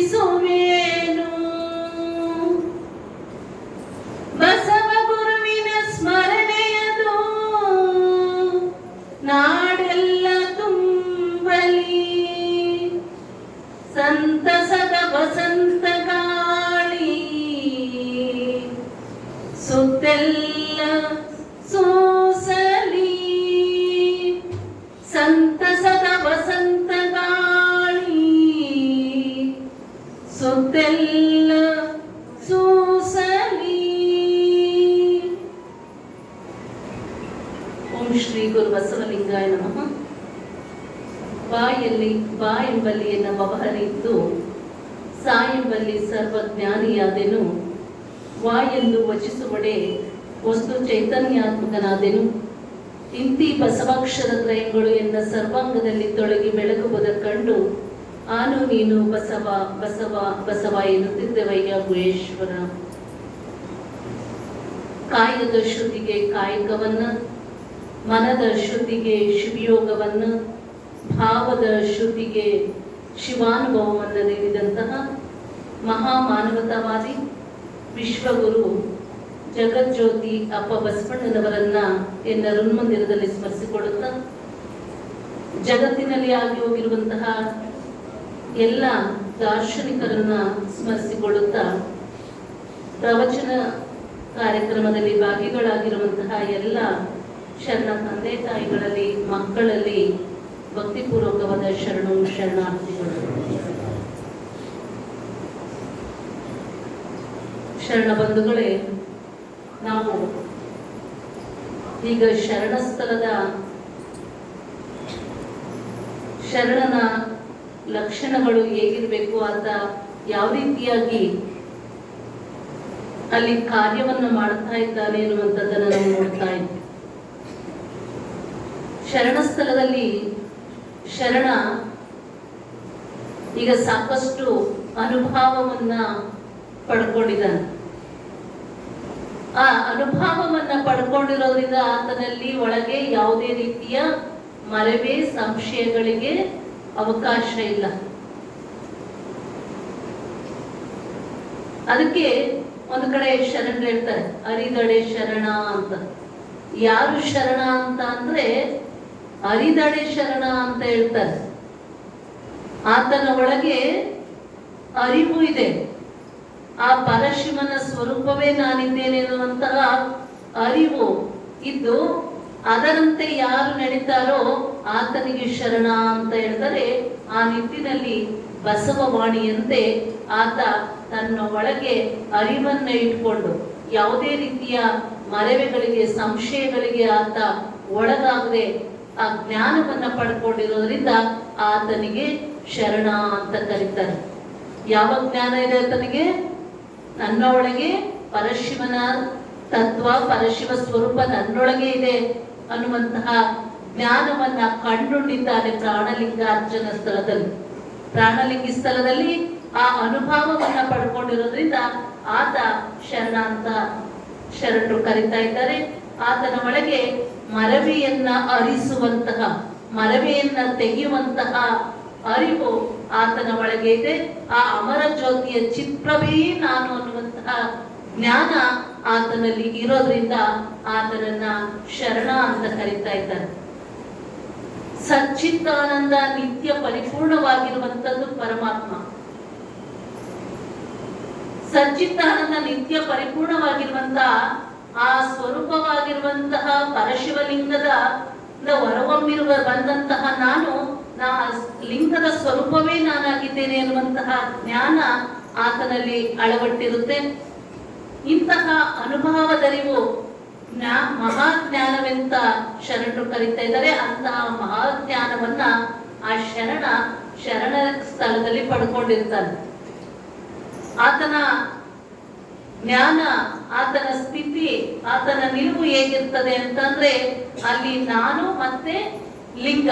ಸ್ಮರಿಸುವೇನು. ಬಸವ ಗುರುವಿನ ಸ್ಮರಣೆಯದು ನಾಡೆಲ್ಲ ತುಂಬಲಿ. ಸಂತಸದ ವಸಂತ ಗಾಳಿ ಸುತ್ತೆಲ್ಲ ಸೂಸಲಿ. ಸಂತಸದ ವಸಂತ ಗಾಳಿ ಸುತ್ತೆಲ್ಲ ಸೂಸಲಿ. ಓಂ ಶ್ರೀ ಗುರು ಬಸವಲಿಂಗಾಯ ನಮಃ. ಬಾಯಲ್ಲಿ ಬಾ ಎಂಬಲ್ಲಿ ಎನ್ನ ಬವಹರಿದ್ದು, ಸಾ ಎಂಬಲ್ಲಿ ಸರ್ವಜ್ಞಾನಿಯಾದೆನು. ವಾ ಎಂದು ವಚಿಸುವಡೆ ವಸ್ತು ಚೈತನ್ಯಾತ್ಮಕನಾದೆನು. ಇಂತಿ ಬಸವಾಕ್ಷರ ತ್ರಯಗಳು ಎನ್ನ ಸರ್ವಾಂಗದಲ್ಲಿ ತೊಳಗಿ ಬೆಳಗುವುದ ಕಂಡು, ಆನು ನೀನು ಬಸವ ಬಸವ ಬಸವ ಎನ್ನುತ್ತಿದ್ದೆವಯ್ಯ ಗುಹೇಶ್ವರ. ಕಾಯದ ಶ್ರುತಿಗೆ ಕಾಯಕವನ್ನ, ಮನದ ಶ್ರುತಿಗೆ ಶಿವಯೋಗವನ್ನ, ಭಾವದ ಶ್ರುತಿಗೆ ಶಿವಾನುಭವವನ್ನು ನೀಡಿದಂತಹ ಮಹಾಮಾನವತಾವಾದಿ ವಿಶ್ವಗುರು ಜಗಜ್ಯೋತಿ ಅಪ್ಪ ಬಸವಣ್ಣನವರನ್ನ ಎನ್ನ ಋನ್ಮಂದಿರದಲ್ಲಿ ಸ್ಮರಿಸಿಕೊಳ್ಳುತ್ತಾ, ಜಗತ್ತಿನಲ್ಲಿ ಆಗಿ ಹೋಗಿರುವಂತಹ ಎಲ್ಲ ದಾರ್ಶನಿಕರನ್ನ ಸ್ಮರಿಸಿಕೊಳ್ಳುತ್ತಾ, ಪ್ರವಚನ ಕಾರ್ಯಕ್ರಮದಲ್ಲಿ ಭಾಗಿಗಳಾಗಿರುವಂತಹ ಎಲ್ಲ ಶರಣ ತಂದೆ ತಾಯಿಗಳಲ್ಲಿ, ಮಕ್ಕಳಲ್ಲಿ ಭಕ್ತಿಪೂರ್ವಕವಾದ ಶರಣು ಶರಣಾರ್ಥಿಗಳು. ಶರಣ ಬಂಧುಗಳೇ, ನಾವು ಈಗ ಶರಣಸ್ಥಳದ ಶರಣನ ಲಕ್ಷಣಗಳು ಹೇಗಿರಬೇಕು ಅಂತ, ಯಾವ ರೀತಿಯಾಗಿ ಅಲ್ಲಿ ಕಾರ್ಯವನ್ನು ಮಾಡ್ತಾ ಇದ್ದಾನೆ ಎನ್ನುವಂಥದ್ದನ್ನು ನಾವು ನೋಡ್ತಾ ಇದ್ವಿ. ಶರಣಸ್ಥಳದಲ್ಲಿ ಶರಣ ಈಗ ಸಾಕಷ್ಟು ಅನುಭವವನ್ನ ಪಡ್ಕೊಂಡಿದ್ದಾನೆ. ಆ ಅನುಭವವನ್ನ ಪಡ್ಕೊಂಡಿರೋದ್ರಿಂದ ಆತನಲ್ಲಿ ಒಳಗೆ ಯಾವುದೇ ರೀತಿಯ ಮರವೇ ಸಂಶಯಗಳಿಗೆ ಅವಕಾಶ ಇಲ್ಲ. ಅದಕ್ಕೆ ಒಂದು ಕಡೆ ಶರಣರು ಹೇಳ್ತಾರೆ, ಅರಿದಡೆ ಶರಣ ಅಂತ. ಯಾರು ಶರಣ ಅಂತ ಅಂದ್ರೆ ಅರಿದಡೆ ಶರಣ ಅಂತ ಹೇಳ್ತಾರೆ. ಆತನ ಒಳಗೆ ಅರಿವು ಇದೆ, ಆ ಪರಶಿವನ ಸ್ವರೂಪವೇ ನಾನಿದ್ದೇನೆ ಎನ್ನುವಂತಹ ಅರಿವು ಇದ್ದು, ಅದರಂತೆ ಯಾರು ನಡೀತಾರೋ ಆತನಿಗೆ ಶರಣ ಅಂತ ಹೇಳ್ತಾರೆ. ಆ ನಿಟ್ಟಿನಲ್ಲಿ ಬಸವವಾಣಿಯಂತೆ ಆತ ತನ್ನ ಒಳಗೆ ಅರಿವನ್ನ ಇಟ್ಕೊಂಡು ಯಾವುದೇ ರೀತಿಯ ಮರವೆಗಳಿಗೆ ಸಂಶಯಗಳಿಗೆ ಆತ ಒಳಗಾಗದೆ ಆ ಜ್ಞಾನವನ್ನ ಪಡ್ಕೊಂಡಿರೋದ್ರಿಂದ ಆತನಿಗೆ ಶರಣ ಅಂತ ಕರೀತಾರೆ. ಯಾವ ಜ್ಞಾನ ಇದೆ ಆತನಿಗೆ? ನನ್ನ ಒಳಗೆ ಪರಶಿವನ ತತ್ವ, ಪರಶಿವ ಸ್ವರೂಪ ನನ್ನೊಳಗೆ ಇದೆ ಅನ್ನುವಂತಹ ಜ್ಞಾನವನ್ನ ಕಂಡುಕೊಂಡಿದ್ದಾನೆ ಪ್ರಾಣಲಿಂಗಾರ್ಜನ ಸ್ಥಳದಲ್ಲಿ. ಪ್ರಾಣಲಿಂಗಿ ಸ್ಥಳದಲ್ಲಿ ಆ ಅನುಭವವನ್ನ ಪಡ್ಕೊಂಡಿರೋದ್ರಿಂದ ಆತ ಶರಣ ಅಂತ ಶರಣರು ಕರೀತಾ ಇದ್ದಾರೆ. ಆತನ ಒಳಗೆ ಮರವೆಯನ್ನ ಅರಿಸುವಂತಹ, ಮರವೆಯನ್ನ ತೆಗೆಯುವಂತಹ ಅರಿವು ಆತನ ಒಳಗೆ ಇದೆ. ಆ ಅಮರ ಜ್ಯೋತಿಯ ಚಿತ್ರವೇ ನಾನು ಅನ್ನುವಂತಹ ಜ್ಞಾನ ಆತನಲ್ಲಿ ಇರೋದ್ರಿಂದ ಆತನನ್ನ ಶರಣ ಅಂತ ಕರೀತಾ ಇದ್ದಾರೆ. ಸಚ್ಚಿದಾನಂದ ನಿತ್ಯ ಪರಿಪೂರ್ಣವಾಗಿರುವಂತದ್ದು ಪರಮಾತ್ಮ. ಸಚ್ಚಿದಾನಂದ ನಿತ್ಯ ಪರಿಪೂರ್ಣವಾಗಿರುವಂತಹ ಆ ಸ್ವರೂಪವಾಗಿರುವಂತಹ ಪರಶಿವಲಿಂಗದ ಹೊರಹೊಮ್ಮಿರುವ ಬಂದಂತಹ ನಾನು ಲಿಂಗದ ಸ್ವರೂಪವೇ ನಾನಾಗಿದ್ದೇನೆ ಎನ್ನುವಂತಹ ಜ್ಞಾನ ಆತನಲ್ಲಿ ಅಳವಟ್ಟಿರುತ್ತೆ. ಇಂತಹ ಅನುಭವದರಿವು ಮಹಾಜ್ಞಾನವೆಂತ ಶರಣರು ಕರೀತಾ ಇದ್ದಾರೆ. ಅಂತಹ ಮಹಾಜ್ಞಾನವನ್ನ ಆ ಶರಣ ಸ್ಥಳದಲ್ಲಿ ಪಡ್ಕೊಂಡಿರ್ತಾನೆ. ಆತನ ಜ್ಞಾನ, ಆತನ ಸ್ಥಿತಿ, ಆತನ ನಿಲುವು ಹೇಗಿರ್ತದೆ ಅಂತಂದ್ರೆ, ಅಲ್ಲಿ ನಾನು ಮತ್ತೆ ಲಿಂಗ,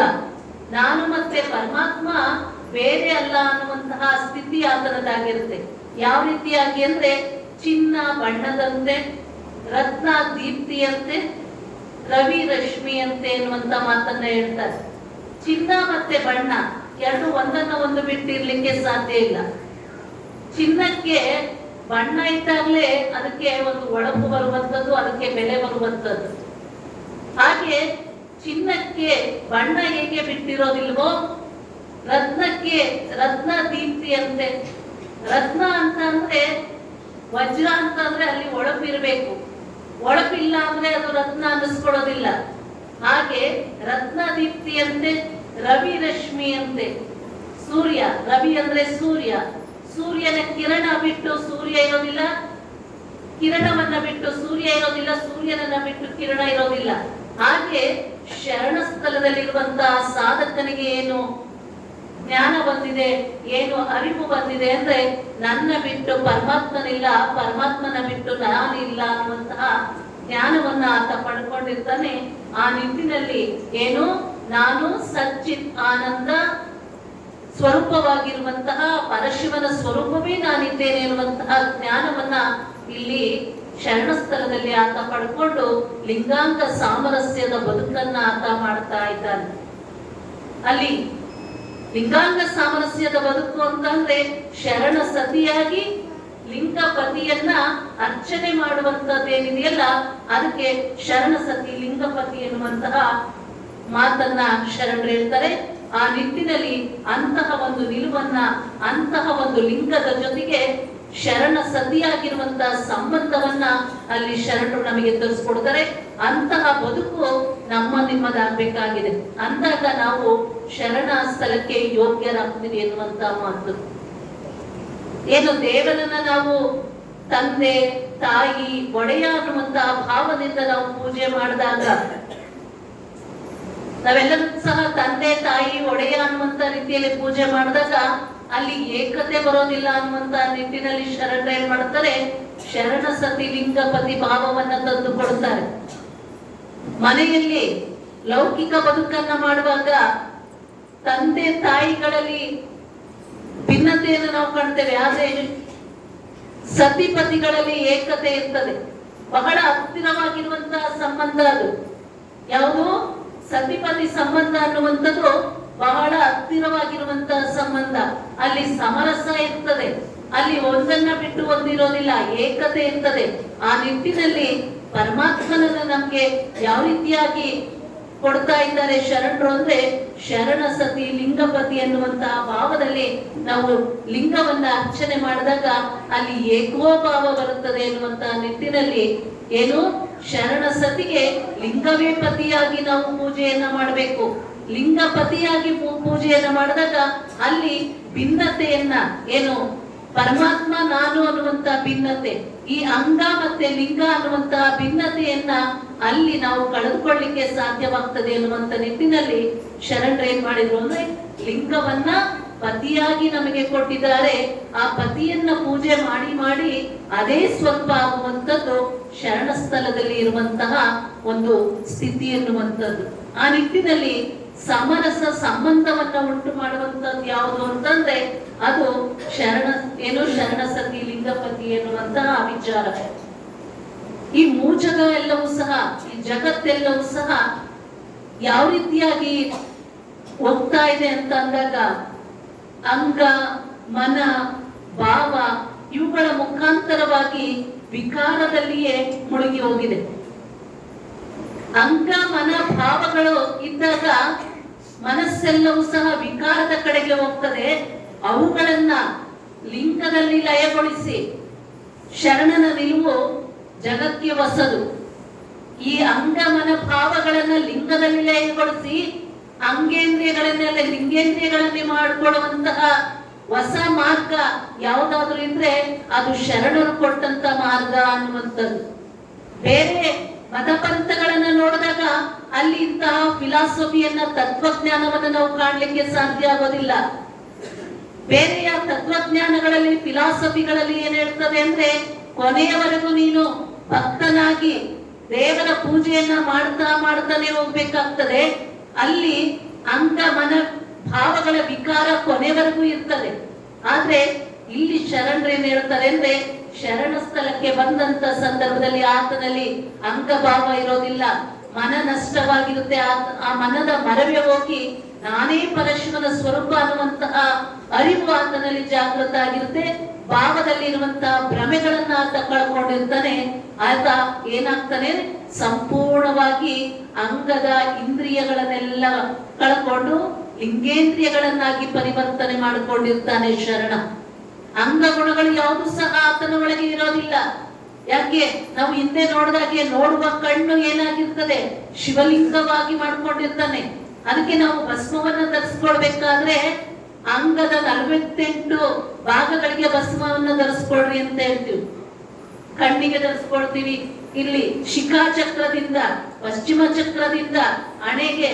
ನಾನು ಮತ್ತೆ ಪರಮಾತ್ಮ ಬೇರೆ ಅಲ್ಲ ಅನ್ನುವಂತಹ ಸ್ಥಿತಿ ಆತನದಾಗಿರುತ್ತೆ. ಯಾವ ರೀತಿಯಾಗಿ ಅಂದ್ರೆ, ಚಿನ್ನ ಬಣ್ಣದಂತೆ, ರತ್ನ ದೀಪ್ತಿಯಂತೆ, ರವಿ ರಶ್ಮಿಯಂತೆ ಎನ್ನುವಂತ ಮಾತನ್ನ ಹೇಳ್ತಾರೆ. ಚಿನ್ನ ಮತ್ತೆ ಬಣ್ಣ ಎರಡು ಒಂದನ್ನ ಒಂದು ಬಿಟ್ಟಿರ್ಲಿಕ್ಕೆ ಸಾಧ್ಯ ಇಲ್ಲ. ಚಿನ್ನಕ್ಕೆ ಬಣ್ಣ ಇದ್ದಾಗಲೇ ಅದಕ್ಕೆ ಒಂದು ಹೊಳಪು ಬರುವಂತದ್ದು, ಅದಕ್ಕೆ ಬೆಲೆ ಬರುವಂತದ್ದು. ಹಾಗೆ ಚಿನ್ನಕ್ಕೆ ಬಣ್ಣ ಹೇಗೆ ಬಿಟ್ಟಿರೋದಿಲ್ವೋ, ರತ್ನಕ್ಕೆ ರತ್ನ ದೀಪ್ತಿಯಂತೆ. ರತ್ನ ಅಂತ ಅಂದ್ರೆ ವಜ್ರ ಅಂತ ಅಂದ್ರೆ ಅಲ್ಲಿ ಹೊಳಪಿರ್ಬೇಕು, ಹೊಳಪಿಲ್ಲ ಅಂದ್ರೆ ಅದು ರತ್ನ ಅನ್ನಿಸ್ಕೊಳ್ಳೋದಿಲ್ಲ. ಹಾಗೆ ರತ್ನ ದೀಪ್ತಿಯಂತೆ, ರವಿ ರಶ್ಮಿಯಂತೆ. ಸೂರ್ಯ, ರವಿ ಅಂದ್ರೆ ಸೂರ್ಯ, ಸೂರ್ಯನ ಕಿರಣ ಬಿಟ್ಟು ಸೂರ್ಯ ಇರೋದಿಲ್ಲ, ಕಿರಣವನ್ನ ಬಿಟ್ಟು ಸೂರ್ಯ ಇರೋದಿಲ್ಲ, ಸೂರ್ಯನನ್ನ ಬಿಟ್ಟು ಕಿರಣ ಇರೋದಿಲ್ಲ. ಹಾಗೆ ಶರಣ ಸ್ಥಳದಲ್ಲಿರುವಂತಹ ಸಾಧಕನಿಗೆ ಏನು ಜ್ಞಾನ ಬಂದಿದೆ, ಏನು ಅರಿವು ಬಂದಿದೆ ಅಂದ್ರೆ ನನ್ನ ಬಿಟ್ಟು ಪರಮಾತ್ಮನಿಲ್ಲ, ಪರಮಾತ್ಮನ ಬಿಟ್ಟು ನಾನಿಲ್ಲ ಅನ್ನುವಂತಹ ಜ್ಞಾನವನ್ನ ಆತ ಪಡ್ಕೊಂಡಿರ್ತಾನೆ. ಆ ನಿಟ್ಟಿನಲ್ಲಿ ಏನು ನಾನು ಸಚ್ಚಿತ್ ಆನಂದ ಸ್ವರೂಪವಾಗಿರುವಂತಹ ಪರಶಿವನ ಸ್ವರೂಪವೇ ನಾನಿದ್ದೇನೆ ಎನ್ನುವಂತಹ ಜ್ಞಾನವನ್ನ ಇಲ್ಲಿ ಶರಣ ಸ್ಥಳದಲ್ಲಿ ಆತ ಪಡ್ಕೊಂಡು ಲಿಂಗಾಂಗ ಸಾಮರಸ್ಯದ ಬದುಕನ್ನ ಆತ ಮಾಡ್ತಾ ಇದ್ದಾನೆ. ಅಲ್ಲಿ ಲಿಂಗಾಂಗ ಸಾಮರಸ್ಯದ ಬದುಕು ಅಂತಂದ್ರೆ ಶರಣ ಸತಿಯಾಗಿ ಲಿಂಗಪತಿಯನ್ನ ಅರ್ಚನೆ ಮಾಡುವಂತದ್ದೇನಿದೆಯಲ್ಲ, ಅದಕ್ಕೆ ಶರಣ ಸತಿ ಲಿಂಗಪತಿ ಎನ್ನುವಂತಹ ಮಾತನ್ನ ಶರಣರು ಹೇಳ್ತಾರೆ. ಆ ನಿಟ್ಟಿನಲ್ಲಿ ಅಂತಹ ಒಂದು ನಿಲುವನ್ನ, ಅಂತಹ ಒಂದು ಲಿಂಗದ ಜೊತೆಗೆ ಶರಣ ಸತಿಯಾಗಿರುವಂತಹ ಸಂಬಂಧವನ್ನ ಅಲ್ಲಿ ಶರಣರು ನಮಗೆ ತೋರಿಸ್ಕೊಡ್ತಾರೆ. ಅಂತಹ ಬದುಕು ನಮ್ಮ ನಿಮ್ಮದಾಗಬೇಕಾಗಿದೆ. ಅಂದಾಗ ನಾವು ಶರಣ ಸ್ಥಳಕ್ಕೆ ಯೋಗ್ಯರಾಗ್ತೀವಿ ಎನ್ನುವಂತಹ ಮಾತು. ಏನು ದೇವರನ್ನ ನಾವು ತಂದೆ ತಾಯಿ ಒಡೆಯ ಅನ್ನುವಂತಹ ಭಾವದಿಂದ ನಾವು ಪೂಜೆ ಮಾಡಿದಾಗ, ನಾವೆಲ್ಲರೂ ಸಹ ತಂದೆ ತಾಯಿ ಒಡೆಯ ಅನ್ನುವಂತ ರೀತಿಯಲ್ಲಿ ಪೂಜೆ ಮಾಡಿದಾಗ ಅಲ್ಲಿ ಏಕತೆ ಬರೋದಿಲ್ಲ ಅನ್ನುವಂತ ನಿಟ್ಟಿನಲ್ಲಿ ಶರಣ ಏನ್ ಮಾಡ್ತಾರೆ, ಶರಣ ಸತಿ ಲಿಂಗಪತಿ ಭಾವವನ್ನ ತಂದು ಕೊಡ್ತಾರೆ. ಮನೆಯಲ್ಲಿ ಲೌಕಿಕ ಬದುಕನ್ನ ಮಾಡುವಾಗ ತಂದೆ ತಾಯಿಗಳಲ್ಲಿ ಭಿನ್ನತೆಯನ್ನು ನಾವು ಕಾಣ್ತೇವೆ, ಆದ್ರೆ ಸತಿಪತಿಗಳಲ್ಲಿ ಏಕತೆ ಇರ್ತದೆ. ಬಹಳ ಹತ್ತಿರವಾಗಿರುವಂತಹ ಸಂಬಂಧ ಅದು. ಯಾವುದು ಸತಿಪತಿ ಸಂಬಂಧ ಅನ್ನುವಂಥದ್ದು ಬಹಳ ಹತ್ತಿರವಾಗಿರುವಂತಹ ಸಂಬಂಧ. ಅಲ್ಲಿ ಸಮರಸ ಇರ್ತದೆ, ಅಲ್ಲಿ ಒಂದನ್ನ ಬಿಟ್ಟು ಒಂದಿರೋದಿಲ್ಲ, ಏಕತೆ ಇರ್ತದೆ. ಆ ನಿಟ್ಟಿನಲ್ಲಿ ಪರಮಾತ್ಮನನ್ನ ನಮ್ಗೆ ಯಾವ ರೀತಿಯಾಗಿ ಕೊಡ್ತಾ ಇದ್ದಾರೆ ಶರಣರು ಅಂದ್ರೆ ಶರಣ ಸತಿ ಲಿಂಗಪತಿ ಎನ್ನುವಂತಹ ಭಾವದಲ್ಲಿ ನಾವು ಲಿಂಗವನ್ನ ಅರ್ಚನೆ ಮಾಡಿದಾಗ ಅಲ್ಲಿ ಏಕೋಭಾವ ಬರುತ್ತದೆ ಎನ್ನುವಂತಹ ನಿಟ್ಟಿನಲ್ಲಿ ಏನು ಶರಣ ಸತಿಗೆ ಲಿಂಗವೇ ಪತಿಯಾಗಿ ನಾವು ಪೂಜೆಯನ್ನ ಮಾಡಬೇಕು. ಲಿಂಗಪತಿಯಾಗಿ ಪೂಜೆಯನ್ನ ಮಾಡಿದಾಗ ಅಲ್ಲಿ ಭಿನ್ನತೆಯನ್ನ ಏನು ಪರಮಾತ್ಮ ನಾನು ಅನ್ನುವಂತಹ ಭಿನ್ನತೆ, ಈ ಅಂಗ ಮತ್ತೆ ಲಿಂಗ ಅನ್ನುವಂತಹ ಭಿನ್ನತೆಯನ್ನ ಅಲ್ಲಿ ನಾವು ಕಳೆದುಕೊಳ್ಳಿಕ್ಕೆ ಸಾಧ್ಯವಾಗ್ತದೆ ಎನ್ನುವಂತ ನಿಟ್ಟಿನಲ್ಲಿ ಶರಣರು ಏನ್ ಮಾಡಿದ್ರು ಅಂದ್ರೆ ಲಿಂಗವನ್ನ ಪತಿಯಾಗಿ ನಮಗೆ ಕೊಟ್ಟಿದ್ದಾರೆ. ಆ ಪತಿಯನ್ನ ಪೂಜೆ ಮಾಡಿ ಮಾಡಿ ಅದೇ ಸ್ವಲ್ಪ ಆಗುವಂಥದ್ದು ಶರಣ ಸ್ಥಳದಲ್ಲಿ ಇರುವಂತಹ ಒಂದು ಸ್ಥಿತಿ ಎನ್ನುವಂಥದ್ದು. ಆ ನಿಟ್ಟಿನಲ್ಲಿ ಸಮರಸ ಸಂಬಂಧವನ್ನ ಉಂಟು ಮಾಡುವಂತದ್ದು ಯಾವುದು ಅಂತಂದ್ರೆ ಅದು ಶರಣ ಸತಿ ಲಿಂಗಪತಿ ಎನ್ನುವಂತಹ ವಿಚಾರ. ಈ ಮೂಜಗ ಎಲ್ಲವೂ ಸಹ, ಈ ಜಗತ್ತೆಲ್ಲವೂ ಸಹ ಯಾವ ರೀತಿಯಾಗಿ ಹೋಗ್ತಾ ಇದೆ ಅಂತ ಅಂದಾಗ ಅಂಗ ಮನ ಭಾವ ಇವುಗಳ ಮುಖಾಂತರವಾಗಿ ವಿಕಾರದಲ್ಲಿಯೇ ಮುಳುಗಿ ಹೋಗಿದೆ. ಅಂಗ ಮನ ಭಾವಗಳು ಇದ್ದಾಗ ಮನಸ್ಸೆಲ್ಲವೂ ಸಹ ವಿಕಾರದ ಕಡೆಗೆ ಹೋಗ್ತದೆ. ಅವುಗಳನ್ನ ಲಿಂಗದಲ್ಲಿ ಲಯಗೊಳಿಸಿ ಶರಣನ ನಿಲುವು ಜಗಕ್ಕೆ ಹೊಸದು. ಈ ಅಂಗ ಮನ ಭಾವಗಳನ್ನ ಲಿಂಗದಲ್ಲಿ ಲಯಗೊಳಿಸಿ ಅಂಗೇಂದ್ರಿಯಗಳನ್ನೆಲ್ಲ ಲಿಂಗೇಂದ್ರಿಯಗಳಲ್ಲಿ ಮಾಡಿಕೊಳ್ಳುವಂತಹ ಹೊಸ ಮಾರ್ಗ ಯಾವುದಾದ್ರೂ ಇದ್ರೆ ಅದು ಶರಣರು ಕೊಟ್ಟಂತ ಮಾರ್ಗ ಅನ್ನುವಂಥದ್ದು. ಬೇರೆ ಮತಪಂಥಗಳನ್ನ ನೋಡಿದಾಗ ಅಲ್ಲಿ ಇಂತಹ ಫಿಲಾಸಫಿಯನ್ನ ತತ್ವಜ್ಞಾನವನ್ನ ನಾವು ಕಾಣ್ಲಿಕ್ಕೆ ಸಾಧ್ಯ ಆಗೋದಿಲ್ಲ. ಬೇರೆಯ ತತ್ವಜ್ಞಾನಗಳಲ್ಲಿ ಫಿಲಾಸಫಿಗಳಲ್ಲಿ ಏನ್ ಹೇಳ್ತದೆ ಅಂದ್ರೆ ಕೊನೆಯವರೆಗೂ ನೀನು ಭಕ್ತನಾಗಿ ದೇವರ ಪೂಜೆಯನ್ನ ಮಾಡ್ತಾನೆ ಹೋಗ್ಬೇಕಾಗ್ತದೆ. ಅಲ್ಲಿ ಅಂಗ ಮನ ಭಾವಗಳ ವಿಕಾರ ಕೊನೆವರೆಗೂ ಇರ್ತದೆ. ಆದ್ರೆ ಇಲ್ಲಿ ಶರಣರು ಏನ್ ಹೇಳ್ತಾರೆ ಅಂದ್ರೆ ಶರಣ ಸ್ಥಳಕ್ಕೆ ಬಂದಂತ ಸಂದರ್ಭದಲ್ಲಿ ಆತನಲ್ಲಿ ಅಂಗಭಾವ ಇರೋದಿಲ್ಲ, ಮನ ನಷ್ಟವಾಗಿರುತ್ತೆ. ಆ ಮನದ ಮರವೇ ಹೋಗಿ ನಾನೇ ಪರಶಿವನ ಸ್ವರೂಪ ಅನ್ನುವಂತಹ ಅರಿವು ಆತನಲ್ಲಿ ಜಾಗೃತ ಆಗಿರುತ್ತೆ. ಭಾವದಲ್ಲಿ ಇರುವಂತಹ ಭ್ರಮೆಗಳನ್ನ ಆತ ಕಳ್ಕೊಂಡಿರ್ತಾನೆ. ಆತ ಏನಾಗ್ತಾನೆ, ಸಂಪೂರ್ಣವಾಗಿ ಅಂಗದ ಇಂದ್ರಿಯಗಳನ್ನೆಲ್ಲ ಕಳ್ಕೊಂಡು ಲಿಂಗೇಂದ್ರಿಯಗಳನ್ನಾಗಿ ಪರಿವರ್ತನೆ ಮಾಡಿಕೊಂಡಿರ್ತಾನೆ ಶರಣ. ಅಂಗಗುಣಗಳು ಯಾವುದು ಸಹ ಆತನ ಒಳಗೆ ಇರೋದಿಲ್ಲ. ಯಾಕೆ, ನಾವು ಹಿಂದೆ ನೋಡಿದಾಗೆ ನೋಡುವ ಕಣ್ಣು ಏನಾಗಿರ್ತದೆ, ಶಿವಲಿಂಗವಾಗಿ ಮಾಡ್ಕೊಂಡಿರ್ತಾನೆ. ಅದಕ್ಕೆ ನಾವು ಭಸ್ಮವನ್ನ ಧರಿಸ್ಕೊಳ್ಬೇಕಾದ್ರೆ ಅಂಗದ 48 ಭಾಗಗಳಿಗೆ ಭಸ್ಮವನ್ನ ಧರಿಸ್ಕೊಳ್ರಿ ಅಂತ ಹೇಳ್ತೀವಿ. ಕಣ್ಣಿಗೆ ಧರಿಸ್ಕೊಳ್ತೀವಿ, ಇಲ್ಲಿ ಶಿಖಾಚಕ್ರದಿಂದ, ಪಶ್ಚಿಮ ಚಕ್ರದಿಂದ ಹಣೆಗೆ,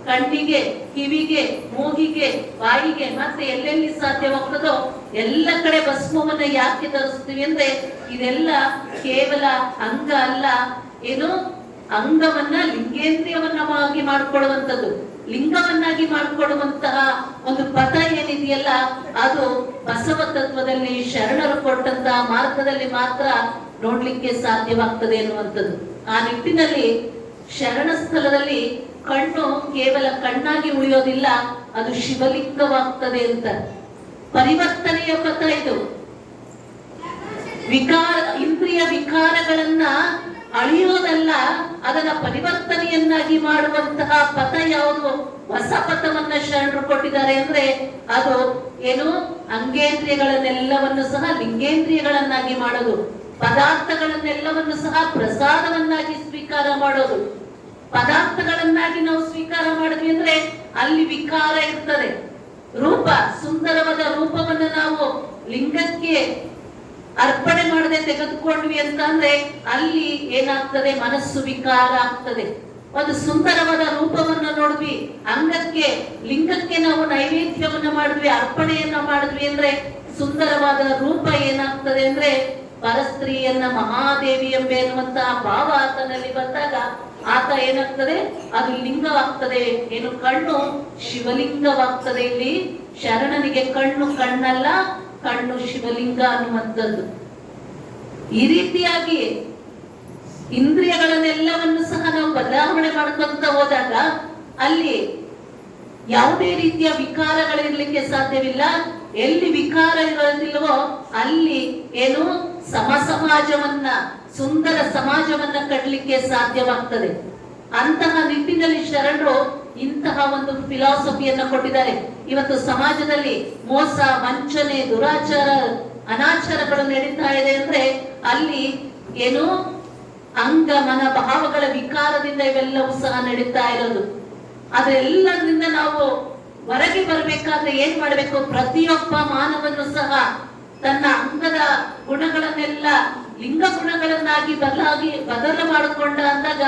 ಕಣ್ಣಿಗೆ, ಕಿವಿಗೆ, ಮೂಗಿಗೆ, ಬಾಯಿಗೆ, ಮತ್ತೆ ಎಲ್ಲೆಲ್ಲಿ ಸಾಧ್ಯವಾಗ್ತದೋ ಎಲ್ಲ ಕಡೆ ಭಸ್ಮವನ್ನ ಯಾಕೆ ಧರಿಸ್ತೀವಿ ಅಂದ್ರೆ ಇದೆಲ್ಲ ಕೇವಲ ಅಂಗ ಅಲ್ಲ, ಏನು ಅಂಗವನ್ನ ಲಿಂಗೇಂದ್ರಿಯವನ್ನಾಗಿ ಮಾಡ್ಕೊಳ್ಳುವಂಥದ್ದು, ಲಿಂಗವನ್ನಾಗಿ ಮಾಡಿಕೊಳ್ಳುವಂತಹ ಒಂದು ಪಥ ಏನಿದೆಯಲ್ಲ ಅದು ಬಸವ ತತ್ವದಲ್ಲಿ ಶರಣರು ಕೊಟ್ಟಂತಹ ಮಾರ್ಗದಲ್ಲಿ ಮಾತ್ರ ನೋಡ್ಲಿಕ್ಕೆ ಸಾಧ್ಯವಾಗ್ತದೆ ಎನ್ನುವಂಥದ್ದು. ಆ ನಿಟ್ಟಿನಲ್ಲಿ ಶರಣ ಸ್ಥಳದಲ್ಲಿ ಕಣ್ಣು ಕೇವಲ ಕಣ್ಣಾಗಿ ಉಳಿಯೋದಿಲ್ಲ, ಅದು ಶಿವಲಿಂಗವಾಗ್ತದೆ ಅಂತ. ಪರಿವರ್ತನೆಯ ಪಥ ಇದು. ಇಂದ್ರಿಯ ವಿಕಾರಗಳನ್ನ ಅಳಿಯೋದಲ್ಲ, ಅದನ್ನ ಪರಿವರ್ತನೆಯನ್ನಾಗಿ ಮಾಡುವಂತಹ ಪಥ ಯಾವುದು, ಹೊಸ ಪಥವನ್ನ ಶರಣರು ಕೊಟ್ಟಿದ್ದಾರೆ ಅಂದ್ರೆ ಅದು ಏನು, ಅಂಗೇಂದ್ರಿಯಗಳನ್ನೆಲ್ಲವನ್ನು ಸಹ ಲಿಂಗೇಂದ್ರಿಯಗಳನ್ನಾಗಿ ಮಾಡೋದು, ಪದಾರ್ಥಗಳನ್ನೆಲ್ಲವನ್ನು ಸಹ ಪ್ರಸಾದವನ್ನಾಗಿ ಸ್ವೀಕಾರ ಮಾಡೋದು. ಪದಾರ್ಥಗಳನ್ನಾಗಿ ನಾವು ಸ್ವೀಕಾರ ಮಾಡಿದ್ವಿ ಅಂದ್ರೆ ಅಲ್ಲಿ ವಿಕಾರ ಇರ್ತದೆ. ರೂಪ, ಸುಂದರವಾದ ರೂಪವನ್ನು ನಾವು ಲಿಂಗಕ್ಕೆ ಅರ್ಪಣೆ ಮಾಡದೆ ತೆಗೆದುಕೊಂಡ್ವಿ ಅಂತ ಅಂದ್ರೆ ಅಲ್ಲಿ ಏನಾಗ್ತದೆ, ಮನಸ್ಸು ವಿಕಾರ ಆಗ್ತದೆ. ಒಂದು ಸುಂದರವಾದ ರೂಪವನ್ನ ನೋಡಿದ್ವಿ, ಅಂಗಕ್ಕೆ, ಲಿಂಗಕ್ಕೆ ನಾವು ನೈವೇದ್ಯವನ್ನ ಮಾಡಿದ್ವಿ, ಅರ್ಪಣೆಯನ್ನ ಮಾಡಿದ್ವಿ ಅಂದ್ರೆ ಸುಂದರವಾದ ರೂಪ ಏನಾಗ್ತದೆ ಅಂದ್ರೆ ಪರಸ್ತ್ರೀಯನ್ನ ಮಹಾದೇವಿ ಎಂಬ ಎನ್ನುವಂತಹ ಭಾವ ಆತನಲ್ಲಿ ಬಂದಾಗ ಆತ ಏನಾಗ್ತದೆ, ಅದು ಲಿಂಗವಾಗ್ತದೆ. ಏನು, ಕಣ್ಣು ಶಿವಲಿಂಗವಾಗ್ತದೆ. ಇಲ್ಲಿ ಶರಣನಿಗೆ ಕಣ್ಣು ಕಣ್ಣಲ್ಲ, ಕಣ್ಣು ಶಿವಲಿಂಗ ಅನ್ನುವಂಥದ್ದು. ಈ ರೀತಿಯಾಗಿ ಇಂದ್ರಿಯಗಳನ್ನೆಲ್ಲವನ್ನು ಸಹ ನಾವು ಬದಲಾವಣೆ ಮಾಡ್ಕೊಂತ ಹೋದಾಗ ಅಲ್ಲಿ ಯಾವುದೇ ರೀತಿಯ ವಿಕಾರಗಳಿರ್ಲಿಕ್ಕೆ ಸಾಧ್ಯವಿಲ್ಲ. ಎಲ್ಲಿ ವಿಕಾರ ಇರೋದಿಲ್ವೋ ಅಲ್ಲಿ ಏನು, ಸಮಾಜವನ್ನ, ಸುಂದರ ಸಮಾಜವನ್ನ ಕಟ್ಟಲಿಕ್ಕೆ ಸಾಧ್ಯವಾಗ್ತದೆ. ಅಂತಹ ನಿಟ್ಟಿನಲ್ಲಿ ಶರಣರು ಇಂತಹ ಒಂದು ಫಿಲಾಸಫಿಯನ್ನ ಕೊಟ್ಟಿದ್ದಾರೆ. ಇವತ್ತು ಸಮಾಜದಲ್ಲಿ ಮೋಸ, ವಂಚನೆ, ದುರಾಚಾರ, ಅನಾಚಾರಗಳು ನಡೀತಾ ಇದೆ ಅಂದ್ರೆ ಅಲ್ಲಿ ಏನು, ಅಂಗ ಮನ ಭಾವಗಳ ವಿಕಾರದಿಂದ ಇವೆಲ್ಲವೂ ಸಹ ನಡೀತಾ ಇರೋದು. ಅದೆಲ್ಲರಿಂದ ನಾವು ಹೊರಗೆ ಬರ್ಬೇಕಾದ್ರೆ ಏನ್ ಮಾಡ್ಬೇಕು, ಪ್ರತಿಯೊಬ್ಬ ಮಾನವನು ಸಹ ತನ್ನ ಅಂಗದ ಗುಣಗಳನ್ನೆಲ್ಲ ಲಿಂಗ ಗುಣಗಳನ್ನಾಗಿ ಬದಲು ಮಾಡಿಕೊಂಡ ಅಂದಾಗ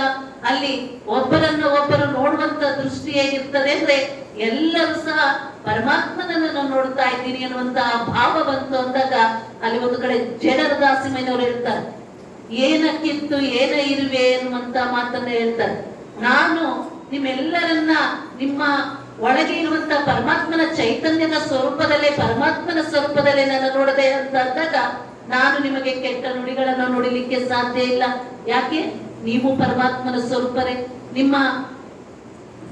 ಅಲ್ಲಿ ಒಬ್ಬರನ್ನು ಒಬ್ಬರು ನೋಡುವಂತ ದೃಷ್ಟಿ ಹೇಗಿರ್ತದೆ ಅಂದ್ರೆ ಎಲ್ಲರೂ ಸಹ ಪರಮಾತ್ಮನನ್ನು ನೋಡ್ತಾ ಇದ್ದೀನಿ ಅನ್ನುವಂತಹ ಭಾವ ಬಂತು ಅಂದಾಗ ಅಲ್ಲಿ ಒಂದು ಕಡೆ ಜೇಡರ ದಾಸಿಮಯ್ಯನವರು ಹೇಳ್ತಾರೆ, ಏನಕ್ಕಿತ್ತು ಏನ ಇರುವೆ ಎನ್ನುವಂತ ಮಾತನ್ನ ಹೇಳ್ತಾರೆ. ನಾನು ನಿಮ್ಮೆಲ್ಲರನ್ನ ನಿಮ್ಮ ಒಳಗೆ ಇರುವಂತ ಪರಮಾತ್ಮನ ಚೈತನ್ಯದ ಸ್ವರೂಪದಲ್ಲೇ, ಪರಮಾತ್ಮನ ಸ್ವರೂಪದಲ್ಲೇ ನಾನು ನೋಡದೆ ಅಂತ ಅಂದಾಗ ನಾನು ನಿಮಗೆ ಕೆಟ್ಟ ನುಡಿಗಳನ್ನು ನುಡಿಲಿಕ್ಕೆ ಸಾಧ್ಯ ಇಲ್ಲ. ಯಾಕೆ, ನೀವು ಪರಮಾತ್ಮನ ಸ್ವರೂಪರೇ. ನಿಮ್ಮ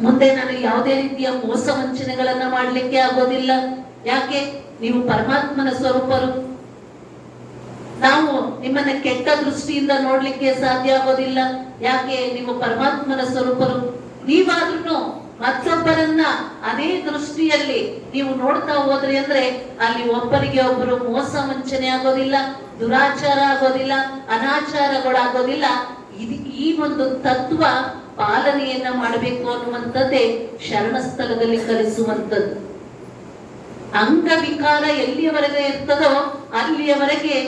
ಮುಂದೆ ನಾನು ಯಾವುದೇ ರೀತಿಯ ಮೋಸ ವಂಚನೆಗಳನ್ನ ಮಾಡ್ಲಿಕ್ಕೆ ಆಗೋದಿಲ್ಲ. ಯಾಕೆ, ನೀವು ಪರಮಾತ್ಮನ ಸ್ವರೂಪರು. ನಾವು ನಿಮ್ಮನ್ನ ಕೆಟ್ಟ ದೃಷ್ಟಿಯಿಂದ ನೋಡ್ಲಿಕ್ಕೆ ಸಾಧ್ಯ ಆಗೋದಿಲ್ಲ. ಯಾಕೆ, ನೀವು ಪರಮಾತ್ಮನ ಸ್ವರೂಪರು. ನೀವಾದ್ರೂ ಮತ್ತೊಬ್ಬರನ್ನ ಅದೇ ದೃಷ್ಟಿಯಲ್ಲಿ ನೀವು ನೋಡ್ತಾ ಹೋದ್ರಿ ಅಂದ್ರೆ ಅಲ್ಲಿ ಒಬ್ಬರಿಗೆ ಒಬ್ಬರು ಮೋಸ ವಂಚನೆ ಆಗೋದಿಲ್ಲ, ದುರಾಚಾರ ಆಗೋದಿಲ್ಲ, ಅನಾಚಾರಗಳಾಗೋದಿಲ್ಲ. ಈ ಒಂದು ತತ್ವ ಪಾಲನೆಯನ್ನ ಮಾಡಬೇಕು ಅನ್ನುವಂಥದ್ದೇ ಶರಣ ಸ್ಥಳದಲ್ಲಿ ಕಲಿಸುವಂಥದ್ದು. ಅಂಗ ವಿಕಾರ ಎಲ್ಲಿಯವರೆಗೆ ಇರ್ತದೋ ಅಲ್ಲಿಯವರೆಗೆ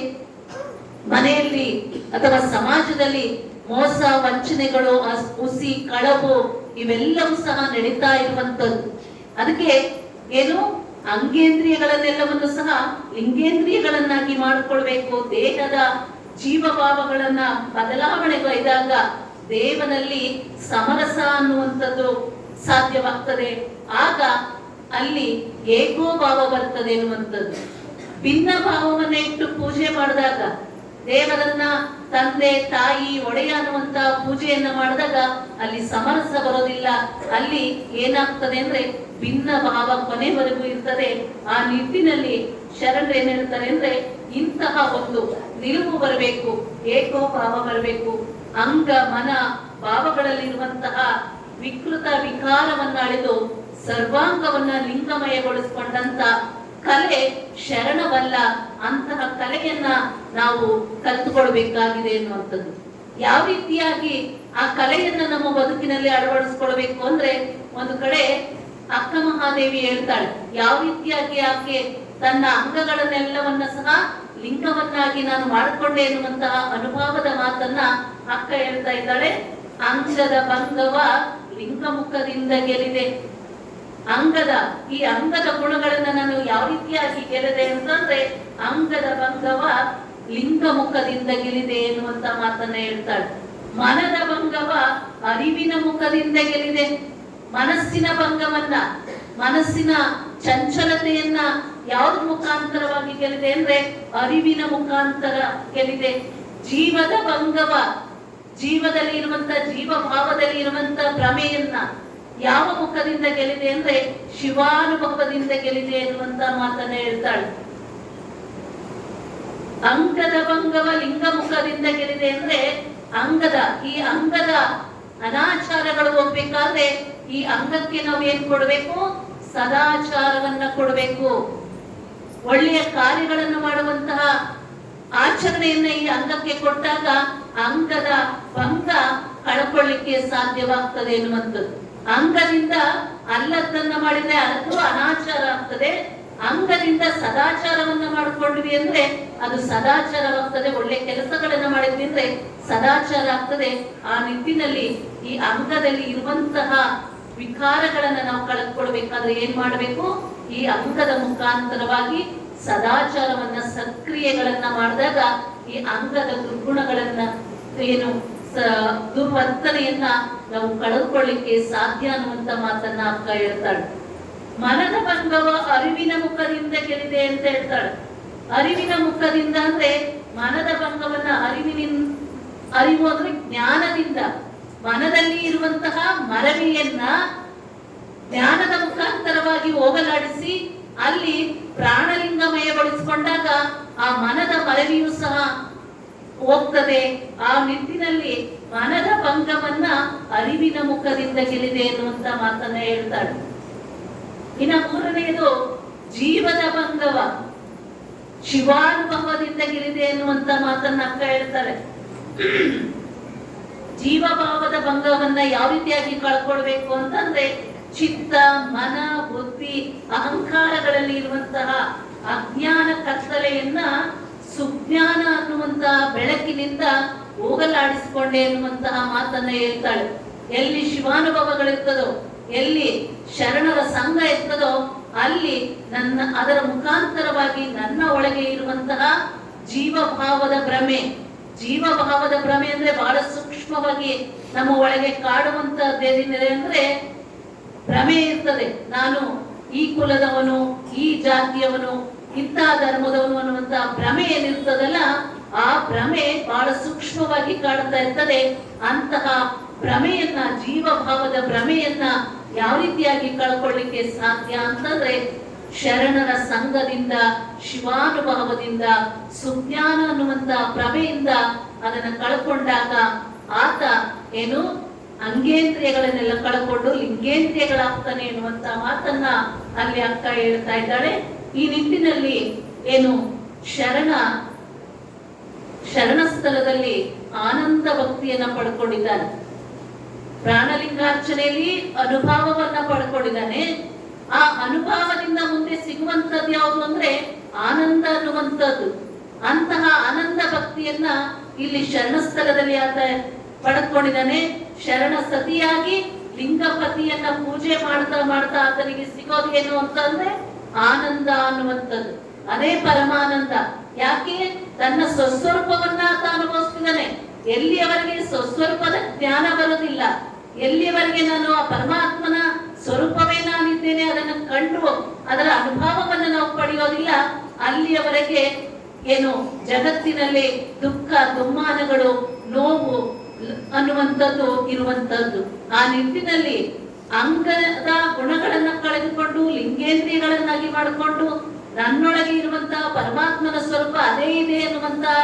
ಮನೆಯಲ್ಲಿ ಅಥವಾ ಸಮಾಜದಲ್ಲಿ ಮೋಸ ವಂಚನೆಗಳು, ಹುಸಿ, ಕಳವು ಇವೆಲ್ಲವೂ ಸಹ ನಡೀತಾ ಇರುವಂತದ್ದು. ಅದಕ್ಕೆ ಏನು, ಅಂಗೇಂದ್ರಿಯಗಳನ್ನೆಲ್ಲವನ್ನು ಸಹ ಲಿಂಗೇಂದ್ರಿಯಗಳನ್ನಾಗಿ ಮಾಡಿಕೊಳ್ಬೇಕು. ದೇಹದ ಜೀವಭಾವಗಳನ್ನ ಬದಲಾವಣೆಗೈದಾಗ ದೇವನಲ್ಲಿ ಸಮರಸ ಅನ್ನುವಂಥದ್ದು ಸಾಧ್ಯವಾಗ್ತದೆ. ಆಗ ಅಲ್ಲಿ ಏಕೋಭಾವ ಬರ್ತದೆ ಎನ್ನುವಂಥದ್ದು. ಭಿನ್ನ ಭಾವವನ್ನ ಇಟ್ಟು ಪೂಜೆ ಮಾಡಿದಾಗ, ದೇವರನ್ನ ತಂದೆ, ತಾಯಿ, ಒಡೆಯ ಅನ್ನುವಂತ ಪೂಜೆಯನ್ನ ಮಾಡಿದಾಗ ಅಲ್ಲಿ ಸಮರಸ ಬರೋದಿಲ್ಲ. ಅಲ್ಲಿ ಏನಾಗ್ತದೆ ಅಂದ್ರೆ ಭಿನ್ನ ಭಾವ ಕೊನೆವರೆಗೂ ಇರ್ತದೆ. ಆ ನಿಟ್ಟಿನಲ್ಲಿ ಶರಣರು ಏನ್ ಹೇಳ್ತಾರೆ ಅಂದ್ರೆ, ಇಂತಹ ಒಂದು ನಿಲುವು ಬರಬೇಕು, ಏಕೋಭಾವ ಬರಬೇಕು. ಅಂಗ ಮನ ಭಾವಗಳಲ್ಲಿರುವಂತಹ ವಿಕೃತ ವಿಕಾರವನ್ನ ಅಳೆದು ಸರ್ವಾಂಗವನ್ನ ಲಿಂಗಮಯಗೊಳಿಸಿಕೊಂಡಂತ ಕಲೆ ಶರಣವಲ್ಲ. ಅಂತಹ ಕಲೆಯನ್ನ ನಾವು ಕಲಿತುಕೊಳ್ಬೇಕಾಗಿದೆ ಎನ್ನುವಂಥದ್ದು. ಯಾವ ರೀತಿಯಾಗಿ ಆ ಕಲೆಯನ್ನ ನಮ್ಮ ಬದುಕಿನಲ್ಲಿ ಅಳವಡಿಸ್ಕೊಳ್ಬೇಕು ಅಂದ್ರೆ, ಒಂದು ಕಡೆ ಅಕ್ಕ ಮಹಾದೇವಿ ಹೇಳ್ತಾಳೆ, ಯಾವ ರೀತಿಯಾಗಿ ಆಕೆ ತನ್ನ ಅಂಗಗಳನ್ನೆಲ್ಲವನ್ನ ಸಹ ಲಿಂಗವನ್ನಾಗಿ ನಾನು ಮಾಡಿಕೊಂಡೆ ಎನ್ನುವಂತಹ ಅನುಭವದ ಮಾತನ್ನ ಅಕ್ಕ ಹೇಳ್ತಾ ಇದ್ದಾಳೆ. ಅಂಗದ ಭಂಗವ ಲಿಂಗಮುಖದಿಂದ ಗೆಲ್ಲಿದೆ. ಈ ಅಂಗದ ಗುಣಗಳನ್ನ ನಾನು ಯಾವ ರೀತಿಯಾಗಿ ಗೆಲ್ಲಿದೆ ಅಂತಂದ್ರೆ, ಅಂಗದ ಭಂಗವ ಲಿಂಗಮುಖದಿಂದ ಗೆಲ್ಲಿದೆ ಎನ್ನುವಂತ ಮಾತನ್ನ ಹೇಳ್ತಾಳೆ. ಮನದ ಭಂಗವ ಅರಿವಿನ ಮುಖದಿಂದ ಗೆಲ್ಲಿದೆ. ಮನಸ್ಸಿನ ಭಂಗವನ್ನ, ಮನಸ್ಸಿನ ಚಂಚಲತೆಯನ್ನ ಯಾವ್ದ್ರ ಮುಖಾಂತರವಾಗಿ ಗೆಲ್ಲಿದೆ ಅಂದ್ರೆ ಅರಿವಿನ ಮುಖಾಂತರ ಗೆಲ್ಲಿದೆ. ಜೀವದ ಭಂಗವ, ಜೀವದಲ್ಲಿ ಇರುವಂತ ಜೀವ ಭಾವದಲ್ಲಿ ಇರುವಂತ ಭ್ರಮೆಯನ್ನ ಯಾವ ಮುಖದಿಂದ ಗೆಲ್ಲಿದೆ ಅಂದ್ರೆ ಶಿವಾನುಭವದಿಂದ ಗೆಲ್ಲಿದೆ ಎನ್ನುವಂತ ಮಾತನ್ನ ಹೇಳ್ತಾಳೆ. ಅಂಗದ ಭಂಗವ ಲಿಂಗ ಮುಖದಿಂದ ಗೆಲ್ಲಿದೆ ಅಂದ್ರೆ ಈ ಅಂಗದ ಅನಾಚಾರಗಳು ಹೋಗ್ಬೇಕಾದ್ರೆ ಈ ಅಂಗಕ್ಕೆ ನಾವು ಏನ್ ಕೊಡ್ಬೇಕು? ಸದಾಚಾರವನ್ನ ಕೊಡಬೇಕು. ಒಳ್ಳೆಯ ಕಾರ್ಯಗಳನ್ನು ಮಾಡುವಂತಹ ಆಚರಣೆಯನ್ನ ಈ ಅಂಗಕ್ಕೆ ಕೊಟ್ಟಾಗ ಅಂಗದ ಭಂಗ ಕಳ್ಕೊಳ್ಳಿಕ್ಕೆ ಸಾಧ್ಯವಾಗ್ತದೆ ಎನ್ನುವಂಥದ್ದು. ಅಂಗದಿಂದ ಅಲ್ಲದನ್ನ ಮಾಡಿದ್ರೆ ಅದು ಅನಾಚಾರ ಆಗ್ತದೆ. ಅಂಗದಿಂದ ಸದಾಚಾರವನ್ನ ಮಾಡಿಕೊಂಡ್ವಿ ಅಂದ್ರೆ ಅದು ಸದಾಚಾರವಾಗ್ತದೆ. ಒಳ್ಳೆ ಕೆಲಸಗಳನ್ನ ಮಾಡಿದ್ವಿ ಅಂದ್ರೆ ಸದಾಚಾರ ಆಗ್ತದೆ. ಆ ನಿಟ್ಟಿನಲ್ಲಿ ಈ ಅಂಗದಲ್ಲಿ ಇರುವಂತಹ ವಿಕಾರಗಳನ್ನ ನಾವು ಕಳೆದುಕೊಳ್ಬೇಕಾದ್ರೆ ಏನ್ ಮಾಡಬೇಕು? ಈ ಅಂಗದ ಮುಖಾಂತರವಾಗಿ ಸದಾಚಾರವನ್ನ, ಸಕ್ರಿಯೆಗಳನ್ನ ಮಾಡಿದಾಗ ಈ ಅಂಗದ ದುರ್ಗುಣಗಳನ್ನ, ಏನು ದುರ್ವರ್ತನೆಯನ್ನ ನಾವು ಕಳೆದುಕೊಳ್ಳಿಕ್ಕೆ ಸಾಧ್ಯ ಅನ್ನುವಂತ ಮಾತನ್ನ ಅಕ್ಕ ಹೇಳ್ತಾಳೆ. ಮನದ ಭಂಗವ ಅರಿವಿನ ಮುಖದಿಂದ ಗೆಲ್ಲಿದೆ ಅಂತ ಹೇಳ್ತಾಳೆ. ಅರಿವಿನ ಮುಖದಿಂದ ಅಂದ್ರೆ ಮನದ ಭಂಗವನ್ನ ಅರಿವು ಅಂದ್ರೆ ಜ್ಞಾನದಿಂದ, ಮನದಲ್ಲಿ ಇರುವಂತಹ ಮರವಿಯನ್ನ ಜ್ಞಾನದ ಮುಖಾಂತರವಾಗಿ ಹೋಗಲಾಡಿಸಿ ಅಲ್ಲಿ ಪ್ರಾಣಲಿಂಗಮಯಗೊಳಿಸಿಕೊಂಡಾಗ ಆ ಮನದ ಮರವಿಯೂ ಸಹ ಹೋಗ್ತದೆ. ಆ ನಿಟ್ಟಿನಲ್ಲಿ ಮನದ ಭಂಗವನ್ನ ಅರಿವಿನ ಮುಖದಿಂದ ಗೆಲ್ಲಿದೆ ಎನ್ನುವಂತ ಮಾತನ್ನ ಹೇಳ್ತಾಳೆ. ಇನ್ನ ಮೂರನೆಯದು ಜೀವದ ಭಂಗವ ಶಿವಾನುಭವದಿಂದ ಗೆಲ್ಲಿದೆ ಎನ್ನುವಂತ ಮಾತನ್ನ ಅಕ್ಕ ಹೇಳ್ತಾರೆ. ಜೀವಭಾವದ ಭಂಗವನ್ನ ಯಾವ ರೀತಿಯಾಗಿ ಕಳ್ಕೊಳ್ಬೇಕು ಅಂತಂದ್ರೆ, ಚಿತ್ತ, ಮನ, ಬುದ್ಧಿ, ಅಹಂಕಾರಗಳಲ್ಲಿ ಇರುವಂತಹ ಅಜ್ಞಾನ ಕತ್ತಲೆಯನ್ನ ಸುಜ್ಞಾನ ಅನ್ನುವಂತಹ ಬೆಳಕಿನಿಂದ ಹೋಗಲಾಡಿಸಿಕೊಂಡೆ ಎನ್ನುವಂತಹ ಮಾತನ್ನ ಹೇಳ್ತಾಳೆ. ಎಲ್ಲಿ ಶಿವಾನುಭವಗಳಿರ್ತದೋ, ಎಲ್ಲಿ ಶರಣರ ಸಂಘ ಇರ್ತದೋ ಅಲ್ಲಿ ಅದರ ಮುಖಾಂತರವಾಗಿ ನನ್ನ ಒಳಗೆ ಇರುವಂತಹ ಜೀವಭಾವದ ಭ್ರಮೆ ಅಂದ್ರೆ ಬಹಳ ಸೂಕ್ಷ್ಮವಾಗಿ ನಮ್ಮ ಒಳಗೆ ಕಾಡುವಂತದ್ದೇನಿದೆ ಅಂದ್ರೆ ಭ್ರಮೆ ಇರ್ತದೆ. ನಾನು ಈ ಕುಲದವನು, ಈ ಜಾತಿಯವನು, ಇಂತಹ ಧರ್ಮದವನು ಅನ್ನುವಂತ ಭ್ರಮೆ ಏನಿರ್ತದಲ್ಲ, ಆ ಭ್ರಮೆ ಬಹಳ ಸೂಕ್ಷ್ಮವಾಗಿ ಕಾಡ್ತಾ ಇರ್ತದೆ. ಅಂತಹ ಭ್ರಮೆಯನ್ನ, ಜೀವಭಾವದ ಭ್ರಮೆಯನ್ನ ಯಾವ ರೀತಿಯಾಗಿ ಕಳ್ಕೊಳ್ಳಿಕ್ಕೆ ಸಾಧ್ಯ ಅಂತಂದ್ರೆ ಶರಣರ ಸಂಘದಿಂದ, ಶಿವಾನುಭವದಿಂದ, ಸುಜ್ಞಾನ ಅನ್ನುವಂತ ಭ್ರಮೆಯಿಂದ ಅದನ್ನ ಕಳ್ಕೊಂಡಾಗ ಆತ ಏನು ಅಂಗೇಂದ್ರಿಯಗಳನ್ನೆಲ್ಲ ಕಳ್ಕೊಂಡು ಲಿಂಗೇಂದ್ರಿಯಗಳಾಗ್ತಾನೆ ಎನ್ನುವಂತ ಮಾತನ್ನ ಅಲ್ಲಿ ಅಕ್ಕ ಹೇಳ್ತಾ ಇದ್ದಾಳೆ. ಈ ನಿಟ್ಟಿನಲ್ಲಿ ಏನು ಶರಣ ಸ್ಥಳದಲ್ಲಿ ಆನಂದ ಭಕ್ತಿಯನ್ನ ಪಡ್ಕೊಂಡಿದ್ದಾನೆ. ಪ್ರಾಣಲಿಂಗಾರ್ಚನೆಯಲ್ಲಿ ಅನುಭವವನ್ನ ಪಡ್ಕೊಂಡಿದ್ದಾನೆ. ಆ ಅನುಭವದಿಂದ ಮುಂದೆ ಸಿಗುವಂತದ್ದು ಯಾವುದು ಅಂದ್ರೆ ಆನಂದ ಅನ್ನುವಂಥದ್ದು. ಅಂತಹ ಆನಂದ ಭಕ್ತಿಯನ್ನ ಇಲ್ಲಿ ಶರಣ ಸ್ಥಳದಲ್ಲಿ ಆತ ಪಡ್ಕೊಂಡಿದ್ದಾನೆ. ಶರಣ ಸತಿಯಾಗಿ ಲಿಂಗಪತಿಯನ್ನ ಪೂಜೆ ಮಾಡ್ತಾ ಆತನಿಗೆ ಸಿಗೋದು ಏನು ಅಂತಂದ್ರೆ ಆನಂದ ಅನ್ನುವಂಥದ್ದು. ಅದೇ ಪರಮಾನಂದ. ಯಾಕೆ? ತನ್ನ ಸ್ವಸ್ವರೂಪವನ್ನ ಆತ ಅನುಭವಿಸ್ತಿದ್ದಾನೆ. ಎಲ್ಲಿಯವರೆಗೆ ಸ್ವಸ್ವರೂಪದ ಜ್ಞಾನ ಬರುವುದಿಲ್ಲ, ಎಲ್ಲಿಯವರೆಗೆ ನಾನು ಆ ಪರಮಾತ್ಮನ ಸ್ವರೂಪವೇ ನಾನಿದ್ದೇನೆ ಅದನ್ನು ಕಂಡು ಅದರ ಅನುಭವವನ್ನು ನಾವು ಪಡೆಯೋದಿಲ್ಲ, ಅಲ್ಲಿಯವರೆಗೆ ಏನು ಜಗತ್ತಿನಲ್ಲಿ ದುಃಖ, ದುಮ್ಮಾನಗಳು, ನೋವು ಅನ್ನುವಂಥದ್ದು ಇರುವಂತದ್ದು. ಆ ನಿಟ್ಟಿನಲ್ಲಿ ಅಂಗದ ಗುಣಗಳನ್ನ ಕಳೆದುಕೊಂಡು ಲಿಂಗೇಂದ್ರಿಯಗಳನ್ನಾಗಿ ಮಾಡಿಕೊಂಡು ನನ್ನೊಳಗೆ ಇರುವಂತಹ ಪರಮಾತ್ಮನ ಸ್ವರೂಪ ಅದೇ ಇದೆ ಎನ್ನುವಂತಹ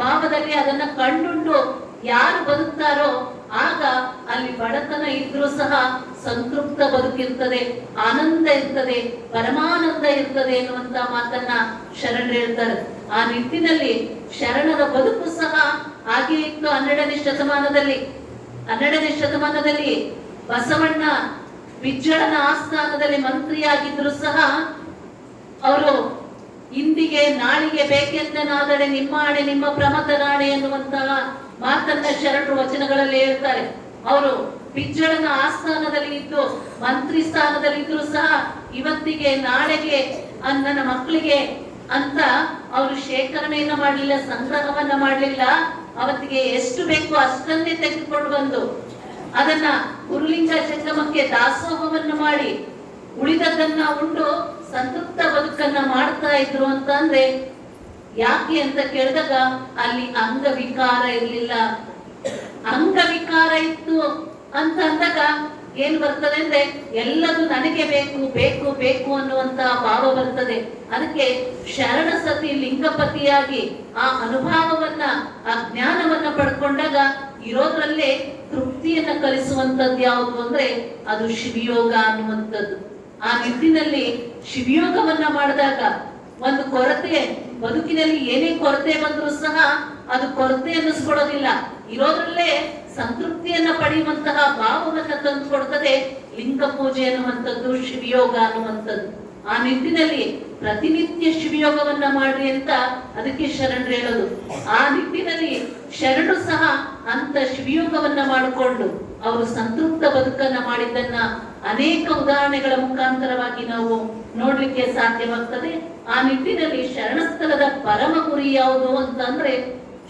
ಭಾವದಲ್ಲಿ ಅದನ್ನ ಕಂಡುಂಡು ಯಾರು ಬದುಕ್ತಾರೋ ಆಗ ಅಲ್ಲಿ ಬಡತನ ಇದ್ರೂ ಸಹ ಸಂತೃಪ್ತ ಬದುಕಿರ್ತದೆ, ಆನಂದ ಇರ್ತದೆ, ಪರಮಾನಂದ ಇರ್ತದೆ ಎನ್ನುವಂತ ಮಾತನ್ನ ಶರಣರು ಹೇಳ್ತಾರೆ. ಆ ನಿಟ್ಟಿನಲ್ಲಿ ಶರಣರ ಬದುಕು ಸಹ ಹಾಗೆ ಇತ್ತು. 12ನೇ ಶತಮಾನದಲ್ಲಿ ಬಸವಣ್ಣ ಬಿಜ್ಜಳನ ಆಸ್ಥಾನದಲ್ಲಿ ಮಂತ್ರಿಯಾಗಿದ್ರು ಸಹ ಅವರು ಇಂದಿಗೆ ನಾಳಿಗೆ ಬೇಕೆಂದನಾದರೆ ನಿಮ್ಮ ಆಣೆ ನಿಮ್ಮ ಪ್ರಮದ ನಾಣೆ ಎನ್ನುವಂತಹ ಮಾತನ್ನ ಶರಣರು ವಚನಗಳಲ್ಲಿ ಹೇಳ್ತಾರೆ. ಅವರು ಬಿಜ್ಜಳನ ಆಸ್ಥಾನದಲ್ಲಿ ಇದ್ದು ಮಂತ್ರಿ ಸ್ಥಾನದಲ್ಲಿ ಇದ್ರು ಸಹ ಇವತ್ತಿಗೆ ನಾಳೆಗೆ ನನ್ನ ಮಕ್ಕಳಿಗೆ ಅಂತ ಅವರು ಶೇಖರಣೆಯನ್ನ ಮಾಡಲಿಲ್ಲ, ಸಂಗ್ರಹವನ್ನ ಮಾಡಲಿಲ್ಲ. ಅವತ್ತಿಗೆ ಎಷ್ಟು ಬೇಕು ಅಷ್ಟನ್ನೇ ತೆಗೆದುಕೊಂಡು ಬಂದು ಅದನ್ನ ಗುರುಲಿಂಗ ಜಂಗಮಕ್ಕೆ ದಾಸೋಹವನ್ನು ಮಾಡಿ ಉಳಿದದನ್ನ ಉಂಡು ಸಂತೃಪ್ತ ಬದುಕನ್ನ ಮಾಡ್ತಾ ಇದ್ರು ಅಂತ ಅಂದ್ರೆ ಯಾಕೆ ಅಂತ ಕೇಳಿದಾಗ ಅಲ್ಲಿ ಅಂಗವಿಕಾರ ಇರ್ಲಿಲ್ಲ. ಅಂಗವಿಕಾರ ಇತ್ತು ಅಂತ ಅಂದಾಗ ಏನ್ ಬರ್ತದೆ ಅಂದ್ರೆ ಎಲ್ಲದು ನನಗೆ ಬೇಕು ಬೇಕು ಬೇಕು ಅನ್ನುವಂತ ಭಾವ ಬರ್ತದೆ. ಅದಕ್ಕೆ ಶರಣ ಸತಿ ಲಿಂಗಪತಿಯಾಗಿ ಆ ಅನುಭವವನ್ನ ಆ ಜ್ಞಾನವನ್ನ ಪಡ್ಕೊಂಡಾಗ ಇರೋದ್ರಲ್ಲೇ ತೃಪ್ತಿಯನ್ನ ಕಲಿಸುವಂತದ್ದು ಯಾವುದು ಅಂದ್ರೆ ಅದು ಶಿವಯೋಗ ಅನ್ನುವಂಥದ್ದು. ಆ ನಿಟ್ಟಿನಲ್ಲಿ ಶಿವಯೋಗವನ್ನ ಮಾಡಿದಾಗ ಒಂದು ಕೊರತೆ ಬದುಕಿನಲ್ಲಿ ಏನೇ ಕೊರತೆ ಬಂದರೂ ಸಹ ಅದು ಕೊರತೆ ಅನ್ನಿಸ್ಕೊಡೋದಿಲ್ಲ, ಇರೋದ್ರಲ್ಲೇ ಸಂತೃಪ್ತಿಯನ್ನ ಪಡೆಯುವಂತಹ ಭಾವವನ್ನ ತಂದು ಕೊಡ್ತದೆ ಲಿಂಗ ಪೂಜೆ ಅನ್ನುವಂಥದ್ದು, ಶಿವಯೋಗ ಅನ್ನುವಂಥದ್ದು. ಆ ನಿಟ್ಟಿನಲ್ಲಿ ಪ್ರತಿನಿತ್ಯ ಶಿವಯೋಗವನ್ನ ಮಾಡ್ರಿ ಅಂತ ಅದಕ್ಕೆ ಶರಣರು ಹೇಳೋದು. ಆ ನಿಟ್ಟಿನಲ್ಲಿ ಶರಣರು ಸಹ ಅಂತ ಶಿವಯೋಗವನ್ನ ಮಾಡಿಕೊಂಡು ಅವರು ಸಂತೃಪ್ತ ಬದುಕನ್ನ ಮಾಡಿದ್ದನ್ನ ಅನೇಕ ಉದಾಹರಣೆಗಳ ಮುಖಾಂತರವಾಗಿ ನಾವು ನೋಡ್ಲಿಕ್ಕೆ ಸಾಧ್ಯವಾಗ್ತದೆ. ಆ ನಿಟ್ಟಿನಲ್ಲಿ ಶರಣಸ್ಥಳದ ಪರಮ ಗುರಿ ಯಾವುದು ಅಂತಂದ್ರೆ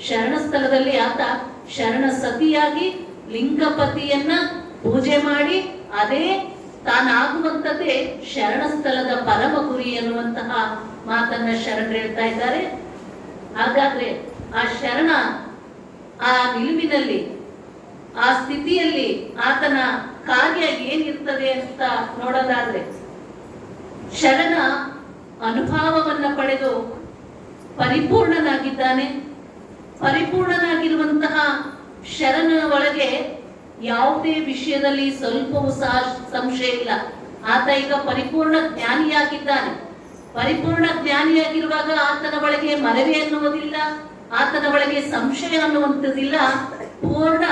ಶರಣಸ್ಥಳದಲ್ಲಿ ಆತ ಶರಣ ಸತಿಯಾಗಿ ಲಿಂಗಪತಿಯನ್ನ ಪೂಜೆ ಮಾಡಿ ಅದೇ ತಾನಾಗುವಂತದ್ದೇ ಶರಣಸ್ಥಳದ ಪರಮ ಗುರಿ ಎನ್ನುವಂತಹ ಮಾತನ್ನ ಶರಣರು ಹೇಳ್ತಾ ಇದ್ದಾರೆ. ಹಾಗಾದ್ರೆ ಆ ಶರಣ ಆ ನಿಲುವಿನಲ್ಲಿ ಆ ಸ್ಥಿತಿಯಲ್ಲಿ ಆತನ ಕಾರ್ಯ ಏನಿರ್ತದೆ ಅಂತ ನೋಡೋದಾದ್ರೆ ಶರಣ ಅನುಭವವನ್ನ ಪಡೆದು ಪರಿಪೂರ್ಣನಾಗಿದ್ದಾನೆ. ಪರಿಪೂರ್ಣನಾಗಿರುವಂತಹ ಶರಣ ಒಳಗೆ ಯಾವುದೇ ವಿಷಯದಲ್ಲಿ ಸ್ವಲ್ಪವೂ ಸಹ ಸಂಶಯ ಇಲ್ಲ. ಆತ ಈಗ ಪರಿಪೂರ್ಣ ಜ್ಞಾನಿಯಾಗಿದ್ದಾನೆ. ಪರಿಪೂರ್ಣ ಜ್ಞಾನಿಯಾಗಿರುವಾಗ ಆತನ ಒಳಗೆ ಮರವೆ ಅನ್ನುವುದಿಲ್ಲ, ಆತನ ಒಳಗೆ ಸಂಶಯ ಅನ್ನುವಂಥದ್ದಿಲ್ಲ. ಪೂರ್ಣ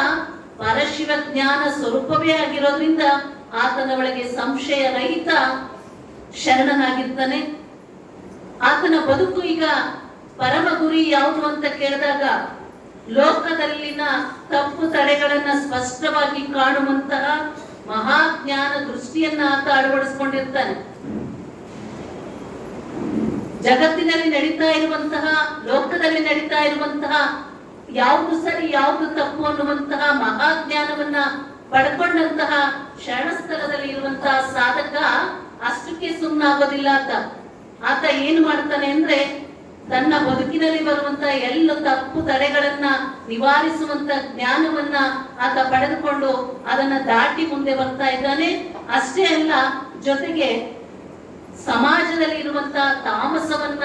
ಪರಶಿವ ಜ್ಞಾನ ಸ್ವರೂಪವೇ ಆಗಿರೋದ್ರಿಂದ ಆತನ ಒಳಗೆ ಸಂಶಯ ರಹಿತ ಶರಣನಾಗಿರ್ತಾನೆ. ಆತನ ಬದುಕು ಈಗ ಪರಮ ಗುರಿ ಯಾವುದು ಅಂತ ಕೇಳಿದಾಗ ಲೋಕದಲ್ಲಿನ ತಪ್ಪು ತಡೆಗಳನ್ನ ಸ್ಪಷ್ಟವಾಗಿ ಕಾಣುವಂತಹ ಮಹಾಜ್ಞಾನ ದೃಷ್ಟಿಯನ್ನ ಆತ ಅಳವಡಿಸಿಕೊಂಡಿರ್ತಾನೆ. ಜಗತ್ತಿನಲ್ಲಿ ನಡೀತಾ ಇರುವಂತಹ, ಲೋಕದಲ್ಲಿ ನಡೀತಾ ಇರುವಂತಹ ಯಾವುದು ಸರಿ ಯಾವುದು ತಪ್ಪು ಅನ್ನುವಂತಹ ಮಹಾಜ್ಞಾನವನ್ನ ಪಡ್ಕೊಂಡಂತಹ ಶರಣಸ್ಥಳದಲ್ಲಿ ಇರುವಂತಹ ಸಾಧಕ ಅಷ್ಟಕ್ಕೆ ಸುಮ್ಮನಾಗೋದಿಲ್ಲ. ಆತ ಏನು ಮಾಡ್ತಾನೆ ಅಂದ್ರೆ ತನ್ನ ಬದುಕಿನಲ್ಲಿ ಬರುವಂತಹ ಎಲ್ಲ ತಪ್ಪು ತಡೆಗಳನ್ನ ನಿವಾರಿಸುವಂತ ಜ್ಞಾನವನ್ನ ಆತ ಪಡೆದುಕೊಂಡು ಅದನ್ನ ದಾಟಿ ಮುಂದೆ ಬರ್ತಾ ಇದ್ದಾನೆ. ಅಷ್ಟೇ ಅಲ್ಲ, ಜೊತೆಗೆ ಸಮಾಜದಲ್ಲಿ ಇರುವಂತಹ ತಾಮಸವನ್ನ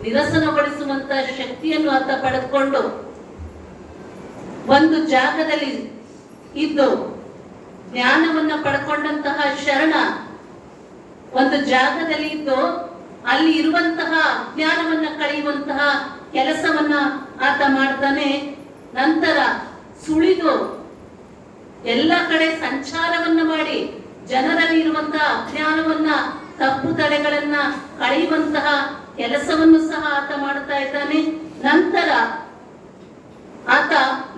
ನಿರಸನಗೊಳಿಸುವಂತ ಶಕ್ತಿಯನ್ನು ಆತ ಪಡೆದುಕೊಂಡು ಒಂದು ಜಾಗದಲ್ಲಿ ಇದ್ದು ಜ್ಞಾನವನ್ನ ಪಡ್ಕೊಂಡಂತಹ ಶರಣ ಒಂದು ಜಾಗದಲ್ಲಿ ಇದ್ದು ಅಲ್ಲಿ ಇರುವಂತಹ ಅಜ್ಞಾನವನ್ನ ಕಳೆಯುವಂತಹ ಕೆಲಸವನ್ನ ಆತ ಮಾಡ್ತಾನೆ. ನಂತರ ಸುಳಿದು ಎಲ್ಲ ಕಡೆ ಸಂಚಾರವನ್ನ ಮಾಡಿ ಜನರಲ್ಲಿ ಇರುವಂತಹ ಅಜ್ಞಾನವನ್ನ ತಪ್ಪು ತಡೆಗಳನ್ನ ಕಳೆಯುವಂತಹ ಕೆಲಸವನ್ನು ಸಹ ಆತ ಮಾಡ್ತಾ ಇದ್ದಾನೆ. ನಂತರ ಆತ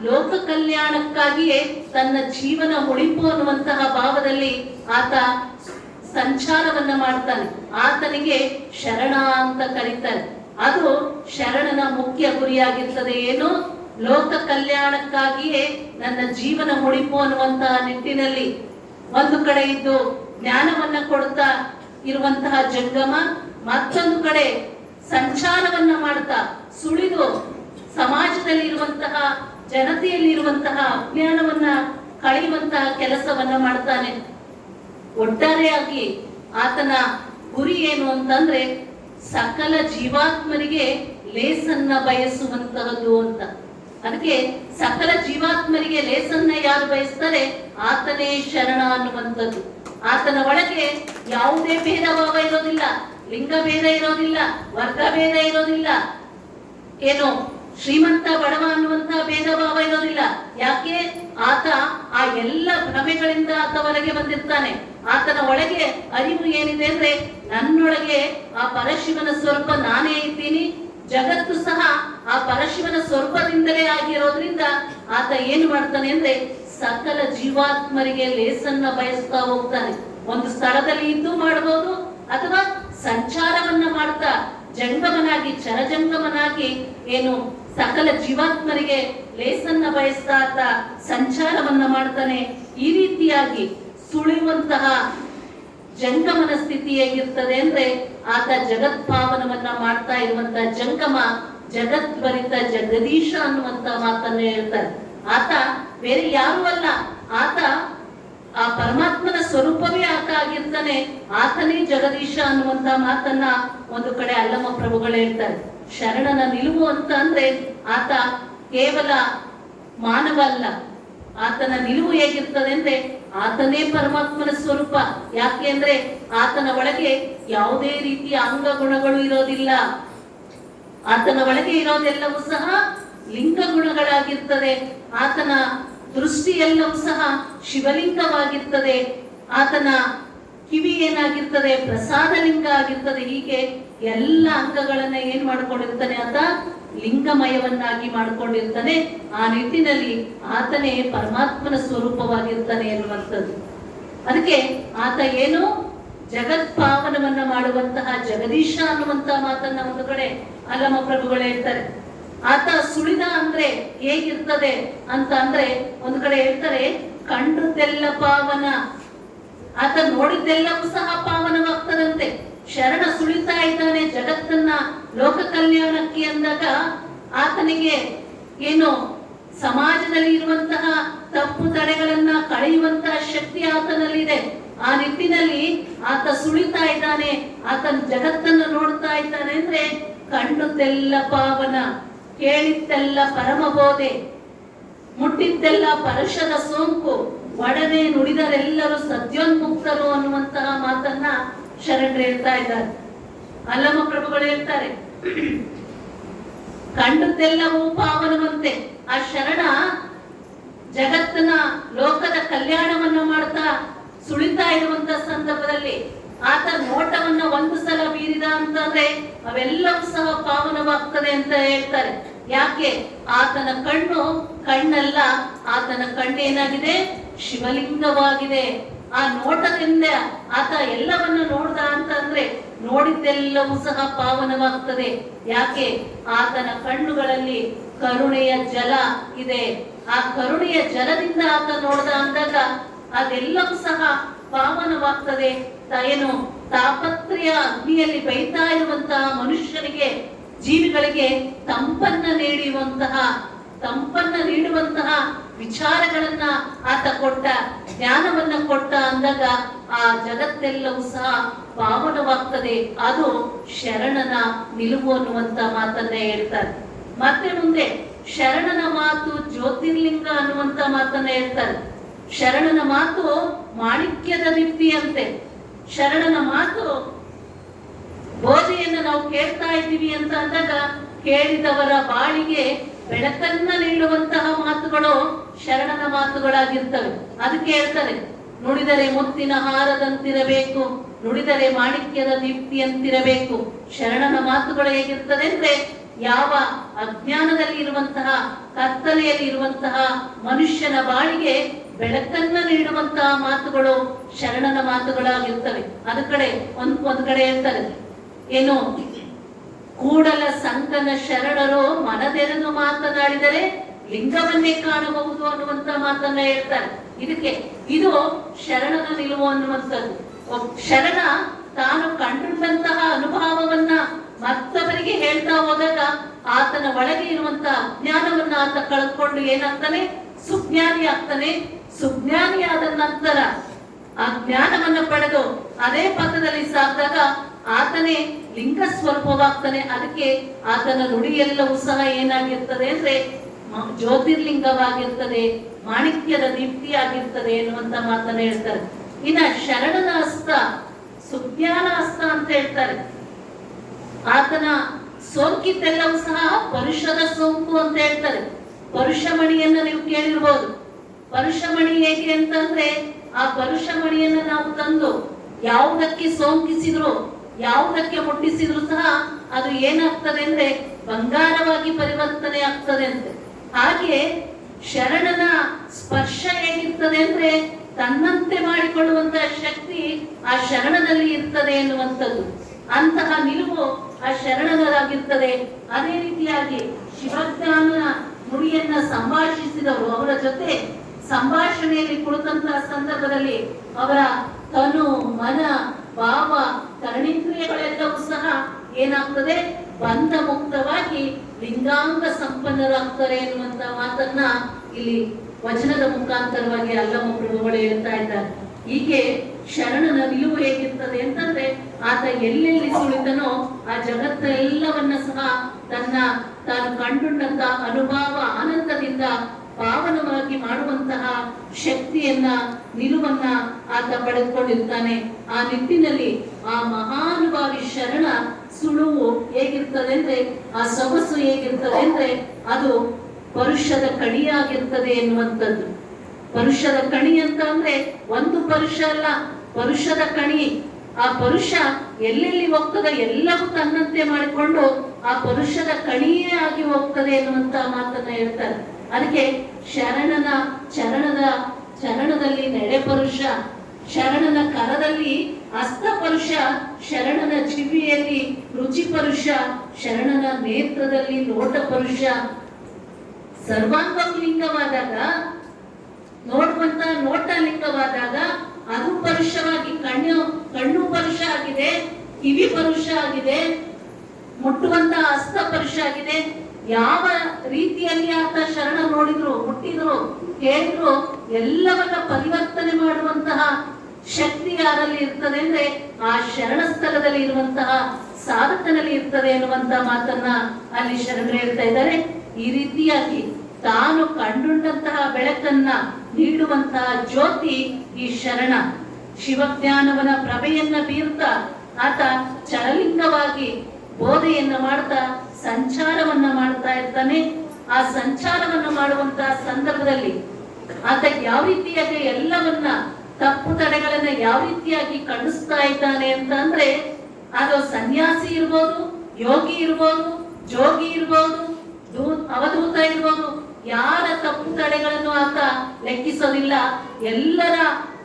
ಲೋಕ ಕಲ್ಯಾಣಕ್ಕಾಗಿಯೇ ತನ್ನ ಜೀವನ ಉಳಿಪು ಅನ್ನುವಂತಹ ಭಾವದಲ್ಲಿ ಆತ ಸಂಚಾರವನ್ನ ಮಾಡ್ತಾನೆ. ಆತನಿಗೆ ಶರಣ ಅಂತ ಕರೀತಾರೆ. ಅದು ಶರಣನ ಮುಖ್ಯ ಗುರಿಯಾಗಿರ್ತದೆ. ಏನು? ಲೋಕ ಕಲ್ಯಾಣಕ್ಕಾಗಿಯೇ ನನ್ನ ಜೀವನ ಮುಡಿಪು ಅನ್ನುವಂತಹ ನಿಟ್ಟಿನಲ್ಲಿ ಒಂದು ಕಡೆ ಇದ್ದು ಜ್ಞಾನವನ್ನ ಕೊಡ್ತಾ ಇರುವಂತಹ ಜಂಗಮ, ಮತ್ತೊಂದು ಕಡೆ ಸಂಚಾರವನ್ನ ಮಾಡ್ತಾ ಸುಳಿದು ಸಮಾಜದಲ್ಲಿ ಇರುವಂತಹ ಜನತೆಯಲ್ಲಿ ಇರುವಂತಹ ಅಜ್ಞಾನವನ್ನ ಕಳೆಯುವಂತಹ ಕೆಲಸವನ್ನ ಮಾಡ್ತಾನೆ. ಒಟ್ಟಾರೆಯಾಗಿ ಆತನ ಗುರಿ ಏನು ಅಂತಂದ್ರೆ ಸಕಲ ಜೀವಾತ್ಮರಿಗೆ ಲೇಸನ್ನ ಬಯಸುವಂತಹದ್ದು ಅಂತ. ಅದಕ್ಕೆ ಸಕಲ ಜೀವಾತ್ಮರಿಗೆ ಲೇಸನ್ನ ಯಾರು ಬಯಸ್ತಾರೆ ಆತನೇ ಶರಣ ಅನ್ನುವಂಥದ್ದು. ಆತನ ಒಳಗೆ ಯಾವುದೇ ಭೇದ ಭಾವ ಇರೋದಿಲ್ಲ, ಲಿಂಗ ಭೇದ ಇರೋದಿಲ್ಲ, ವರ್ಗ ಭೇದ ಇರೋದಿಲ್ಲ, ಏನು ಶ್ರೀಮಂತ ಬಡವ ಅನ್ನುವಂತಹ ಭೇದ ಭಾವ ಇರೋದಿಲ್ಲ. ಯಾಕೆ? ಆತ ಆ ಎಲ್ಲ ಭ್ರಮೆಗಳಿಂದ ಆತ ಹೊರಗೆ ಬಂದಿರ್ತಾನೆ. ಆತನ ಒಳಗೆ ಅರಿವು ಏನಿದೆ ಅಂದ್ರೆ ನನ್ನೊಳಗೆ ಆ ಪರಶಿವನ ಸ್ವರೂಪ ನಾನೇ ಇದ್ದೀನಿ, ಜಗತ್ತು ಸಹ ಆ ಪರಶಿವನ ಸ್ವರೂಪದಿಂದಲೇ ಆಗಿರೋದ್ರಿಂದ ಆತ ಏನು ಮಾಡ್ತಾನೆ ಅಂದ್ರೆ ಸಕಲ ಜೀವಾತ್ಮರಿಗೆ ಲೇಸನ್ನ ಬಯಸ್ತಾ ಹೋಗ್ತಾನೆ. ಒಂದು ಸ್ಥಳದಲ್ಲಿ ಇದ್ದು ಮಾಡಬಹುದು, ಅಥವಾ ಸಂಚಾರವನ್ನ ಮಾಡ್ತಾ ಜಂಗಮನಾಗಿ ಚರಜಂಗಮನಾಗಿ ಏನು ಸಕಲ ಜೀವಾತ್ಮರಿಗೆ ಲೇಸನ್ನ ಬಯಸ್ತಾ ಆತ ಸಂಚಾರವನ್ನ ಮಾಡ್ತಾನೆ. ಈ ರೀತಿಯಾಗಿ ಸುಳಿಯುವಂತಹ ಜಂಗಮನ ಸ್ಥಿತಿ ಹೇಗಿರ್ತದೆ ಅಂದ್ರೆ ಆತ ಜಗತ್ಪಾವನವನ್ನ ಮಾಡ್ತಾ ಇರುವಂತಹ ಜಂಗಮ ಜಗದ್ವರಿತ ಜಗದೀಶ ಅನ್ನುವಂತ ಮಾತನ್ನ ಹೇಳ್ತಾರೆ. ಆತ ಬೇರೆ ಯಾರು ಅಲ್ಲ, ಆತ ಆ ಪರಮಾತ್ಮನ ಸ್ವರೂಪವೇ ಆತ ಆಗಿರ್ತಾನೆ. ಆತನೇ ಜಗದೀಶ ಅನ್ನುವಂತ ಮಾತನ್ನ ಒಂದು ಕಡೆ ಅಲ್ಲಮ ಪ್ರಭುಗಳು ಹೇಳ್ತಾರೆ. ಶರಣನ ನಿಲುವು ಅಂತ ಅಂದ್ರೆ ಆತ ಕೇವಲ ಮಾನವ ಅಲ್ಲ, ಆತನ ನಿಲುವು ಹೇಗಿರ್ತದೆ ಅಂದ್ರೆ ಆತನೇ ಪರಮಾತ್ಮನ ಸ್ವರೂಪ. ಯಾಕೆ ಅಂದ್ರೆ ಆತನ ಒಳಗೆ ಯಾವುದೇ ರೀತಿಯ ಅಂಗ ಗುಣಗಳು ಇರೋದಿಲ್ಲ. ಆತನ ಒಳಗೆ ಇರೋದೆಲ್ಲವೂ ಸಹ ಲಿಂಗ ಗುಣಗಳಾಗಿರ್ತದೆ. ಆತನ ದೃಷ್ಟಿ ಎಲ್ಲವೂ ಸಹ ಶಿವಲಿಂಗವಾಗಿರ್ತದೆ. ಆತನ ಕಿವಿ ಏನಾಗಿರ್ತದೆ ಪ್ರಸಾದ ಲಿಂಗ ಆಗಿರ್ತದೆ. ಹೀಗೆ ಎಲ್ಲ ಅಂಗಗಳನ್ನ ಏನ್ ಮಾಡ್ಕೊಂಡಿರ್ತಾನೆ ಆತ ಲಿಂಗಮಯವನ್ನಾಗಿ ಮಾಡ್ಕೊಂಡಿರ್ತಾನೆ. ಆ ನಿಟ್ಟಿನಲ್ಲಿ ಆತನೇ ಪರಮಾತ್ಮನ ಸ್ವರೂಪವಾಗಿರ್ತಾನೆ ಎನ್ನುವಂಥದ್ದು. ಅದಕ್ಕೆ ಆತ ಏನು ಜಗತ್ಪಾವನವನ್ನ ಮಾಡುವಂತಹ ಜಗದೀಶ ಅನ್ನುವಂತಹ ಮಾತನ್ನ ಒಂದು ಕಡೆ ಅಲ್ಲಮ ಪ್ರಭುಗಳು ಹೇಳ್ತಾರೆ. ಆತ ಸುಳಿದ ಅಂದ್ರೆ ಹೇಗಿರ್ತದೆ ಅಂತ ಅಂದ್ರೆ ಒಂದು ಕಡೆ ಹೇಳ್ತಾರೆ ಕಂಡದ್ದೆಲ್ಲ ಪಾವನ, ಆತ ನೋಡಿದ್ದೆಲ್ಲವೂ ಸಹ ಪಾವನವಾಗ್ತದಂತೆ. ಶರಣ ಸುಳಿತಾ ಇದ್ದಾನೆ ಜಗತ್ತನ್ನ ಲೋಕ ಕಲ್ಯಾಣಕ್ಕೆ ಅಂದಾಗ ಆತನಿಗೆ ಏನು ಸಮಾಜದಲ್ಲಿ ಇರುವಂತಹ ತಪ್ಪು ತಡೆಗಳನ್ನ ಕಳೆಯುವಂತಹ ಶಕ್ತಿ ಆತನಲ್ಲಿದೆ. ಆ ನಿಟ್ಟಿನಲ್ಲಿ ಆತ ಸುಳಿತಾ ಇದ್ದಾನೆ, ಆತನ ಜಗತ್ತನ್ನ ನೋಡ್ತಾ ಇದ್ದಾನೆ ಅಂದ್ರೆ ಕಂಡುದೆಲ್ಲ ಪಾವನ, ಕೇಳಿದ್ದೆಲ್ಲ ಪರಮಬೋಧೆ, ಮುಟ್ಟಿದ್ದೆಲ್ಲ ಪರಶದ ಸೋಂಕು, ಒಡನೆ ನುಡಿದರೆಲ್ಲರೂ ಸದ್ಯೋನ್ಮುಕ್ತರು ಅನ್ನುವಂತಹ ಮಾತನ್ನ ಶರಣರು ಹೇಳ್ತಾ ಇದ್ದಾರೆ. ಅಲ್ಲಮ ಪ್ರಭುಗಳು ಹೇಳ್ತಾರೆ ಕಂಡುದೆಲ್ಲವೂ ಪಾವನವಂತೆ. ಆ ಶರಣ ಜಗತ್ತನ ಲೋಕದ ಕಲ್ಯಾಣವನ್ನ ಮಾಡ್ತಾ ಸುಳಿತಾ ಇರುವಂತ ಸಂದರ್ಭದಲ್ಲಿ ಆತ ನೋಟವನ್ನ ಒಂದು ಸಲ ಬೀರಿದ ಅಂತಂದ್ರೆ ಅವೆಲ್ಲವೂ ಸಹ ಪಾವನವಾಗ್ತದೆ ಅಂತ ಹೇಳ್ತಾರೆ. ಯಾಕೆ? ಆತನ ಕಣ್ಣಲ್ಲ, ಆತನ ಕಣ್ಣೇನಾಗಿದೆ ಶಿವಲಿಂಗವಾಗಿದೆ. ಆ ನೋಟದಿಂದ ಆತ ಎಲ್ಲವನ್ನ ನೋಡ್ದ ಅಂತಂದ್ರೆ ನೋಡಿದ್ದೆಲ್ಲವೂ ಸಹ ಪಾವನವಾಗ್ತದೆ. ಯಾಕೆ? ಆತನ ಕಣ್ಣುಗಳಲ್ಲಿ ಕರುಣೆಯ ಜಲ ಇದೆ. ಆ ಕರುಣೆಯ ಜಲದಿಂದ ಆತ ನೋಡ್ದ ಅಂದಾಗ ಅದೆಲ್ಲವೂ ಸಹ ಪಾವನವಾಗ್ತದೆ. ಏನು ತಾಪತ್ರೆಯ ಅಗ್ನಿಯಲ್ಲಿ ಬೈತಾ ಇರುವಂತಹ ಮನುಷ್ಯನಿಗೆ, ಜೀವಿಗಳಿಗೆ ತಂಪನ್ನ ನೀಡುವಂತಹ ವಿಚಾರಗಳನ್ನ ಆತ ಕೊಟ್ಟ, ಜ್ಞಾನವನ್ನ ಕೊಟ್ಟ ಅಂದಾಗ ಆ ಜಗತ್ತೆಲ್ಲವೂ ಸಹ ಪಾವನವಾಗ್ತದೆ. ಅದು ಶರಣನ ನಿಲುವು ಅನ್ನುವಂತ ಮಾತನ್ನ ಹೇಳ್ತಾರೆ. ಮತ್ತೆ ಮುಂದೆ ಶರಣನ ಮಾತು ಜ್ಯೋತಿರ್ಲಿಂಗ ಅನ್ನುವಂತ ಮಾತನ್ನ ಹೇಳ್ತಾರೆ. ಶರಣನ ಮಾತು ಮಾಣಿಕ್ಯದ ದೀಪ್ತಿಯಂತೆ. ಶರಣನ ಮಾತು ಬೋಧೆಯನ್ನು ನಾವು ಕೇಳ್ತಾ ಇದ್ದೀವಿ ಅಂತ ಅಂದಾಗ ಕೇಳಿದವರ ಬಾಳಿಗೆ ಬೆಳಕನ್ನ ನೀಡುವಂತಹ ಮಾತುಗಳು ಶರಣನ ಮಾತುಗಳಾಗಿರ್ತವೆ. ಅದಕ್ಕೆ ಹೇಳ್ತಾರೆ ನುಡಿದರೆ ಮುತ್ತಿನ ಹಾರದಂತಿರಬೇಕು, ನುಡಿದರೆ ಮಾಣಿಕ್ಯದ ದೀಪ್ತಿಯಂತಿರಬೇಕು. ಶರಣನ ಮಾತುಗಳು ಹೇಗಿರ್ತದೆ ಅಂದ್ರೆ ಯಾವ ಅಜ್ಞಾನದಲ್ಲಿ ಇರುವಂತಹ ಕತ್ತಲೆಯಲ್ಲಿ ಇರುವಂತಹ ಮನುಷ್ಯನ ಬಾಳಿಗೆ ಬೆಳಕನ್ನ ನೀಡುವಂತಹ ಮಾತುಗಳು ಶರಣನ ಮಾತುಗಳಾಗಿರ್ತವೆ. ಅದ ಕಡೆ ಒಂದ್ ಕಡೆ ಹೇಳ್ತಾರೆ ಏನು ಕೂಡಲ ಸಂಕನ ಶರಣರು ಮನದೆರೆದು ಮಾತನಾಡಿದರೆ ಲಿಂಗವನ್ನೇ ಕಾಣಬಹುದು ಅನ್ನುವಂತ ಮಾತನ್ನ ಹೇಳ್ತಾರೆ. ಇದು ಶರಣನ ನಿಲುವು ಅನ್ನುವಂಥದ್ದು. ಶರಣ ತಾನು ಕಂಡುಕೊಂಡಂತಹ ಅನುಭವವನ್ನ ಮತ್ತೊಬ್ಬರಿಗೆ ಹೇಳ್ತಾ ಹೋದಾಗ ಆತನ ಒಳಗೆ ಇರುವಂತಹ ಅಜ್ಞಾನವನ್ನ ಆತ ಕಳೆದುಕೊಂಡು ಏನಾಗ್ತಾನೆ ಸುಜ್ಞಾನಿ ಆಗ್ತಾನೆ. ಸುಜ್ಞಾನಿ ಆದ ನಂತರ ಆ ಜ್ಞಾನವನ್ನ ಪಡೆದು ಅದೇ ಪಥದಲ್ಲಿ ಸಾಕಿದಾಗ ಆತನೇ ಲಿಂಗ ಸ್ವರೂಪವಾಗ್ತಾನೆ. ಅದಕ್ಕೆ ಆತನ ನುಡಿಯೆಲ್ಲವೂ ಸಹ ಏನಾಗಿರ್ತದೆ ಅಂದ್ರೆ ಜ್ಯೋತಿರ್ಲಿಂಗವಾಗಿರ್ತದೆ, ಮಾಣಿಕ್ಯದ ದೀಪ್ತಿಯಾಗಿರ್ತದೆ ಎನ್ನುವಂತ ಮಾತನ್ನ ಹೇಳ್ತಾರೆ. ಇನ್ನ ಶರಣನ ಹಸ್ತ ಸುಜ್ಞಾನ ಹಸ್ತ ಅಂತ ಹೇಳ್ತಾರೆ. ಆತನ ಸೋಂಕಿತೆಲ್ಲವೂ ಸಹ ಪರುಷದ ಸೋಂಕು ಅಂತ ಹೇಳ್ತಾರೆ. ಪರುಷಮಣಿಯನ್ನ ನೀವು ಕೇಳಿರ್ಬೋದು. ಪರುಷಮಣಿ ಹೇಗೆ ಅಂತಂದ್ರೆ ಆ ಪರುಷಮಣಿಯನ್ನ ನಾವು ತಂದು ಯಾವುದಕ್ಕೆ ಸೋಂಕಿಸಿದ್ರು, ಯಾವುದಕ್ಕೆ ಮುಟ್ಟಿಸಿದ್ರು ಸಹ ಅದು ಏನಾಗ್ತದೆ ಅಂದ್ರೆ ಬಂಗಾರವಾಗಿ ಪರಿವರ್ತನೆ ಆಗ್ತದೆ ಅಂತೆ. ಹಾಗೆ ಶರಣನ ಸ್ಪರ್ಶ ಹೇಗಿರ್ತದೆ ಅಂದ್ರೆ ತನ್ನಂತೆ ಮಾಡಿಕೊಳ್ಳುವಂತಹ ಶಕ್ತಿ ಆ ಶರಣದಲ್ಲಿ ಇರ್ತದೆ ಎನ್ನುವಂಥದ್ದು. ಅಂತಹ ನಿಲುವು ಆ ಶರಣರಾಗಿರ್ತದೆ. ಅದೇ ರೀತಿಯಾಗಿ ಶಿವಜ್ಞಾನ ನುಡಿಯನ್ನ ಸಂಭಾಷಿಸಿದವರು ಅವರ ಜೊತೆ ಸಂಭಾಷಣೆಯಲ್ಲಿ ಕುಳಿತಂತಹ ಸಂದರ್ಭದಲ್ಲಿ ಅವರ ತನು ಮನ ಭಾವ ಕರ್ಣೇಂದ್ರಿಯಗಳೆಲ್ಲವೂ ಸಹ ಏನಾಗ್ತದೆ ಬಂಧ ಮುಕ್ತವಾಗಿ ಲಿಂಗಾಂಗ ಸಂಪನ್ನರಾಗ್ತಾರೆ ಎನ್ನುವಂತ ಮಾತನ್ನ ಇಲ್ಲಿ ವಚನದ ಮುಖಾಂತರವಾಗಿ ಅಲ್ಲಮ ಪ್ರಭುಗಳು ಹೇಳ್ತಾ ಇದ್ದಾರೆ. ಹೀಗೆ ಶರಣನ ನಿಲುವು ಹೇಗಿರ್ತದೆ ಅಂತಂದ್ರೆ ಆತ ಎಲ್ಲೆಲ್ಲಿ ಸುಳಿತನೋ ಆ ಜಗತ್ತೆಲ್ಲವನ್ನ ಸಹ ತಾನು ಕಂಡುಂಡಂತ ಅನುಭವ ಆನಂದದಿಂದ ಪಾವನವಾಗಿ ಮಾಡುವಂತಹ ಶಕ್ತಿಯನ್ನ ನಿಲುವನ್ನ ಆತ ಪಡೆದುಕೊಂಡಿರ್ತಾನೆ. ಆ ನಿಟ್ಟಿನಲ್ಲಿ ಆ ಮಹಾನುಭಾವಿ ಶರಣ ಸುಳುವು ಹೇಗಿರ್ತದೆ ಅಂದ್ರೆ ಆ ಸೊಗಸು ಹೇಗಿರ್ತದೆ ಅಂದ್ರೆ ಅದು ಪರುಷದ ಕಣಿಯಾಗಿರ್ತದೆ ಎನ್ನುವಂಥದ್ದು. ಪರುಷದ ಕಣಿ ಅಂತ ಅಂದ್ರೆ ಒಂದು ಪರುಷ ಅಲ್ಲ, ಪರುಷದ ಕಣಿ. ಆ ಪರುಷ ಎಲ್ಲೆಲ್ಲಿ ಹೋಗ್ತದೆ ಎಲ್ಲವೂ ತನ್ನಂತೆ ಮಾಡಿಕೊಂಡು ಆ ಪರುಷದ ಕಣಿಯೇ ಆಗಿ ಹೋಗ್ತದೆ ಎನ್ನುವಂತ ಮಾತನ್ನ ಹೇಳ್ತಾರೆ. ಅದಕ್ಕೆ ಚರಣದಲ್ಲಿ ನೆಡೆ ಪರುಷ, ಶರಣನ ಕರದಲ್ಲಿ ಹಸ್ತ ಪರುಷ, ಶರಣನ ಜಿವಿಯಲ್ಲಿ ರುಚಿ ಪರುಷ, ಶರಣನ ನೇತ್ರದಲ್ಲಿ ನೋಟ ಪರುಷ. ಸರ್ವಾಂಗ ಲಿಂಗವಾದಾಗ ನೋಡುವಂತ ನೋಟ ಲಿಂಗವಾದಾಗ ಅದು ಪರುಷವಾಗಿ ಕಣ್ಣು ಪರುಷ ಆಗಿದೆ, ಕಿವಿ ಪರುಷ ಆಗಿದೆ, ಮುಟ್ಟುವಂತ ಹಸ್ತ ಪರುಷ ಆಗಿದೆ. ಯಾವ ರೀತಿಯಲ್ಲಿ ಆತ ಶರಣ ನೋಡಿದ್ರು, ಮುಟ್ಟಿದ್ರು, ಕೇಳಿದ್ರು ಎಲ್ಲವನ್ನ ಪರಿವರ್ತನೆ ಮಾಡುವಂತಹ ಶಕ್ತಿ ಯಾರಲ್ಲಿ ಇರ್ತದೆ ಅಂದ್ರೆ ಆ ಶರಣ ಸ್ಥಳದಲ್ಲಿ ಇರುವಂತಹ ಸಾಧಕನಲ್ಲಿ ಇರ್ತದೆ ಎನ್ನುವಂತಹ ಮಾತನ್ನ ಅಲ್ಲಿ ಶರಣರು ಹೇಳ್ತಾ ಇದ್ದಾರೆ. ಈ ರೀತಿಯಾಗಿ ತಾನು ಕಂಡುಂಡಂತಹ ಬೆಳಕನ್ನ ನೀಡುವಂತಹ ಜ್ಯೋತಿ ಈ ಶರಣ. ಶಿವಜ್ಞಾನವನ ಪ್ರಭೆಯನ್ನ ಬೀರ್ತಾ ಆತ ಚರಲಿಂಗವಾಗಿ ಬೋಧೆಯನ್ನ ಮಾಡ್ತಾ ಸಂಚಾರವನ್ನ ಮಾಡ್ತಾ ಇರ್ತಾನೆ. ಆ ಸಂಚಾರವನ್ನ ಮಾಡುವಂತಹ ಸಂದರ್ಭದಲ್ಲಿ ಆತ ಯಾವ ರೀತಿಯಾಗಿ ಎಲ್ಲವನ್ನ ತಪ್ಪು ತಡೆಗಳನ್ನ ಯಾವ ರೀತಿಯಾಗಿ ಖಂಡಿಸ್ತಾ ಇದ್ದಾನೆ ಅಂತ ಅಂದ್ರೆ ಅದು ಸನ್ಯಾಸಿ ಇರ್ಬೋದು, ಯೋಗಿ ಇರ್ಬೋದು, ಜೋಗಿ ಇರ್ಬೋದು, ಅವಧೂತ ಇರ್ಬೋದು, ಯಾರ ತಪ್ಪು ತಡೆಗಳನ್ನು ಆತ ಲೆಕ್ಕಿಸೋದಿಲ್ಲ. ಎಲ್ಲರ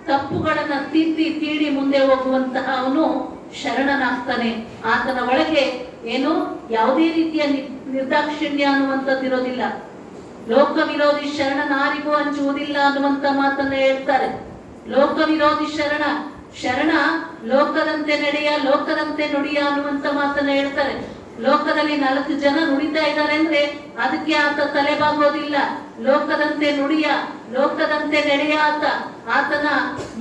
ತಪ್ಪುಗಳನ್ನ ತೀಡಿ ಮುಂದೆ ಹೋಗುವಂತಹ ಅವನು ಶರಣನಾಗ್ತಾನೆ. ಆತನ ಒಳಗೆ ಏನು ಯಾವುದೇ ರೀತಿಯ ನಿರ್ದಾಕ್ಷಿಣ್ಯ ಅನ್ನುವಂಥದ್ದಿರೋದಿಲ್ಲ. ಲೋಕ ವಿರೋಧಿ ಶರಣನಾರಿಗೂ ಹಂಚುವುದಿಲ್ಲ ಅನ್ನುವಂತ ಮಾತನ್ನ ಹೇಳ್ತಾರೆ. ಲೋಕ ವಿರೋಧಿ ಶರಣ ಲೋಕದಂತೆ ನಡೆಯ ಲೋಕದಂತೆ ನುಡಿಯ ಅನ್ನುವಂತ ಮಾತನ್ನ ಹೇಳ್ತಾರೆ. ಲೋಕದಲ್ಲಿ 4 ಜನ ನುಡಿತಾ ಇದ್ದಾರೆ ಅಂದ್ರೆ ಅದಕ್ಕೆ ಆತ ತಲೆಬಾಗೋದಿಲ್ಲ. ಲೋಕದಂತೆ ನುಡಿಯ ಲೋಕದಂತೆ ನಡೆಯ ಆತನ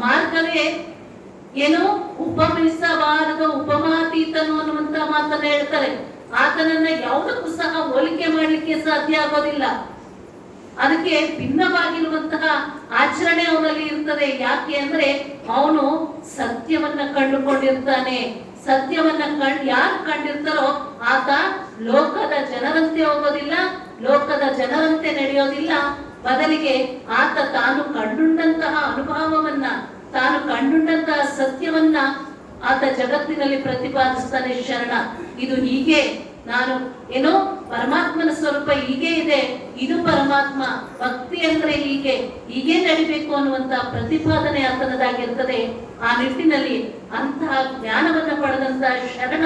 ಮಾರ್ಗವೇ ಏನು ಉಪಮಿಸಬಾರದು, ಉಪಮಾತೀತನು ಅನ್ನುವಂತ ಮಾತನ್ನ ಹೇಳ್ತಾರೆ. ಆತನನ್ನ ಯಾವುದಕ್ಕೂ ಸಹ ಹೋಲಿಕೆ ಮಾಡ್ಲಿಕ್ಕೆ ಸಾಧ್ಯ ಆಗೋದಿಲ್ಲ. ಅದಕ್ಕೆ ಭಿನ್ನವಾಗಿರುವಂತಹ ಆಚರಣೆ ಅವನಲ್ಲಿ ಇರ್ತದೆ. ಯಾಕೆ ಅಂದ್ರೆ ಅವನು ಸತ್ಯವನ್ನ ಕಂಡುಕೊಂಡಿರ್ತಾನೆ. ಸತ್ಯವನ್ನ ಯಾರು ಕಂಡಿರ್ತಾರೋ ಆತ ಲೋಕದ ಜನರಂತೆ ಹೋಗೋದಿಲ್ಲ, ಲೋಕದ ಜನರಂತೆ ನಡೆಯೋದಿಲ್ಲ. ಬದಲಿಗೆ ಆತ ತಾನು ಕಂಡುಂಡಂತಹ ಅನುಭವವನ್ನ, ತಾನು ಕಂಡುಂಡಂತಹ ಸತ್ಯವನ್ನ ಆತ ಜಗತ್ತಿನಲ್ಲಿ ಪ್ರತಿಪಾದಿಸ್ತಾನೆ ಶರಣ. ಇದು ಹೀಗೆ ನಾನು ಏನೋ ಪರಮಾತ್ಮನ ಸ್ವರೂಪ ಹೀಗೆ ಇದೆ, ಇದು ಪರಮಾತ್ಮ, ಭಕ್ತಿ ಅಂದ್ರೆ ಹೀಗೆ ನಡಿಬೇಕು ಅನ್ನುವಂತ ಪ್ರತಿಪಾದನೆ ಆತನದಾಗಿರ್ತದೆ. ಆ ನಿಟ್ಟಿನಲ್ಲಿ ಅಂತಹ ಜ್ಞಾನವನ್ನ ಪಡೆದಂತಹ ಶರಣ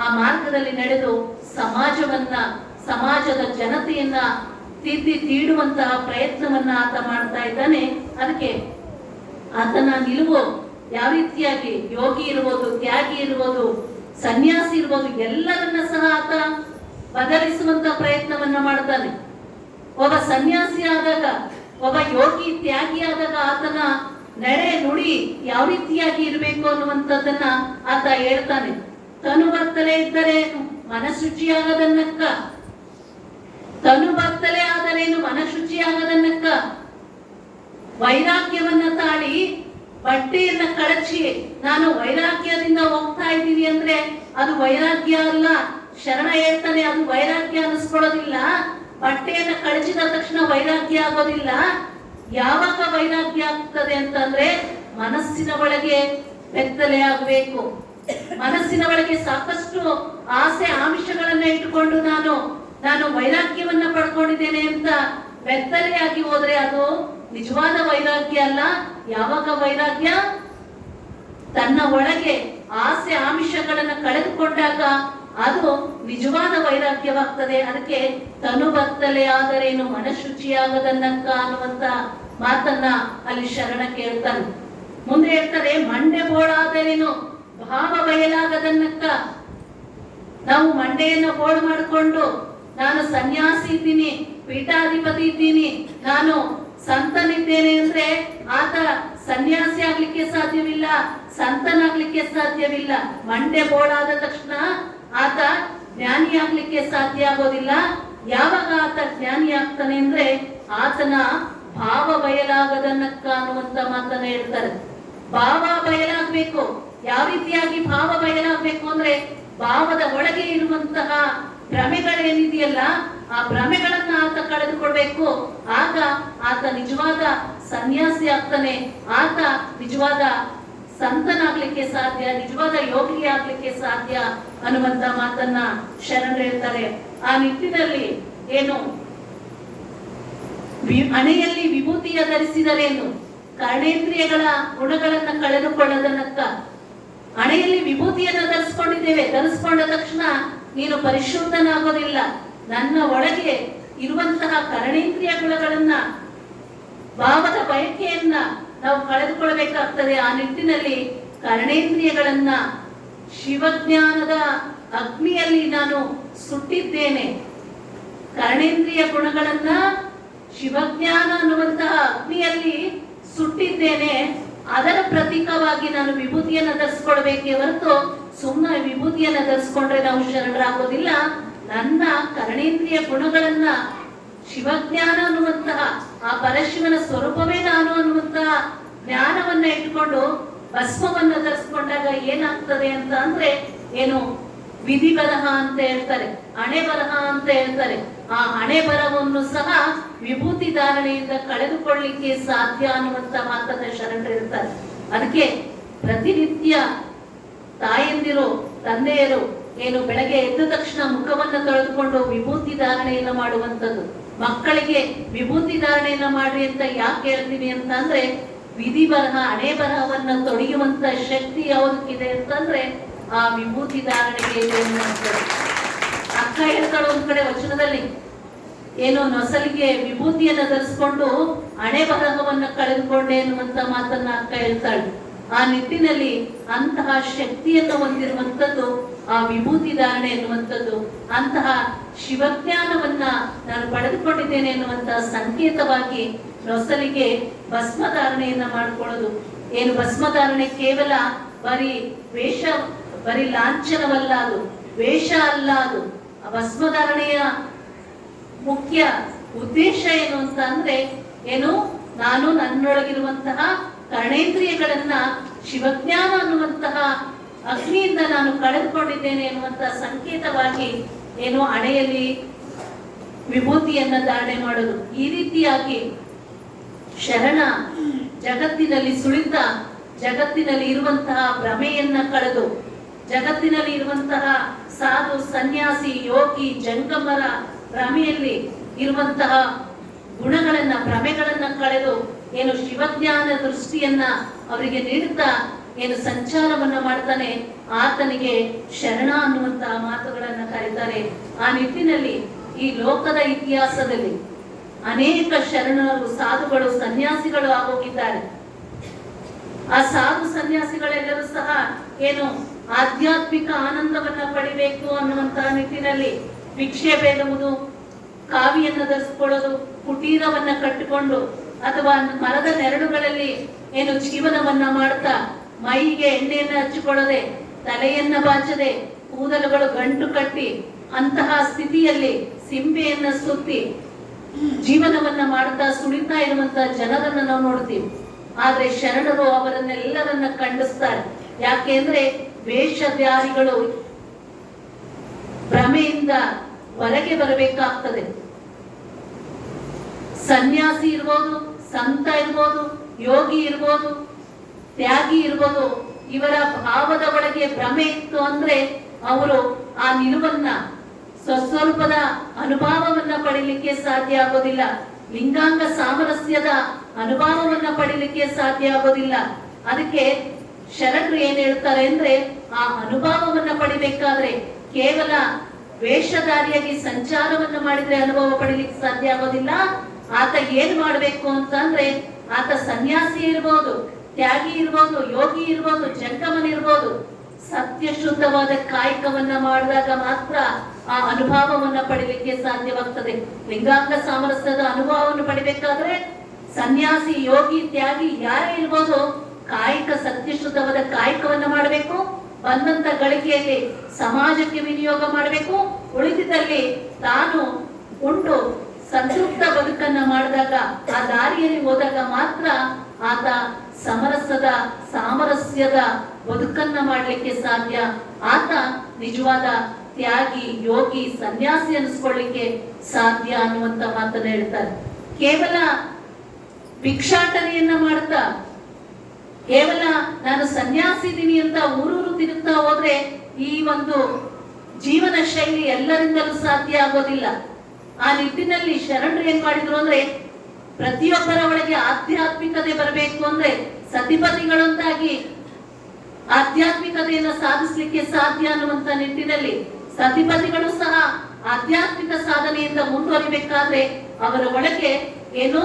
ಆ ಮಾರ್ಗದಲ್ಲಿ ನಡೆದು ಸಮಾಜದ ಜನತೆಯನ್ನ ತೀಡುವಂತಹ ಪ್ರಯತ್ನವನ್ನ ಆತ ಮಾಡ್ತಾ ಇದ್ದಾನೆ. ಅದಕ್ಕೆ ಆತನ ನಿಲುವು ಯಾವ ರೀತಿಯಾಗಿ ಯೋಗಿ ಇರ್ಬೋದು, ತ್ಯಾಗಿ ಇರ್ಬೋದು, ಸನ್ಯಾಸಿ ಇರ್ಬೋದು, ಎಲ್ಲರನ್ನ ಸಹ ಆತ ಬದಲಿಸುವಂತ ಪ್ರಯತ್ನವನ್ನ ಮಾಡ್ತಾನೆ. ಒಬ್ಬ ಸನ್ಯಾಸಿ ಆದಾಗ, ಒಬ್ಬ ಯೋಗಿ ತ್ಯಾಗಿ ಆದಾಗ ಆತನ ನಡೆ ನುಡಿ ಯಾವ ರೀತಿಯಾಗಿ ಇರಬೇಕು ಅನ್ನುವಂಥದ್ದನ್ನ ಆತ ಹೇಳ್ತಾನೆ. ತನು ಬರ್ತಲೇ ಇದ್ದರೇನು ಮನಶುಚಿಯಾಗದನ್ನಕ್ಕ, ತನು ಬರ್ತಲೇ ಆದರೇನು ಮನಶುಚಿಯಾಗದನ್ನಕ್ಕ, ವೈರಾಗ್ಯವನ್ನ ತಾಳಿ ಬಟ್ಟೆಯನ್ನ ಕಳಚಿ ನಾನು ವೈರಾಗ್ಯದಿಂದ ಹೋಗ್ತಾ ಇದ್ದೀನಿ ಅಂದ್ರೆ ಅದು ವೈರಾಗ್ಯ ಅಲ್ಲ. ಶರಣ ಹೇಳ್ತಾನೆ ಅದು ವೈರಾಗ್ಯ ಅನಿಸ್ಕೊಳ್ಳೋದಿಲ್ಲ. ಬಟ್ಟೆಯನ್ನ ಕಳಚಿದ ತಕ್ಷಣ ವೈರಾಗ್ಯ ಆಗೋದಿಲ್ಲ. ಯಾವಾಗ ವೈರಾಗ್ಯ ಆಗ್ತದೆ ಅಂತಂದ್ರೆ ಮನಸ್ಸಿನ ಒಳಗೆ ಬೆತ್ತಲೆ ಆಗಬೇಕು. ಮನಸ್ಸಿನ ಒಳಗೆ ಸಾಕಷ್ಟು ಆಸೆ ಆಮಿಷಗಳನ್ನ ಇಟ್ಟುಕೊಂಡು ನಾನು ವೈರಾಗ್ಯವನ್ನ ಪಡ್ಕೊಂಡಿದ್ದೇನೆ ಅಂತ ಬೆತ್ತಲೆಯಾಗಿ ಹೋದ್ರೆ ಅದು ನಿಜವಾದ ವೈರಾಗ್ಯ ಅಲ್ಲ. ಯಾವಾಗ ವೈರಾಗ್ಯ ತನ್ನ ಒಳಗೆ ಆಸೆ ಆಮಿಷಗಳನ್ನ ಕಳೆದುಕೊಂಡಾಗ ಅದು ನಿಜವಾದ ವೈರಾಗ್ಯವಾಗ್ತದೆ. ಅದಕ್ಕೆ ತನು ಬರ್ತಲೆ ಆದರೇನು ಮನಶುಚಿಯಾಗದನ್ನಕ್ಕ ಅನ್ನುವಂತ ಮಾತನ್ನ ಅಲ್ಲಿ ಶರಣ ಕೇಳ್ತಾನೆ. ಮುಂದೆ ಹೇಳ್ತಾರೆ ಮಂಡೆ ಬೋಳಾದರೇನು ಭಾವ ಬಯಲಾಗದನ್ನಕ್ಕ. ನಾವು ಮಂಡೆಯನ್ನ ಬೋಳು ಮಾಡಿಕೊಂಡು ನಾನು ಸನ್ಯಾಸಿ ಇದ್ದೀನಿ, ಪೀಠಾಧಿಪತಿ ಇದ್ದೀನಿ, ನಾನು ಸಂತನಿದ್ದೇನೆ ಅಂದ್ರೆ ಆತ ಸನ್ಯಾಸಿ ಆಗ್ಲಿಕ್ಕೆ ಸಾಧ್ಯವಿಲ್ಲ, ಸಂತನಾಗ್ಲಿಕ್ಕೆ ಸಾಧ್ಯವಿಲ್ಲ. ಮಂಡೆ ಬೋಳಾದ ತಕ್ಷಣ ಆತ ಜ್ಞಾನಿ ಆಗ್ಲಿಕ್ಕೆ ಸಾಧ್ಯ ಆಗೋದಿಲ್ಲ. ಯಾವಾಗ ಆತ ಜ್ಞಾನಿ ಆಗ್ತಾನೆ ಅಂದ್ರೆ ಆತನ ಭಾವ ಬಯಲಾಗದನ್ನಕ್ಕ ಅನ್ನುವಂತ ಮಾತನ್ನ ಹೇಳ್ತಾರೆ. ಭಾವ ಬಯಲಾಗ್ಬೇಕು. ಯಾವ ರೀತಿಯಾಗಿ ಭಾವ ಬಯಲಾಗ್ಬೇಕು ಅಂದ್ರೆ ಭಾವದ ಒಳಗೆ ಇರುವಂತಹ ಭ್ರಮೆಗಳೇನಿದೆಯಲ್ಲ ಆ ಭ್ರಮೆಗಳನ್ನ ಆತ ಕಳೆದುಕೊಳ್ಬೇಕು. ಆಗ ಆತ ನಿಜವಾದ ಸನ್ಯಾಸಿ ಆಗ್ತಾನೆ, ಆತ ನಿಜವಾದ ಸಂತನಾಗ್ಲಿಕ್ಕೆ ಸಾಧ್ಯ, ನಿಜವಾದ ಯೋಗಿ ಆಗ್ಲಿಕ್ಕೆ ಸಾಧ್ಯ ಅನ್ನುವಂತ ಮಾತನ್ನ ಶರಣರು ಹೇಳ್ತಾರೆ. ಆ ನಿಟ್ಟಿನಲ್ಲಿ ಏನು ಹಣೆಯಲ್ಲಿ ವಿಭೂತಿಯ ಧರಿಸಿದರೇನು ಕರ್ಣೇಂದ್ರಿಯಗಳ ಗುಣಗಳನ್ನ ಕಳೆದುಕೊಳ್ಳದನಕ್ಕ. ಹಣೆಯಲ್ಲಿ ವಿಭೂತಿಯನ್ನ ಧರಿಸ್ಕೊಂಡ ತಕ್ಷಣ ನೀನು ಪರಿಶುದ್ಧನಾಗೋದಿಲ್ಲ. ನನ್ನ ಒಳಗೆ ಇರುವಂತಹ ಕರ್ಣೇಂದ್ರಿಯ ಗುಣಗಳನ್ನ ಭಾವದ ಬಯಕೆಯನ್ನ ನಾವು ಕಳೆದುಕೊಳ್ಳಬೇಕಾಗ್ತದೆ. ಆ ನಿಟ್ಟಿನಲ್ಲಿ ಕರ್ಣೇಂದ್ರಿಯಗಳನ್ನ ಶಿವಜ್ಞಾನದ ಅಗ್ನಿಯಲ್ಲಿ ನಾನು ಸುಟ್ಟಿದ್ದೇನೆ. ಕರ್ಣೇಂದ್ರಿಯ ಗುಣಗಳನ್ನ ಶಿವಜ್ಞಾನ ಅನ್ನುವಂತಹ ಅಗ್ನಿಯಲ್ಲಿ ಸುಟ್ಟಿದ್ದೇನೆ. ಅದರ ಪ್ರತೀಕವಾಗಿ ನಾನು ವಿಭೂತಿಯನ್ನ ಧರಿಸ್ಕೊಳ್ಬೇಕೇ ಹೊರತು ಸುಮ್ಮನೆ ವಿಭೂತಿಯನ್ನ ಧರಿಸ್ಕೊಂಡ್ರೆ ನಾವು ಶರಣರಾಗೋದಿಲ್ಲ. ನನ್ನ ಕರ್ಣೇಂದ್ರಿಯ ಗುಣಗಳನ್ನ ಶಿವಜ್ಞಾನ ಅನ್ನುವಂತಹ ಆ ಪರಶಿವನ ಸ್ವರೂಪವೇ ನಾನು ಅನ್ನುವಂತಹ ಜ್ಞಾನವನ್ನ ಇಟ್ಕೊಂಡು ಭಸ್ಮವನ್ನ ಧರಿಸ್ಕೊಂಡಾಗ ಏನಾಗ್ತದೆ ಅಂತ ಅಂದ್ರೆ ಏನು ವಿಧಿ ಬರಹ ಅಂತ ಹೇಳ್ತಾರೆ, ಹಣೆ ಬರಹ ಅಂತ ಹೇಳ್ತಾರೆ. ಆ ಹಣೆ ಬರಹವನ್ನು ಸಹ ವಿಭೂತಿ ಧಾರಣೆಯಿಂದ ಕಳೆದುಕೊಳ್ಳಿಕ್ಕೆ ಸಾಧ್ಯ ಅನ್ನುವಂತ ಮಾತನ್ನ ಶರಣರು ಹೇಳ್ತಾರೆ. ಅದಕ್ಕೆ ಪ್ರತಿನಿತ್ಯ ತಾಯಂದಿರು ತಂದೆಯರು ಏನು ಬೆಳಗ್ಗೆ ಎದ್ದ ತಕ್ಷಣ ಮುಖವನ್ನ ತೊಳೆದುಕೊಂಡು ವಿಭೂತಿ ಧಾರಣೆಯನ್ನ ಮಾಡುವಂಥದ್ದು. ಮಕ್ಕಳಿಗೆ ವಿಭೂತಿ ಧಾರಣೆಯನ್ನ ಮಾಡ್ರಿ ಅಂತ ಯಾಕೆ ಹೇಳ್ತೀನಿ ಅಂತ ಅಂದ್ರೆ ವಿಧಿ ಬರಹ ಹಣೆ ಬರಹವನ್ನ ತೊಳೆಯುವಂತ ಶಕ್ತಿ ಯಾವುದಕ್ಕಿದೆ ಅಂತಂದ್ರೆ ಆ ವಿಭೂತಿ ಧಾರಣೆಗೆ ಇದೆ ಅನ್ನುವಂಥದ್ದು. ಅಕ್ಕ ಹೇಳ್ತಾಳೆ ಒಂದ್ ಕಡೆ ವಚನದಲ್ಲಿ ಏನು ನೊಸಲಿಗೆ ವಿಭೂತಿಯನ್ನ ಧರಿಸ್ಕೊಂಡು ಹಣೆ ಬರಹವನ್ನ ಕಳೆದುಕೊಂಡೆ ಅನ್ನುವಂತ ಮಾತನ್ನ ಅಕ್ಕ ಹೇಳ್ತಾಳೆ. ಆ ನಿಟ್ಟಿನಲ್ಲಿ ಅಂತಹ ಶಕ್ತಿಯನ್ನು ಹೊಂದಿರುವಂತದ್ದು ಆ ವಿಭೂತಿ ಧಾರಣೆ ಎನ್ನುವಂಥದ್ದು. ಅಂತಹ ಶಿವಜ್ಞಾನವನ್ನ ನಾನು ಪಡೆದುಕೊಂಡಿದ್ದೇನೆ ಎನ್ನುವಂತಹ ಸಂಕೇತವಾಗಿ ನೊಸಲಿಗೆ ಭಸ್ಮಧಾರಣೆಯನ್ನ ಮಾಡಿಕೊಳ್ಳೋದು. ಏನು ಭಸ್ಮಧಾರಣೆ ಕೇವಲ ಬರೀ ಲಾಂಛನವಲ್ಲ, ಅದು ವೇಷ ಅಲ್ಲ. ಅದು ಆ ಭಸ್ಮಧಾರಣೆಯ ಮುಖ್ಯ ಉದ್ದೇಶ ಏನು ಅಂತ ಅಂದ್ರೆ ಏನು ನಾನು ನನ್ನೊಳಗಿರುವಂತಹ ಕರ್ಣೇಂದ್ರಿಯಗಳನ್ನ ಶಿವಜ್ಞಾನ ಅನ್ನುವಂತಹ ಅಗ್ನಿಯಿಂದ ನಾನು ಕಳೆದುಕೊಂಡಿದ್ದೇನೆ ಎನ್ನುವಂತಹ ಸಂಕೇತವಾಗಿ ಏನು ಹಣೆಯಲ್ಲಿ ವಿಭೂತಿಯನ್ನ ಧಾರಣೆ ಮಾಡೋದು. ಈ ರೀತಿಯಾಗಿ ಶರಣ ಜಗತ್ತಿನಲ್ಲಿ ಸುಳಿತ ಜಗತ್ತಿನಲ್ಲಿ ಇರುವಂತಹ ಭ್ರಮೆಯನ್ನ ಕಳೆದು ಜಗತ್ತಿನಲ್ಲಿ ಇರುವಂತಹ ಸಾಧು ಸನ್ಯಾಸಿ ಯೋಗಿ ಜಂಗಮರ ಭ್ರಮೆಯಲ್ಲಿ ಇರುವಂತಹ ಗುಣಗಳನ್ನ ಭ್ರಮೆಗಳನ್ನ ಕಳೆದು ಏನು ಶಿವಜ್ಞಾನ ದೃಷ್ಟಿಯನ್ನ ಅವರಿಗೆ ನೀಡುತ್ತಾ ಏನು ಸಂಚಾರವನ್ನ ಮಾಡ್ತಾನೆ ಆತನಿಗೆ ಶರಣ ಅನ್ನುವಂತಹ ಮಾತುಗಳನ್ನ ಕರೀತಾರೆ. ಆ ನಿಟ್ಟಿನಲ್ಲಿ ಈ ಲೋಕದ ಇತಿಹಾಸದಲ್ಲಿ ಅನೇಕ ಶರಣರು ಸಾಧುಗಳು ಸನ್ಯಾಸಿಗಳು ಆಗೋಗಿದ್ದಾರೆ. ಆ ಸಾಧು ಸನ್ಯಾಸಿಗಳೆಲ್ಲರೂ ಸಹ ಏನು ಆಧ್ಯಾತ್ಮಿಕ ಆನಂದವನ್ನ ಪಡಿಬೇಕು ಅನ್ನುವಂತಹ ನಿಟ್ಟಿನಲ್ಲಿ ಭಿಕ್ಷೆ ಬೇಡುವುದು, ಕಾವಿಯನ್ನ ಧರಿಸಿಕೊಳ್ಳೋದು, ಕುಟೀರವನ್ನ ಕಟ್ಟಿಕೊಂಡು ಅಥವಾ ಮರದ ನೆರಳುಗಳಲ್ಲಿ ಏನು ಜೀವನವನ್ನ ಮಾಡ್ತಾ ಮೈಗೆ ಎಣ್ಣೆಯನ್ನ ಹಚ್ಚಿಕೊಳ್ಳದೆ, ತಲೆಯನ್ನ ಬಾಚದೆ, ಕೂದಲುಗಳು ಗಂಟು ಕಟ್ಟಿ ಅಂತಹ ಸ್ಥಿತಿಯಲ್ಲಿ ಸಿಂಬೆಯನ್ನ ಸುತ್ತಿ ಜೀವನವನ್ನ ಮಾಡ್ತಾ ಸುಳಿತಾ ಇರುವಂತ ಜನರನ್ನ ನಾವು ನೋಡ್ತೀವಿ. ಆದ್ರೆ ಶರಣರು ಅವರನ್ನೆಲ್ಲರನ್ನ ಖಂಡಿಸ್ತಾರೆ. ಯಾಕೆಂದ್ರೆ ವೇಷಧಾರಿಗಳು ಭ್ರಮೆಯಿಂದ ಹೊರಗೆ ಬರಬೇಕಾಗ್ತದೆ. ಸನ್ಯಾಸಿ ಇರ್ಬೋದು, ಸಂತ ಇರ್ಬೋದು, ಯೋಗಿ ಇರ್ಬೋದು, ತ್ಯಾಗಿ ಇರ್ಬೋದು, ಇವರ ಭಾವದ ಒಳಗೆ ಭ್ರಮೆ ಇತ್ತು ಅಂದ್ರೆ ಅವರು ಆ ನಿಲುವನ್ನ ಸ್ವಸ್ವರೂಪದ ಅನುಭವವನ್ನ ಪಡಿಲಿಕ್ಕೆ ಸಾಧ್ಯ ಆಗೋದಿಲ್ಲ. ಲಿಂಗಾಂಗ ಸಾಮರಸ್ಯದ ಅನುಭವವನ್ನ ಪಡಿಲಿಕ್ಕೆ ಸಾಧ್ಯ ಆಗೋದಿಲ್ಲ. ಅದಕ್ಕೆ ಶರಣರು ಏನ್ ಹೇಳ್ತಾರೆ ಅಂದ್ರೆ, ಆ ಅನುಭವವನ್ನ ಪಡಿಬೇಕಾದ್ರೆ ಕೇವಲ ವೇಷಧಾರಿಯಾಗಿ ಸಂಚಾರವನ್ನ ಮಾಡಿದ್ರೆ ಅನುಭವ ಪಡಿಲಿಕ್ಕೆ ಸಾಧ್ಯ ಆಗೋದಿಲ್ಲ. ಆತ ಏನ್ ಮಾಡ್ಬೇಕು ಅಂತ ಅಂದ್ರೆ, ಆತ ಸನ್ಯಾಸಿ ಇರ್ಬೋದು, ತ್ಯಾಗಿ ಇರ್ಬೋದು, ಯೋಗಿ ಇರ್ಬೋದು, ಜಂಗಮನ್ ಇರ್ಬೋದು, ಸತ್ಯ ಶುದ್ಧವಾದ ಕಾಯಕವನ್ನ ಮಾಡಿದಾಗ ಮಾತ್ರ ಆ ಅನುಭವವನ್ನ ಪಡಿಲಿಕ್ಕೆ ಸಾಧ್ಯವಾಗ್ತದೆ. ಲಿಂಗಾಂಗ ಸಾಮರಸ್ಯದ ಅನುಭವವನ್ನು ಪಡಿಬೇಕಾದ್ರೆ ಸನ್ಯಾಸಿ, ಯೋಗಿ, ತ್ಯಾಗಿ ಯಾರೇ ಇರ್ಬೋದು, ಕಾಯಕ ಸತ್ಯ ಶುದ್ಧವಾದ ಕಾಯಕವನ್ನ ಮಾಡಬೇಕು. ಬಂದಂತ ಗಳಿಕೆಯಲ್ಲಿ ಸಮಾಜಕ್ಕೆ ವಿನಿಯೋಗ ಮಾಡಬೇಕು. ಉಳಿದಿದ್ದಲ್ಲಿ ತಾನು ಉಂಟು ಸಂತೃಪ್ತ ಬದುಕನ್ನ ಮಾಡಿದಾಗ, ಆ ದಾರಿಯಲ್ಲಿ ಹೋದಾಗ ಮಾತ್ರ ಆತ ಸಾಮರಸ್ಯದ ಬದುಕನ್ನ ಮಾಡ್ಲಿಕ್ಕೆ ಸಾಧ್ಯ. ಆತ ನಿಜವಾದ ತ್ಯಾಗಿ, ಯೋಗಿ, ಸನ್ಯಾಸಿ ಅನಿಸ್ಕೊಳ್ಳಿಕ್ಕೆ ಸಾಧ್ಯ ಅನ್ನುವಂತ ಮಾತನ್ನ ಹೇಳ್ತಾರೆ. ಕೇವಲ ಭಿಕ್ಷಾಟನೆಯನ್ನ ಮಾಡ್ತಾ, ಕೇವಲ ನಾನು ಸನ್ಯಾಸಿ ಇದೀನಿ ಅಂತ ಊರೂರು ತಿರುಗ್ತಾ ಹೋದ್ರೆ ಈ ಒಂದು ಜೀವನ ಶೈಲಿ ಎಲ್ಲರಿಂದಲೂ ಸಾಧ್ಯ ಆಗೋದಿಲ್ಲ. ಆ ನಿಟ್ಟಿನಲ್ಲಿ ಶರಣರು ಏನ್ ಮಾಡಿದ್ರು ಅಂದ್ರೆ, ಪ್ರತಿಯೊಬ್ಬರ ಒಳಗೆ ಆಧ್ಯಾತ್ಮಿಕತೆ ಬರಬೇಕು ಅಂದ್ರೆ ಸತಿಪತಿಗಳಂತಾಗಿ ಆಧ್ಯಾತ್ಮಿಕತೆಯನ್ನು ಸಾಧಿಸಲಿಕ್ಕೆ ಸಾಧ್ಯ ಅನ್ನುವಂತ ನಿಟ್ಟಿನಲ್ಲಿ ಸತಿಪತಿಗಳು ಸಹ ಆಧ್ಯಾತ್ಮಿಕ ಸಾಧನೆಯಿಂದ ಮುಂದುವರಿಬೇಕಾದ್ರೆ ಅವರ ಒಳಗೆ ಏನೋ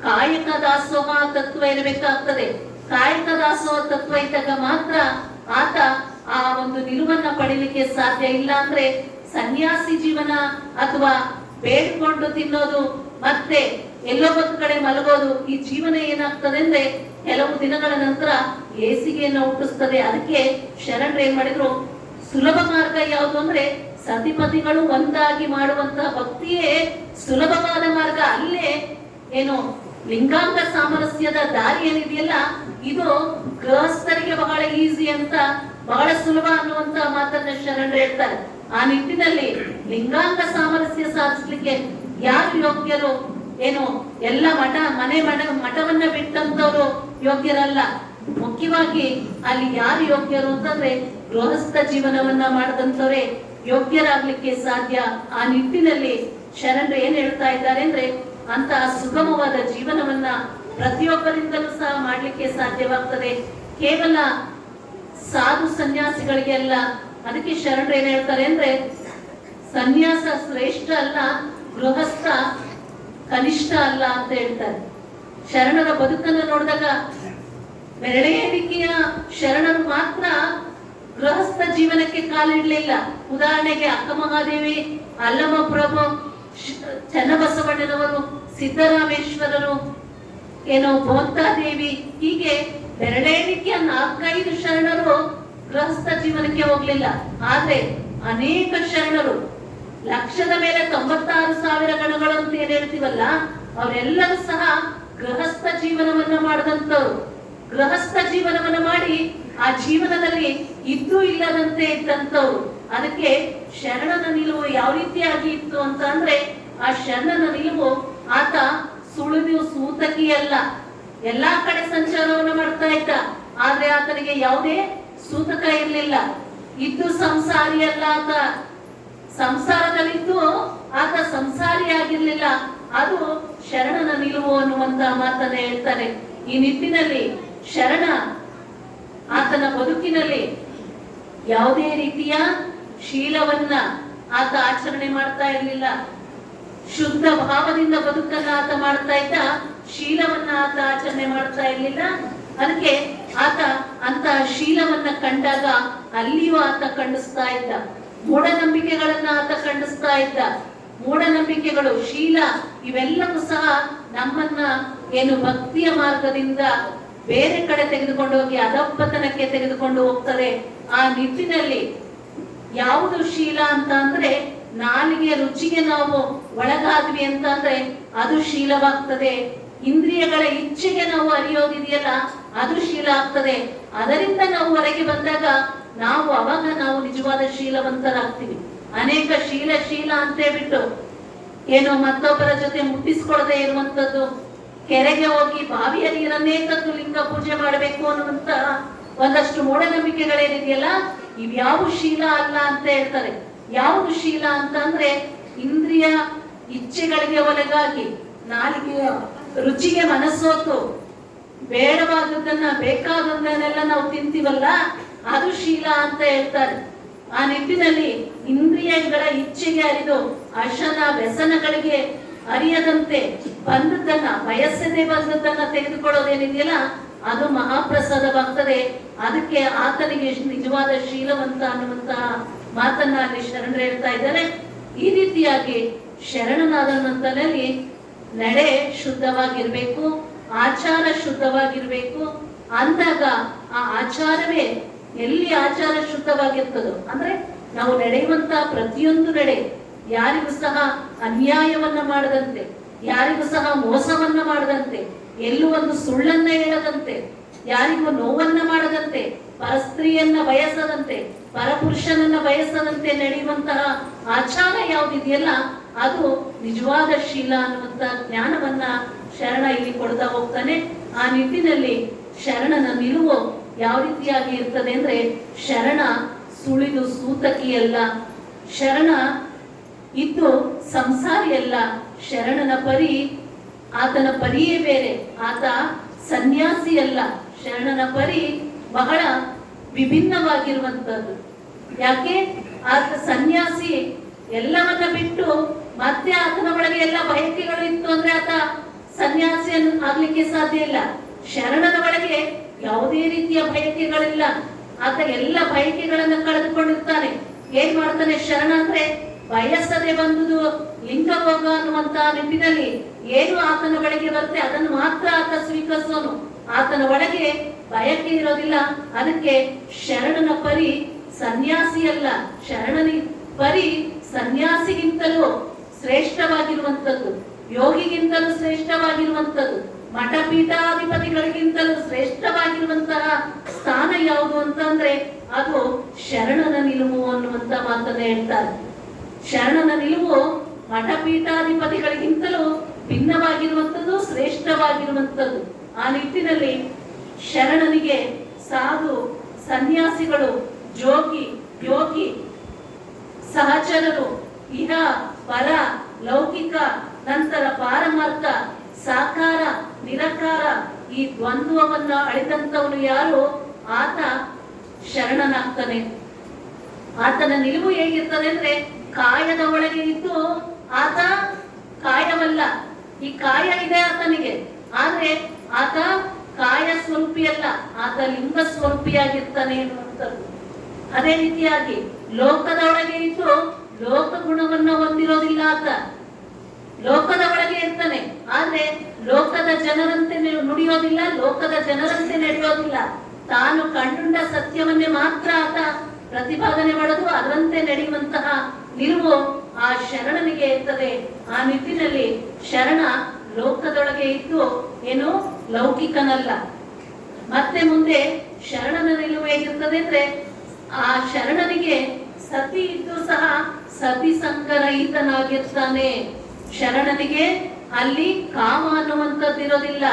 ಕಾಯಕ ದಾಸೋಹ ತತ್ವ ಇರಬೇಕಾಗ್ತದೆ. ಕಾಯಕ ದಾಸೋಹ ತತ್ವ ಇದ್ದಾಗ ಮಾತ್ರ ಆತ ಆ ಒಂದು ನಿಲುವನ್ನ ಪಡಿಲಿಕ್ಕೆ ಸಾಧ್ಯ. ಇಲ್ಲ ಅಂದ್ರೆ ಸನ್ಯಾಸಿ ಜೀವನ ಅಥವಾ ಬೇಡ್ಕೊಂಡು ತಿನ್ನೋದು, ಮತ್ತೆ ಎಲ್ಲೋ ಒಂದು ಕಡೆ ಮಲಗೋದು, ಈ ಜೀವನ ಏನಾಗ್ತದೆ ಅಂದ್ರೆ ಕೆಲವು ದಿನಗಳ ನಂತರ ಏಸಿಗೆಯನ್ನು ಹುಟ್ಟಿಸ್ತದೆ. ಅದಕ್ಕೆ ಶರಣರು ಏನ್ ಮಾಡಿದ್ರು, ಸುಲಭ ಮಾರ್ಗ ಯಾವುದು ಅಂದ್ರೆ ಸತಿಪತಿಗಳು ಒಂದಾಗಿ ಮಾಡುವಂತಹ ಭಕ್ತಿಯೇ ಸುಲಭವಾದ ಮಾರ್ಗ. ಅಲ್ಲೇ ಏನು ಲಿಂಗಾಂಗ ಸಾಮರಸ್ಯದ ದಾರಿ ಏನಿದೆಯಲ್ಲ, ಇದು ಗೃಹಸ್ಥರಿಗೆ ಬಹಳ ಈಸಿ ಅಂತ, ಬಹಳ ಸುಲಭ ಅನ್ನುವಂತ ಮಾತನ್ನ ಶರಣರು ಹೇಳ್ತಾರೆ. ಆ ನಿಟ್ಟಿನಲ್ಲಿ ಲಿಂಗಾಂಗ ಸಾಮರಸ್ಯ ಸಾಧಿಸ್ಲಿಕ್ಕೆ ಯಾರು ಯೋಗ್ಯರು? ಏನು ಎಲ್ಲ ಮಠವನ್ನ ಬಿಟ್ಟಂತವ್ರು ಯೋಗ್ಯರಲ್ಲ. ಮುಖ್ಯವಾಗಿ ಅಲ್ಲಿ ಯಾರು ಯೋಗ್ಯರು ಅಂತಂದ್ರೆ ಗೃಹಸ್ಥ ಜೀವನವನ್ನ ಮಾಡದಂತವ್ರೆ ಯೋಗ್ಯರಾಗ್ಲಿಕ್ಕೆ ಸಾಧ್ಯ. ಆ ನಿಟ್ಟಿನಲ್ಲಿ ಶರಣರು ಏನ್ ಹೇಳ್ತಾ ಇದ್ದಾರೆ ಅಂದ್ರೆ, ಅಂತಹ ಸುಗಮವಾದ ಜೀವನವನ್ನ ಪ್ರತಿಯೊಬ್ಬರಿಂದಲೂ ಸಹ ಮಾಡ್ಲಿಕ್ಕೆ ಸಾಧ್ಯವಾಗ್ತದೆ, ಕೇವಲ ಸಾಧು ಸನ್ಯಾಸಿಗಳಿಗೆ ಅಲ್ಲ. ಅದಕ್ಕೆ ಶರಣರು ಏನ್ ಹೇಳ್ತಾರೆ ಅಂದ್ರೆ, ಸನ್ಯಾಸ ಶ್ರೇಷ್ಠ ಅಲ್ಲ, ಗೃಹಸ್ಥ ಕನಿಷ್ಠ ಅಲ್ಲ ಅಂತ ಹೇಳ್ತಾರೆ. ಶರಣರ ಬದುಕನ್ನು ನೋಡಿದಾಗ ಬೆರಳೆಣಿಕೆಯ ಶರಣರು ಮಾತ್ರ ಗೃಹಸ್ಥ ಜೀವನಕ್ಕೆ ಕಾಲಿಡ್ಲಿಲ್ಲ. ಉದಾಹರಣೆಗೆ ಅಕ್ಕ ಮಹಾದೇವಿ, ಅಲ್ಲಮ ಪ್ರಭು, ಚನ್ನಬಸವಣ್ಣನವರು, ಸಿದ್ದರಾಮೇಶ್ವರರು, ಏನೋ ಬೋಂತಾದೇವಿ, ಹೀಗೆ ಬೆರಳೆಣಿಕೆಯ 4-5 ಶರಣರು ಗೃಹಸ್ಥ ಜೀವನಕ್ಕೆ ಹೋಗ್ಲಿಲ್ಲ. ಆದ್ರೆ ಅನೇಕ ಶರಣರು, ಲಕ್ಷದ ಮೇಲೆ 96,000 ಗಣಗಳು ಅಂತ ಏನ್ ಹೇಳ್ತೀವಲ್ಲ, ಅವರೆಲ್ಲರೂ ಸಹ ಗೃಹಸ್ಥ ಜೀವನವನ್ನ ಮಾಡಿದಂತವ್ರು. ಗೃಹಸ್ಥ ಜೀವನವನ್ನ ಮಾಡಿ ಆ ಜೀವನದಲ್ಲಿ ಇದ್ದು ಇಲ್ಲದಂತೆ ಇದ್ದಂತವ್ರು. ಅದಕ್ಕೆ ಶರಣನ ನಿಲುವು ಯಾವ ರೀತಿಯಾಗಿ ಇತ್ತು ಅಂತ ಅಂದ್ರೆ, ಆ ಶರಣನ ನಿಲುವು, ಆತ ಸುಳಿದು ಸೂತಕಿ ಅಲ್ಲ, ಎಲ್ಲಾ ಕಡೆ ಸಂಚಾರವನ್ನ ಮಾಡ್ತಾ ಇದ್ದ. ಆದ್ರೆ ಆತನಿಗೆ ಯಾವುದೇ ಸೂತಕ ಇರ್ಲಿಲ್ಲ. ಇದ್ದು ಸಂಸಾರಿ ಅಲ್ಲ, ಆತ ಸಂಸಾರದಲ್ಲಿದ್ದು ಆತ ಸಂಸಾರಿ ಆಗಿರ್ಲಿಲ್ಲ. ಅದು ಶರಣನ ನಿಲುವು ಅನ್ನುವಂತ ಮಾತನ್ನ ಹೇಳ್ತಾರೆ. ಈ ನಿಟ್ಟಿನಲ್ಲಿ ಶರಣ ಆತನ ಬದುಕಿನಲ್ಲಿ ಯಾವುದೇ ರೀತಿಯ ಶೀಲವನ್ನ ಆತ ಆಚರಣೆ ಮಾಡ್ತಾ ಇರ್ಲಿಲ್ಲ. ಶುದ್ಧ ಭಾವದಿಂದ ಬದುಕನ್ನ ಆತ ಮಾಡ್ತಾ ಇದ್ದ, ಶೀಲವನ್ನ ಆತ ಆಚರಣೆ ಮಾಡ್ತಾ ಇರ್ಲಿಲ್ಲ. ಅದಕ್ಕೆ ಆತ ಅಂತ ಶೀಲವನ್ನ ಕಂಡಾಗ ಅಲ್ಲಿಯೂ ಆತ ಖಂಡಿಸ್ತಾ ಇದ್ದ. ಮೂಢನಂಬಿಕೆಗಳನ್ನ ಆತ ಖಂಡಿಸ್ತಾ ಇದ್ದ. ಮೂಢನಂಬಿಕೆಗಳು, ಶೀಲ, ಇವೆಲ್ಲವೂ ಸಹ ನಮ್ಮನ್ನ ಏನು ಭಕ್ತಿಯ ಮಾರ್ಗದಿಂದ ಬೇರೆ ಕಡೆ ತೆಗೆದುಕೊಂಡು ಹೋಗಿ ಅಧಪತನಕ್ಕೆ ತೆಗೆದುಕೊಂಡು ಹೋಗ್ತಾರೆ. ಆ ನಿಟ್ಟಿನಲ್ಲಿ ಯಾವುದು ಶೀಲ ಅಂತ ಅಂದ್ರೆ, ನಾಲಿಗೆ ರುಚಿಗೆ ನಾವು ಒಳಗಾದ್ವಿ ಅಂತ ಅಂದ್ರೆ ಅದು ಶೀಲವಾಗ್ತದೆ. ಇಂದ್ರಿಯಗಳ ಇಚ್ಛೆಗೆ ನಾವು ಅರಿಯೋದಿದೆಯಲ್ಲ ಅದು ಶೀಲ ಆಗ್ತದೆ. ಅದರಿಂದ ನಾವು ಹೊರಗೆ ಬಂದಾಗ ಅವಾಗ ನಾವು ನಿಜವಾದ ಶೀಲವಂತರಾಗ್ತೀವಿ. ಅನೇಕ ಶೀಲ ಅಂತ ಬಿಟ್ಟು ಏನೋ ಮತ್ತೊಬ್ಬರ ಜೊತೆ ಮುಟ್ಟಿಸ್ಕೊಳ್ಳದೆ ಇರುವಂತದ್ದು, ಕೆರೆಗೆ ಹೋಗಿ ಬಾವಿಯ ನೀರನ್ನೇ ತಂದು ಲಿಂಗ ಪೂಜೆ ಮಾಡಬೇಕು ಅನ್ನುವಂತ ಒಂದಷ್ಟು ಮೂಢನಂಬಿಕೆಗಳೇನಿದೆಯಲ್ಲ, ಇವ್ಯಾವ ಶೀಲ ಅಲ್ಲ ಅಂತ ಹೇಳ್ತಾರೆ. ಯಾವುದು ಶೀಲ ಅಂತ ಅಂದ್ರೆ, ಇಂದ್ರಿಯ ಇಚ್ಛೆಗಳಿಗೆ ಒಳಗಾಗಿ ನಾಲಿಗೆಯ ರುಚಿಗೆ ಮನಸ್ಸೋತು ಬೇಡವಾದದ್ದನ್ನ ಬೇಕಾದದ್ದನ್ನೆಲ್ಲ ನಾವು ತಿಂತೀವಲ್ಲ ಅದು ಶೀಲ ಅಂತ ಹೇಳ್ತಾರೆ. ಆ ನಿಟ್ಟಿನಲ್ಲಿ ಇಂದ್ರಿಯಗಳ ಇಚ್ಛೆಗೆ ಅರಿದು ಅಶನ ವ್ಯಸನಗಳಿಗೆ ಅರಿಯದಂತೆ ಬಂದದ್ದನ್ನ, ಬಯಸದೆ ಬಂದದ್ದನ್ನ ತೆಗೆದುಕೊಳ್ಳೋದೇನಿದೆಯಲ್ಲ ಅದು ಮಹಾಪ್ರಸಾದವಾಗ್ತದೆ. ಅದಕ್ಕೆ ಆತನಿಗೆ ನಿಜವಾದ ಶೀಲವಂತ ಅನ್ನುವಂತಹ ಮಾತನ್ನ ಅಲ್ಲಿ ಶರಣರು ಹೇಳ್ತಾ ಇದ್ದಾರೆ. ಈ ರೀತಿಯಾಗಿ ಶರಣನಾದ ನಂತರದಲ್ಲಿ ನಡೆ ಶುದ್ಧವಾಗಿರ್ಬೇಕು, ಆಚಾರ ಶುದ್ಧವಾಗಿರ್ಬೇಕು. ಅಂದಾಗ ಆ ಆಚಾರವೇ ಎಲ್ಲಿ ಆಚಾರ ಶುದ್ಧವಾಗಿರ್ತದೋ ಅಂದ್ರೆ ನಾವು ನಡೆಯುವಂತ ಪ್ರತಿಯೊಂದು ನಡೆ ಯಾರಿಗೂ ಸಹ ಅನ್ಯಾಯವನ್ನ ಮಾಡದಂತೆ, ಯಾರಿಗೂ ಸಹ ಮೋಸವನ್ನ ಮಾಡದಂತೆ, ಎಲ್ಲೂ ಒಂದು ಸುಳ್ಳನ್ನ ಹೇಳದಂತೆ, ಯಾರಿಗೂ ನೋವನ್ನ ಮಾಡದಂತೆ, ಪರಸ್ತ್ರೀಯನ್ನ ಬಯಸದಂತೆ, ಪರಪುರುಷನನ್ನ ಬಯಸದಂತೆ ನಡೆಯುವಂತಹ ಆಚಾರ ಯಾವುದಿದೆಯಲ್ಲ ಅದು ನಿಜವಾದ ಶೀಲ ಅನ್ನುವಂತ ಜ್ಞಾನವನ್ನ ಶರಣ ಇಲ್ಲಿ ಕೊಡ್ತಾ ಹೋಗ್ತಾನೆ. ಆ ನಿಟ್ಟಿನಲ್ಲಿ ಶರಣನ ನಿಲುವು ಯಾವ ರೀತಿಯಾಗಿ ಇರ್ತದೆ ಅಂದ್ರೆ, ಶರಣ ಸುಳಿದು ಸೂತಕಿಯಲ್ಲ, ಶರಣ ಇದ್ದು ಸಂಸಾರಿಯಲ್ಲ. ಶರಣನ ಪರಿ, ಆತನ ಪರಿಯೇ ಬೇರೆ, ಆತ ಸನ್ಯಾಸಿಯಲ್ಲ. ಶರಣನ ಪರಿ ಬಹಳ ವಿಭಿನ್ನವಾಗಿರುವಂತದ್ದು. ಯಾಕೆ? ಆತ ಸನ್ಯಾಸಿ ಎಲ್ಲವನ್ನ ಬಿಟ್ಟು ಮತ್ತೆ ಆತನ ಒಳಗೆ ಎಲ್ಲ ಬಯಕೆಗಳು ಇತ್ತು ಅಂದ್ರೆ ಆತ ಸನ್ಯಾಸಿಯನ್ನು ಆಗ್ಲಿಕ್ಕೆ ಸಾಧ್ಯ ಇಲ್ಲ. ಶರಣನ ಒಳಗೆ ಯಾವುದೇ ರೀತಿಯ ಬಯಕೆಗಳಿಲ್ಲ. ಆತ ಎಲ್ಲ ಬಯಕೆಗಳನ್ನ ಕಳೆದುಕೊಂಡಿರ್ತಾನೆ. ಏನ್ ಮಾಡ್ತಾನೆ ಶರಣ ಅಂದ್ರೆ, ಬಯಸದೆ ಬಂದುದು ಲಿಂಗಭೋಗ ಅನ್ನುವಂತ ನಿಟ್ಟಿನಲ್ಲಿ ಏನು ಆತನ ಒಳಗೆ ಬರುತ್ತೆ ಅದನ್ನು ಮಾತ್ರ ಆತ ಸ್ವೀಕರಿಸೋನು. ಆತನ ಒಳಗೆ ಬಯಕೆ ಇರೋದಿಲ್ಲ. ಅದಕ್ಕೆ ಶರಣನ ಪರಿ ಸನ್ಯಾಸಿಯಲ್ಲ, ಶರಣನ ಪರಿ ಸನ್ಯಾಸಿಗಿಂತಲೂ ಶ್ರೇಷ್ಠವಾಗಿರುವಂತದ್ದು, ಯೋಗಿಗಿಂತಲೂ ಶ್ರೇಷ್ಠವಾಗಿರುವಂತದ್ದು, ಮಠಪೀಠಾಧಿಪತಿಗಳಿಗಿಂತಲೂ ಶ್ರೇಷ್ಠವಾಗಿರುವಂತಹ ಸ್ಥಾನ ಯಾವುದು ಅಂತಂದ್ರೆ ಅದು ಶರಣನ ನಿಲುವು ಅನ್ನುವಂತ ಮಾತನ್ನ ಹೇಳ್ತಾರೆ. ಶರಣನ ನಿಲುವು ಮಠಪೀಠಾಧಿಪತಿಗಳಿಗಿಂತಲೂ ಭಿನ್ನವಾಗಿರುವಂಥದ್ದು, ಶ್ರೇಷ್ಠವಾಗಿರುವಂಥದ್ದು. ಆ ನಿಟ್ಟಿನಲ್ಲಿ ಶರಣನಿಗೆ ಸಾಧು, ಸನ್ಯಾಸಿಗಳು, ಜೋಗಿ, ಯೋಗಿ, ಸಹಚರರು, ಇಹ ಪರ, ಲೌಕಿಕ, ನಂತರ ಪಾರಮಾರ್ಥ, ಸಾಕಾರ, ನಿರಾಕಾರ, ಈ ದ್ವಂದ್ವವನ್ನ ಅಳಿದಂತವನು ಯಾರು ಆತ ಶರಣನಾಗ್ತಾನೆ. ಆತನ ನಿಲುವು ಹೇಗಿರ್ತದೆ ಅಂದ್ರೆ, ಕಾಯದ ಒಳಗೆ ಇದ್ದು ಆತ ಕಾಯವಲ್ಲ. ಈ ಕಾಯ ಇದೆ ಆತನಿಗೆ, ಆದ್ರೆ ಆತ ಕಾಯ ಸ್ವರೂಪಿಯಲ್ಲ, ಆತ ಲಿಂಗ ಸ್ವರೂಪಿಯಾಗಿರ್ತಾನೆ ಎನ್ನುವಂಥದ್ದು. ಅದೇ ರೀತಿಯಾಗಿ ಲೋಕದ ಒಳಗೆ ಇದ್ದು ಲೋಕ ಗುಣವನ್ನ ಹೊಂದಿರೋದಿಲ್ಲ. ಆತ ಲೋಕದ ಒಳಗೆ ಇರ್ತಾನೆ, ಆದ್ರೆ ಲೋಕದ ಜನರಂತೆ ನುಡಿಯೋದಿಲ್ಲ, ಲೋಕದ ಜನರಂತೆ ನಡೆಯೋದಿಲ್ಲ. ತಾನು ಕಂಡುಂಡ ಸತ್ಯವನ್ನೇ ಮಾತ್ರ ಆತ ಪ್ರತಿಪಾದನೆ ಮಾಡೋದು, ಅದರಂತೆ ನಡೆಯುವಂತಹ ನಿಲುವು ಆ ಶರಣನಿಗೆ ಇರ್ತದೆ. ಆ ನಿಟ್ಟಿನಲ್ಲಿ ಶರಣ ಲೋಕದೊಳಗೆ ಇದ್ದು ಏನು ಲೌಕಿಕನಲ್ಲ. ಮತ್ತೆ ಮುಂದೆ ಶರಣನ ನಿಲುವು ಹೇಗಿರ್ತದೆ ಅಂದ್ರೆ, ಆ ಶರಣನಿಗೆ ಸತಿ ಇದ್ದು ಸಹ ಸತಿ ಸಂಗರಹಿತನಾಗಿರ್ತಾನೆ. ಶರಣನಿಗೆ ಅಲ್ಲಿ ಕಾಮ ಅನ್ನುವಂಥದ್ದಿರೋದಿಲ್ಲ.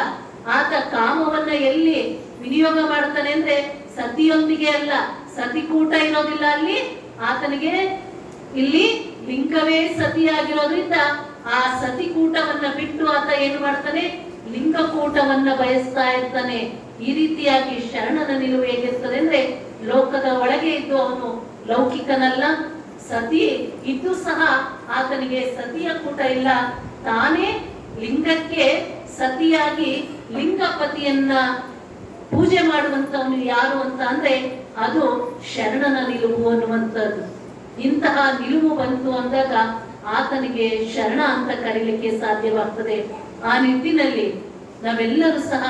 ಆತ ಕಾಮವನ್ನ ಎಲ್ಲಿ ವಿನಿಯೋಗ ಮಾಡ್ತಾನೆ ಅಂದ್ರೆ ಸತಿಯೊಂದಿಗೆ ಅಲ್ಲ, ಸತಿಕೂಟ ಇರೋದಿಲ್ಲ ಅಲ್ಲಿ ಆತನಿಗೆ. ಇಲ್ಲಿ ಲಿಂಗವೇ ಸತಿಯಾಗಿರೋದ್ರಿಂದ ಆ ಸತಿಕೂಟವನ್ನ ಬಿಟ್ಟು ಆತ ಏನು ಮಾಡ್ತಾನೆ, ಲಿಂಗಕೂಟವನ್ನ ಬಯಸ್ತಾ ಇರ್ತಾನೆ. ಈ ರೀತಿಯಾಗಿ ಶರಣನ ನಿಲುವು ಹೇಗಿರ್ತದೆ ಅಂದ್ರೆ, ಲೋಕದ ಒಳಗೆ ಇದ್ದು ಅವನು ಲೌಕಿಕನಲ್ಲ, ಸತಿ ಇದ್ದು ಸಹ ಆತನಿಗೆ ಸತಿಯ ಕೂಟ ಇಲ್ಲ. ತಾನೇ ಲಿಂಗಕ್ಕೆ ಸತಿಯಾಗಿ ಲಿಂಗಪತಿಯನ್ನ ಪೂಜೆ ಮಾಡುವಂತವನು ಯಾರು ಅಂತ ಅಂದ್ರೆ ಅದು ಶರಣನ ನಿಲುವು ಅನ್ನುವಂಥದ್ದು. ಇಂತಹ ನಿಲುವು ಬಂತು ಅಂದಾಗ ಆತನಿಗೆ ಶರಣ ಅಂತ ಕರೀಲಿಕ್ಕೆ ಸಾಧ್ಯವಾಗ್ತದೆ. ಆ ನಿಟ್ಟಿನಲ್ಲಿ ನಾವೆಲ್ಲರೂ ಸಹ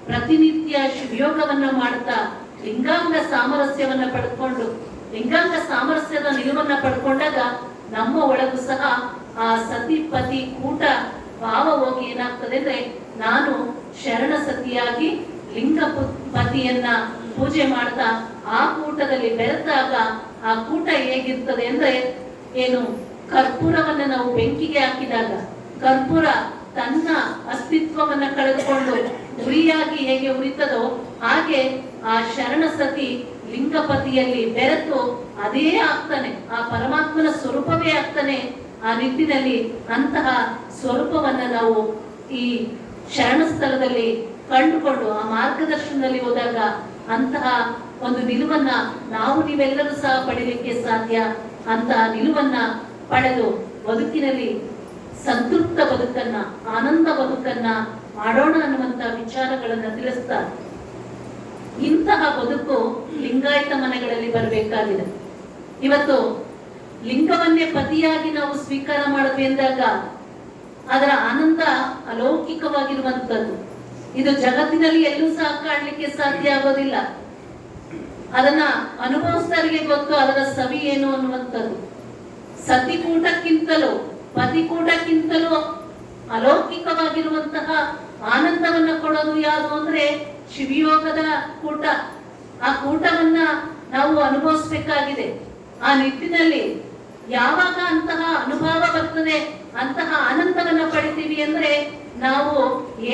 ಪ್ರತಿನಿತ್ಯ ಶಿವಯೋಗವನ್ನ ಮಾಡ್ತಾ ಲಿಂಗಾಂಗ ಸಾಮರಸ್ಯವನ್ನ ಪಡ್ಕೊಂಡು ಲಿಂಗಾಂಗ ಸಾಮರಸ್ಯದ ನಿಲುವನ್ನ ಪಡ್ಕೊಂಡಾಗ ನಮ್ಮ ಒಳಗೂ ಸಹ ಆ ಸತಿಪತಿ ಕೂಟ ಭಾವ ಹೋಗಿ ಏನಾಗ್ತದೆ ಅಂದ್ರೆ ನಾನು ಶರಣ ಸತಿಯಾಗಿ ಲಿಂಗ ಪತಿಯನ್ನ ಪೂಜೆ ಮಾಡ್ತಾ ಆ ಕೂಟದಲ್ಲಿ ಬೆರೆತಾಗ ಆ ಕೂಟ ಹೇಗಿರ್ತದೆ ಅಂದ್ರೆ ಏನು ಕರ್ಪೂರವನ್ನ ನಾವು ಬೆಂಕಿಗೆ ಹಾಕಿದಾಗ ಕರ್ಪೂರ ತನ್ನ ಅಸ್ತಿತ್ವವನ್ನ ಕಳೆದುಕೊಂಡು ಉರಿಯಾಗಿ ಹೇಗೆ ಉರಿತದೋ ಹಾಗೆ ಆ ಶರಣ ಸತಿ ಲಿಂಗಪತಿಯಲ್ಲಿ ಬೆರೆತು ಅದೇ ಆಗ್ತಾನೆ, ಆ ಪರಮಾತ್ಮನ ಸ್ವರೂಪವೇ ಆಗ್ತಾನೆ. ಆ ನಿಟ್ಟಿನಲ್ಲಿ ಅಂತಹ ಸ್ವರೂಪವನ್ನ ನಾವು ಈ ಶರಣ ಸ್ಥಳದಲ್ಲಿ ಕಂಡುಕೊಂಡು ಆ ಮಾರ್ಗದರ್ಶನದಲ್ಲಿ ಹೋದಾಗ ಅಂತಹ ಒಂದು ನಿಲುವನ್ನ ನಾವು ನೀವೆಲ್ಲರೂ ಸಹ ಪಡೀಲಿಕ್ಕೆ ಸಾಧ್ಯ. ಅಂತಹ ನಿಲುವನ್ನ ಪಡೆದು ಬದುಕಿನಲ್ಲಿ ಸಂತೃಪ್ತ ಬದುಕನ್ನ, ಆನಂದ ಬದುಕನ್ನ ಮಾಡೋಣ ಅನ್ನುವಂತ ವಿಚಾರಗಳನ್ನ ತಿಳಿಸ್ತಾರೆ. ಇಂತಹ ಬದುಕು ಲಿಂಗಾಯತ ಮನೆಗಳಲ್ಲಿ ಬರಬೇಕಾಗಿದೆ. ಇವತ್ತು ಲಿಂಗವನ್ನೇ ಪತಿಯಾಗಿ ನಾವು ಸ್ವೀಕಾರ ಮಾಡಿದ್ವಿ ಎಂದಾಗ ಅದರ ಆನಂದ ಅಲೌಕಿಕವಾಗಿರುವಂತದ್ದು. ಇದು ಜಗತ್ತಿನಲ್ಲಿ ಎಲ್ಲೂ ಸಹ ಕಾಣಲಿಕ್ಕೆ ಸಾಧ್ಯ ಆಗೋದಿಲ್ಲ. ಅದನ್ನ ಅನುಭವಿಸಿದವರಿಗೆ ಗೊತ್ತು ಅದರ ಸವಿ ಏನು ಅನ್ನುವಂಥದ್ದು. ಸತಿಕೂಟಕ್ಕಿಂತಲೂ ಪತಿಕೂಟಕ್ಕಿಂತಲೂ ಅಲೌಕಿಕವಾಗಿರುವಂತಹ ಆನಂದವನ್ನ ಕೊಡೋದು ಯಾವುದು ಅಂದ್ರೆ ಶಿವಯೋಗದ ಕೂಟ. ಆ ಕೂಟವನ್ನ ನಾವು ಅನುಭವಿಸ್ಬೇಕಾಗಿದೆ. ಆ ನಿಟ್ಟಿನಲ್ಲಿ ಯಾವಾಗ ಅಂತಹ ಅನುಭವ ಬರ್ತದೆ, ಅಂತಹ ಆನಂದವನ್ನ ಪಡಿತೀವಿ ಅಂದ್ರೆ ನಾವು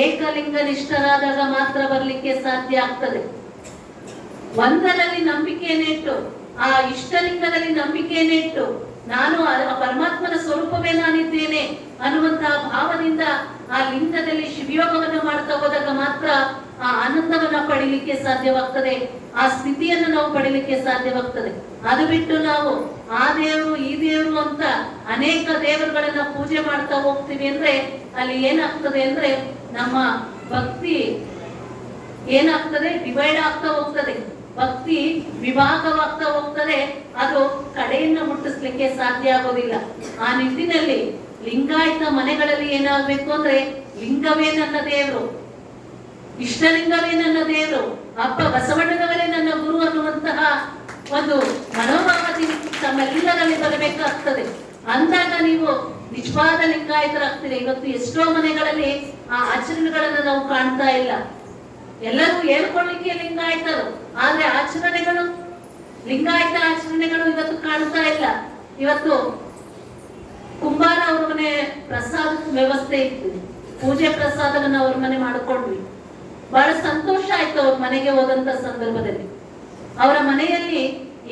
ಏಕಲಿಂಗ ನಿಷ್ಠರಾದಾಗ ಮಾತ್ರ ಬರ್ಲಿಕ್ಕೆ ಸಾಧ್ಯ ಆಗ್ತದೆ. ಒಂದರಲ್ಲಿ ನಂಬಿಕೆಯನ್ನಿಟ್ಟು, ಆ ಇಷ್ಟಲಿಂಗದಲ್ಲಿ ನಂಬಿಕೆಯನ್ನಿಟ್ಟು ನಾನು ಪರಮಾತ್ಮನ ಸ್ವರೂಪವೇ ನಾನಿದ್ದೇನೆ ಅನ್ನುವಂತಹ ಭಾವದಿಂದ ಆ ಲಿಂಗದಲ್ಲಿ ಶಿವಯೋಗವನ್ನು ಮಾಡ್ತಾ ಹೋದಾಗ ಮಾತ್ರ ಆ ಆನಂದವನ್ನ ಪಡಿಲಿಕ್ಕೆ ಸಾಧ್ಯವಾಗ್ತದೆ, ಆ ಸ್ಥಿತಿಯನ್ನು ನಾವು ಪಡಿಲಿಕ್ಕೆ ಸಾಧ್ಯವಾಗ್ತದೆ. ಅದು ಬಿಟ್ಟು ನಾವು ಆ ದೇವರು ಈ ದೇವರು ಅಂತ ಅನೇಕ ದೇವರುಗಳನ್ನ ಪೂಜೆ ಮಾಡ್ತಾ ಹೋಗ್ತೀವಿ ಅಂದ್ರೆ ಅಲ್ಲಿ ಏನಾಗ್ತದೆ ಅಂದ್ರೆ ನಮ್ಮ ಭಕ್ತಿ ಏನಾಗ್ತದೆ, ಡಿವೈಡ್ ಆಗ್ತಾ ಹೋಗ್ತದೆ, ಭಕ್ತಿ ವಿಭಾಗವಾಗ್ತಾ ಹೋಗ್ತದೆ. ಅದು ಕಡೆಯನ್ನ ಮುಟ್ಟಿಸ್ಲಿಕ್ಕೆ ಸಾಧ್ಯ ಆಗೋದಿಲ್ಲ. ಆ ನಿಟ್ಟಿನಲ್ಲಿ ಲಿಂಗಾಯತ ಮನೆಗಳಲ್ಲಿ ಏನಾಗ್ಬೇಕು ಅಂದ್ರೆ ಲಿಂಗವೇ ನನ್ನ ದೇವರು, ಇಷ್ಟಲಿಂಗವೇ ನನ್ನ ದೇವರು, ಅಪ್ಪ ಬಸವಣ್ಣನವರೇ ನನ್ನ ಗುರು ಅನ್ನುವಂತಹ ಒಂದು ಮನೋಭಾವನೆ ತಮ್ಮೆಲ್ಲರಲ್ಲಿ ಬರಬೇಕಾಗ್ತದೆ. ಅಂದಾಗ ನೀವು ನಿಜವಾದ ಲಿಂಗಾಯತರಾಗ್ತೀರಿ. ಇವತ್ತು ಎಷ್ಟೋ ಮನೆಗಳಲ್ಲಿ ಆ ಆಚರಣೆಗಳನ್ನ ನಾವು ಕಾಣ್ತಾ ಇಲ್ಲ. ಎಲ್ಲರೂ ಹೇಳ್ಕೊಳ್ಳಿಕ್ಕೆ ಲಿಂಗಾಯತರು, ಆದ್ರೆ ಆಚರಣೆಗಳು ಲಿಂಗಾಯತ ಆಚರಣೆಗಳು ಇವತ್ತು ಕಾಣ್ತಾ ಇಲ್ಲ. ಇವತ್ತು ಕುಂಬಾರ ಅವ್ರ ಮನೆ ಪ್ರಸಾದ ವ್ಯವಸ್ಥೆ ಇತ್ತು, ಪೂಜೆ ಪ್ರಸಾದವನ್ನ ಅವ್ರ ಮನೆ ಮಾಡ್ಕೊಂಡ್ವಿ. ಬಹಳ ಸಂತೋಷ ಆಯ್ತು ಅವ್ರ ಮನೆಗೆ ಹೋದಂತ ಸಂದರ್ಭದಲ್ಲಿ. ಅವರ ಮನೆಯಲ್ಲಿ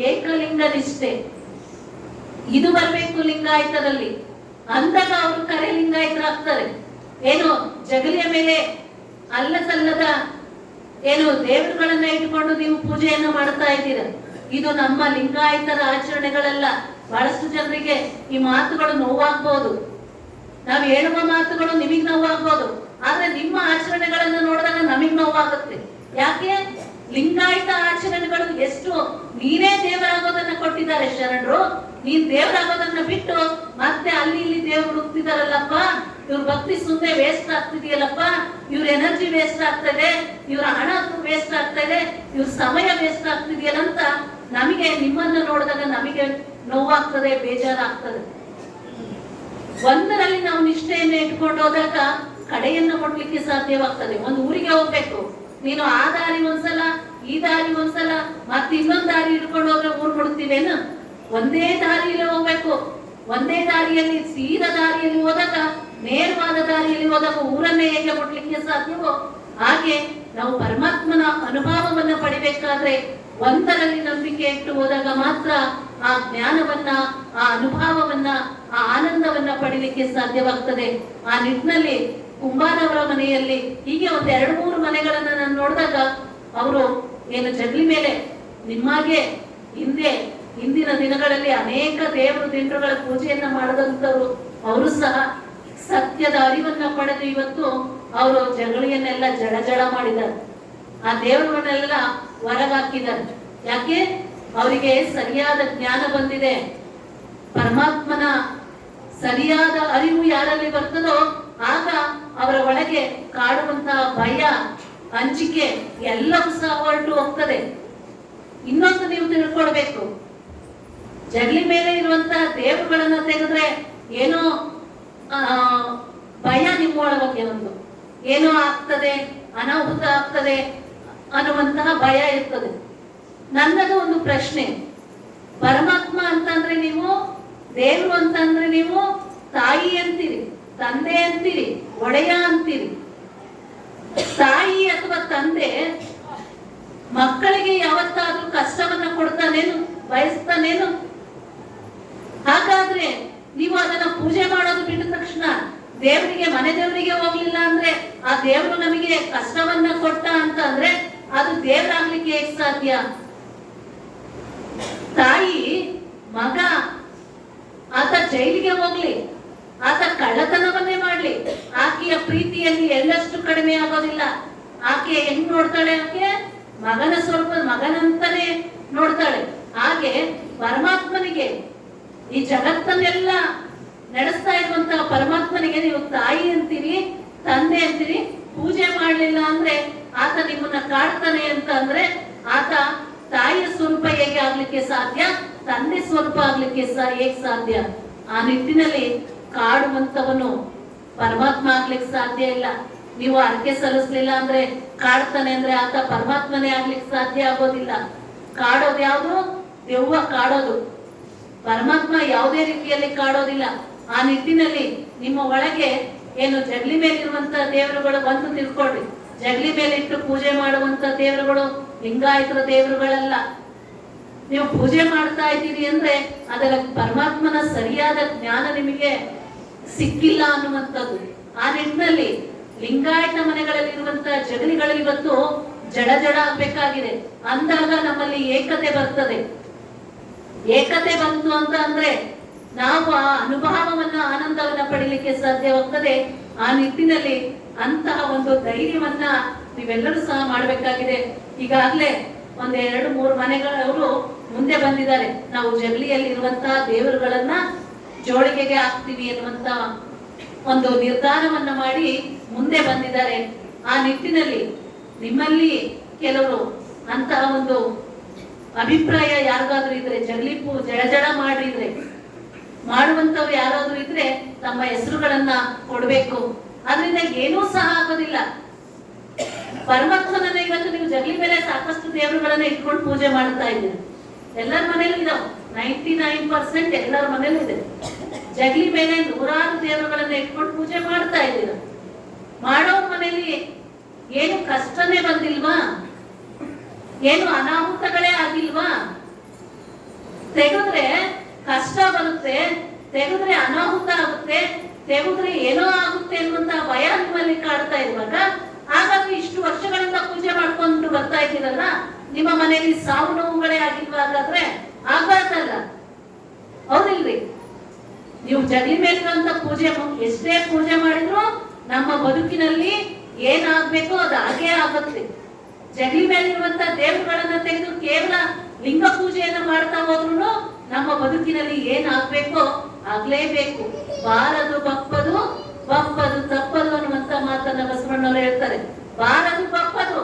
ಏಕಲಿಂಗ ನಿಷ್ಠೆ ಇದು ಬರಬೇಕು ಲಿಂಗಾಯತರಲ್ಲಿ. ಅಂದಾಗ ಅವರು ಕರೆ ಲಿಂಗಾಯತರಾಗ್ತಾರೆ. ಏನು ಜಗಲಿಯ ಮೇಲೆ ಅಲ್ಲ ಸಲ್ಲದ ಏನು ದೇವರುಗಳನ್ನ ಇಟ್ಕೊಂಡು ನೀವು ಪೂಜೆಯನ್ನು ಮಾಡ್ತಾ ಇದ್ದೀರ, ಇದು ನಮ್ಮ ಲಿಂಗಾಯತರ ಆಚರಣೆಗಳಲ್ಲ. ಬಹಳಷ್ಟು ಜನರಿಗೆ ಈ ಮಾತುಗಳು ನೋವಾಗ್ಬೋದು, ನಾವು ಹೇಳುವ ಮಾತುಗಳು ನಿಮಗ್ ನೋವಾಗ್ಬೋದು, ಆದ್ರೆ ನಿಮ್ಮ ಆಚರಣೆಗಳನ್ನ ನೋಡಿದಾಗ ನಮಗ್ ನೋವಾಗುತ್ತೆ. ಯಾಕೆ? ಲಿಂಗಾಯತ ಆಚರಣೆಗಳು ಎಷ್ಟು ನೀನೇ ದೇವರಾಗೋದನ್ನ ಕೊಟ್ಟಿದ್ದಾರೆ ಶರಣರು. ನೀನ್ ದೇವರಾಗೋದನ್ನ ಬಿಟ್ಟು ಮತ್ತೆ ಅಲ್ಲಿ ಇಲ್ಲಿ ದೇವ್ರು ಹುಡುಕ್ತಿದಾರಲ್ಲಪ್ಪ, ಇವ್ರ ಭಕ್ತಿ ಸುಮ್ಮನೆ ವೇಸ್ಟ್ ಆಗ್ತಿದೆಯಲ್ಲಪ್ಪ, ಇವ್ರ ಎನರ್ಜಿ ವೇಸ್ಟ್ ಆಗ್ತದೆ, ಇವ್ರ ಹಣ ವೇಸ್ಟ್ ಆಗ್ತದೆ, ಇವ್ರ ಸಮಯ ವೇಸ್ಟ್ ಆಗ್ತಿದೆಯಲ್ಲ ಅಂತ ನಮಗೆ ನಿಮ್ಮನ್ನ ನೋಡಿದಾಗ ನಮಗೆ ನೋವಾಗ್ತದೆ, ಬೇಜಾರಾಗ್ತದೆ. ಒಂದರಲ್ಲಿ ನಾವು ನಿಷ್ಠೆಯನ್ನು ಇಟ್ಕೊಂಡು ಹೋದಾಗ ಕಡೆಯನ್ನ ಕೊಡ್ಲಿಕ್ಕೆ ಸಾಧ್ಯವಾಗ್ತದೆ. ಒಂದು ಊರಿಗೆ ಹೋಗ್ಬೇಕು, ನೀನು ಆ ದಾರಿ ಒಂದ್ಸಲ, ಈ ದಾರಿ ಒಂದ್ಸಲ, ಮತ್ತೆ ಇನ್ನೊಂದ್ ದಾರಿ ಇಟ್ಕೊಂಡು ಹೋದ್ರೆ ಊರ್ ಮುಡ್ತೀವೇನು? ಒಂದೇ ದಾರಿಯಲ್ಲಿ ಹೋಗ್ಬೇಕು. ಒಂದೇ ದಾರಿಯಲ್ಲಿ ಸೀದಾ ದಾರಿಯಲ್ಲಿ ಹೋದಾಗ, ನೇರವಾದ ದಾರಿಯಲ್ಲಿ ಹೋದಾಗ ಊರನ್ನೇ ಹೇಗೆ ಮುಟ್ಲಿಕ್ಕೆ ಸಾಧ್ಯವೋ ಹಾಗೆ ನಾವು ಪರಮಾತ್ಮನ ಅನುಭವವನ್ನ ಪಡಿಬೇಕಾದ್ರೆ ಒಂದರಲ್ಲಿ ನಂಬಿಕೆ ಇಟ್ಟು ಹೋದಾಗ ಮಾತ್ರ ಆ ಜ್ಞಾನವನ್ನ, ಆ ಅನುಭವವನ್ನ, ಆ ಆನಂದವನ್ನ ಪಡಿಲಿಕ್ಕೆ ಸಾಧ್ಯವಾಗ್ತದೆ. ಆ ನಿಟ್ಟಿನಲ್ಲಿ ಕುಂಬಾರವರ ಮನೆಯಲ್ಲಿ ಹೀಗೆ ಒಂದ್ 2-3 ಮನೆಗಳನ್ನ ನಾನು ನೋಡಿದಾಗ ಅವರು ಏನು ಜಗಲಿ ಮೇಲೆ ನಿಮ್ಮಾಗೆ ಹಿಂದಿನ ದಿನಗಳಲ್ಲಿ ಅನೇಕ ದೇವರು ದಿಂಡ್ರುಗಳ ಪೂಜೆಯನ್ನ ಮಾಡದಂತವ್ರು ಅವರು ಸಹ ಸತ್ಯದ ಅರಿವನ್ನ ಪಡೆದು ಇವತ್ತು ಅವರು ಜಗಳಿಯನ್ನೆಲ್ಲ ಜಳ ಮಾಡಿದ್ದಾರೆ. ಆ ದೇವರುಗಳನ್ನೆಲ್ಲ ಹೊರಗಾಕಿದ್ದಾರೆ. ಯಾಕೆ? ಅವರಿಗೆ ಸರಿಯಾದ ಜ್ಞಾನ ಬಂದಿದೆ. ಪರಮಾತ್ಮನ ಸರಿಯಾದ ಅರಿವು ಯಾರಲ್ಲಿ ಬರ್ತದೋ ಆಗ ಅವರ ಒಳಗೆ ಕಾಡುವಂತಹ ಭಯ ಹಂಚಿಕೆ ಎಲ್ಲವೂ ಸಹ ಹೊರಟು ಹೋಗ್ತದೆ. ಇನ್ನೊಂದು ನೀವು ತಿಳ್ಕೊಳ್ಬೇಕು, ಜಗಲಿ ಮೇಲೆ ಇರುವಂತಹ ದೇವರುಗಳನ್ನ ತೆಗೆದ್ರೆ ಏನೋ ಭಯ ನಿಮ್ಮೊಳಗೆ ಒಂದು ಏನೋ ಆಗ್ತದೆ, ಅನಾಹುತ ಆಗ್ತದೆ ಅನ್ನುವಂತಹ ಭಯ ಇರ್ತದೆ. ನನ್ನದು ಒಂದು ಪ್ರಶ್ನೆ, ಪರಮಾತ್ಮ ಅಂತಂದ್ರೆ ನೀವು, ದೇವರು ಅಂತಂದ್ರೆ ನೀವು ತಾಯಿ ಅಂತೀರಿ, ತಂದೆ ಅಂತೀರಿ, ಒಡೆಯ ಅಂತೀರಿ. ತಾಯಿ ಅಥವಾ ತಂದೆ ಮಕ್ಕಳಿಗೆ ಯಾವತ್ತಾದ್ರೂ ಕಷ್ಟವನ್ನ ಕೊಡ್ತಾನೇನು, ಬಯಸ್ತಾನೇನು? ಹಾಗಾದ್ರೆ ನೀವು ಅದನ್ನ ಪೂಜೆ ಮಾಡೋದು ಬಿಟ್ಟ ತಕ್ಷಣ ದೇವರಿಗೆ, ಮನೆ ದೇವರಿಗೆ ಹೋಗ್ಲಿಲ್ಲ ಅಂದ್ರೆ ಆ ದೇವರು ನಮಗೆ ಕಷ್ಟವನ್ನ ಕೊಟ್ಟ ಅಂತ ಅಂದ್ರೆ ಅದು ದೇವರಾಗ್ಲಿಕ್ಕೆ ಹೇಗ್ ಸಾಧ್ಯ? ತಾಯಿ ಮಗ ಆತ ಜೈಲಿಗೆ ಹೋಗ್ಲಿ, ಆತ ಕಳ್ಳತನವನ್ನೇ ಮಾಡ್ಲಿ, ಆಕೆಯ ಪ್ರೀತಿಯಲ್ಲಿ ಎಲ್ಲಷ್ಟು ಕಡಿಮೆ ಆಗೋದಿಲ್ಲ. ಆಕೆ ಹೆಂಗ್ ನೋಡ್ತಾಳೆ? ಆಕೆ ಮಗನ ಸ್ವಲ್ಪ ಮಗನಂತಾನೆ ನೋಡ್ತಾಳೆ. ಹಾಗೆ ಪರಮಾತ್ಮನಿಗೆ, ಈ ಜಗತ್ತನ್ನೆಲ್ಲ ನಡೆಸ್ತಾ ಇರುವಂತಹ ಪರಮಾತ್ಮನಿಗೆ ನೀವು ತಾಯಿ ಅಂತೀರಿ, ತಂದೆ ಅಂತೀರಿ. ಪೂಜೆ ಮಾಡ್ಲಿಲ್ಲ ಅಂದ್ರೆ ಆತ ನಿಮ್ಮನ್ನ ಕಾಡ್ತಾನೆ ಅಂತ ಅಂದ್ರೆ ಆತ ತಾಯಿಯ ಸ್ವರೂಪ ಹೇಗೆ ಆಗ್ಲಿಕ್ಕೆ ಸಾಧ್ಯ? ತಂದೆ ಸ್ವರೂಪ ಆಗ್ಲಿಕ್ಕೆ ಹೇಗೆ ಸಾಧ್ಯ? ಆ ನಿಟ್ಟಿನಲ್ಲಿ ಕಾಡುವಂತವನು ಪರಮಾತ್ಮ ಆಗ್ಲಿಕ್ಕೆ ಸಾಧ್ಯ ಇಲ್ಲ. ನೀವು ಅರ್ಕೆ ಸಲ್ಲಿಸ್ಲಿಲ್ಲ ಅಂದ್ರೆ ಕಾಡ್ತಾನೆ ಅಂದ್ರೆ ಆತ ಪರಮಾತ್ಮನೇ ಆಗ್ಲಿಕ್ಕೆ ಸಾಧ್ಯ ಆಗೋದಿಲ್ಲ. ಕಾಡೋದು ಯಾವುದು? ದೆವ್ವ ಕಾಡೋದು. ಪರಮಾತ್ಮ ಯಾವುದೇ ರೀತಿಯಲ್ಲಿ ಕಾಡೋದಿಲ್ಲ. ಆ ನಿಟ್ಟಿನಲ್ಲಿ ನಿಮ್ಮ ಒಳಗೆ ಏನು ಜಗಲಿ ಮೇಲಿರುವಂತ ದೇವರುಗಳು ಬಂದು ತಿಳ್ಕೊಳ್ರಿ. ಜಗಲಿ ಮೇಲೆ ಇಟ್ಟು ಪೂಜೆ ಮಾಡುವಂತ ದೇವರುಗಳು ಲಿಂಗಾಯತರ ದೇವರುಗಳಲ್ಲ. ನೀವು ಪೂಜೆ ಮಾಡ್ತಾ ಇದ್ದೀರಿ ಅಂದ್ರೆ ಅದರ ಪರಮಾತ್ಮನ ಸರಿಯಾದ ಜ್ಞಾನ ನಿಮಗೆ ಸಿಕ್ಕಿಲ್ಲ ಅನ್ನುವಂಥದ್ದು. ಆ ನಿಟ್ಟಿನಲ್ಲಿ ಲಿಂಗಾಯತ ಮನೆಗಳಲ್ಲಿರುವಂತಹ ಜಗಲಿಗಳಲ್ಲಿ ಇವತ್ತು ಜಡ ಜಡ ಆಗ್ಬೇಕಾಗಿದೆ. ಅಂದಾಗ ನಮ್ಮಲ್ಲಿ ಏಕತೆ ಬರ್ತದೆ. ಏಕತೆ ಬಂತು ಅಂತ ಅಂದ್ರೆ ನಾವು ಆ ಅನುಭವವನ್ನ, ಆನಂದವನ್ನ ಪಡಿಲಿಕ್ಕೆ ಸಾಧ್ಯವಾಗ್ತದೆ. ಆ ನಿಟ್ಟಿನಲ್ಲಿ ಅಂತಹ ಒಂದು ಧೈರ್ಯವನ್ನ ನೀವೆಲ್ಲರೂ ಸಹ ಮಾಡಬೇಕಾಗಿದೆ. ಈಗಾಗಲೇ ಒಂದ್ 2-3 ಮನೆಗಳವರು ಮುಂದೆ ಬಂದಿದ್ದಾರೆ. ನಾವು ಜಗಲಿಯಲ್ಲಿ ಇರುವಂತಹ ದೇವರುಗಳನ್ನ ಜೋಳಿಗೆಗೆ ಹಾಕ್ತೀವಿ ಎನ್ನುವಂತ ಒಂದು ನಿರ್ಧಾರವನ್ನ ಮಾಡಿ ಮುಂದೆ ಬಂದಿದ್ದಾರೆ. ಆ ನಿಟ್ಟಿನಲ್ಲಿ ನಿಮ್ಮಲ್ಲಿ ಕೆಲವರು ಅಂತಹ ಒಂದು ಅಭಿಪ್ರಾಯ ಯಾರಿಗಾದ್ರೂ ಇದ್ರೆ, ಜಗಲಿ ಜಡ ಮಾಡಿದ್ರೆ ಮಾಡುವಂತವ್ರು ಯಾರಾದ್ರೂ ಇದ್ರೆ ತಮ್ಮ ಹೆಸರುಗಳನ್ನ ಕೊಡ್ಬೇಕು. ಅದರಿಂದ ಏನೂ ಸಹ ಆಗೋದಿಲ್ಲ. ಪರಮಾತ್ಮನನ್ನ ಇವತ್ತು ನೀವು ಜಗಲಿ ಮೇಲೆ ಸಾಕಷ್ಟು ದೇವರುಗಳನ್ನ ಇಟ್ಕೊಂಡು ಪೂಜೆ ಮಾಡ್ತಾ ಇದ್ದೀರಿ. ಎಲ್ಲರ ಮನೇಲಿ ಇದಾವೆ, 99% ಎಲ್ಲರ ಮನೇಲಿ ಇದೆ. ಜಗಲಿ ಮೇಲೆ ನೂರಾರು ದೇವರುಗಳನ್ನ ಇಟ್ಕೊಂಡು ಪೂಜೆ ಮಾಡ್ತಾ ಇದ್ದೀರ. ಮಾಡೋ ಮನೇಲಿ ಏನು ಕಷ್ಟನೇ ಬಂದಿಲ್ವಾ? ಏನು ಅನಾಹುತಗಳೇ ಆಗಿಲ್ವಾ? ತೆಗೆದ್ರೆ ಕಷ್ಟ ಬರುತ್ತೆ, ತೆಗೆದ್ರೆ ಅನಾಹುತ ಆಗುತ್ತೆ, ತೆಗೆದ್ರೆ ಏನೋ ಆಗುತ್ತೆ ಅನ್ನುವಂತ ಭಯ ನಿಮ್ಮಲ್ಲಿ ಕಾಡ್ತಾ ಇರುವಾಗ, ಹಾಗಾಗಿ ಇಷ್ಟು ವರ್ಷಗಳಿಂದ ಪೂಜೆ ಮಾಡ್ಕೊಂಡು ಬರ್ತಾ ಇದ್ದೀರಲ್ಲ, ನಿಮ್ಮ ಮನೆಯಲ್ಲಿ ಸಾವು ನೋವುಗಳೇ ಆಗಿಲ್ವಾ? ಹಾಗಾದ್ರೆ ಆಗಬಾರ್ದಲ್ಲ, ಹೌದಿಲ್ರಿ? ನೀವು ಜಗಲಿ ಮೇಲಿರುವಂತ ಪೂಜೆ ಎಷ್ಟೇ ಪೂಜೆ ಮಾಡಿದ್ರು ನಮ್ಮ ಬದುಕಿನಲ್ಲಿ ಏನಾಗ್ಬೇಕೋ ಅದು ಹಾಗೇ ಆಗುತ್ತೆ. ಜಗಲಿ ಮೇಲಿರುವಂತ ದೇವರುಗಳನ್ನ ತೆಗೆದು ಕೇವಲ ಲಿಂಗ ಪೂಜೆಯನ್ನ ಮಾಡ್ತಾ ಹೋದ್ರು ನಮ್ಮ ಬದುಕಿನಲ್ಲಿ ಏನಾಗ್ಬೇಕೋ ಆಗ್ಲೇಬೇಕು. ಬಾರದು ಬಪ್ಪದು, ಬಪ್ಪದು ತಪ್ಪದು ಅನ್ನುವಂತ ಮಾತನ್ನ ಬಸವಣ್ಣವರು ಹೇಳ್ತಾರೆ. ಬಾರದು ಬಪ್ಪದು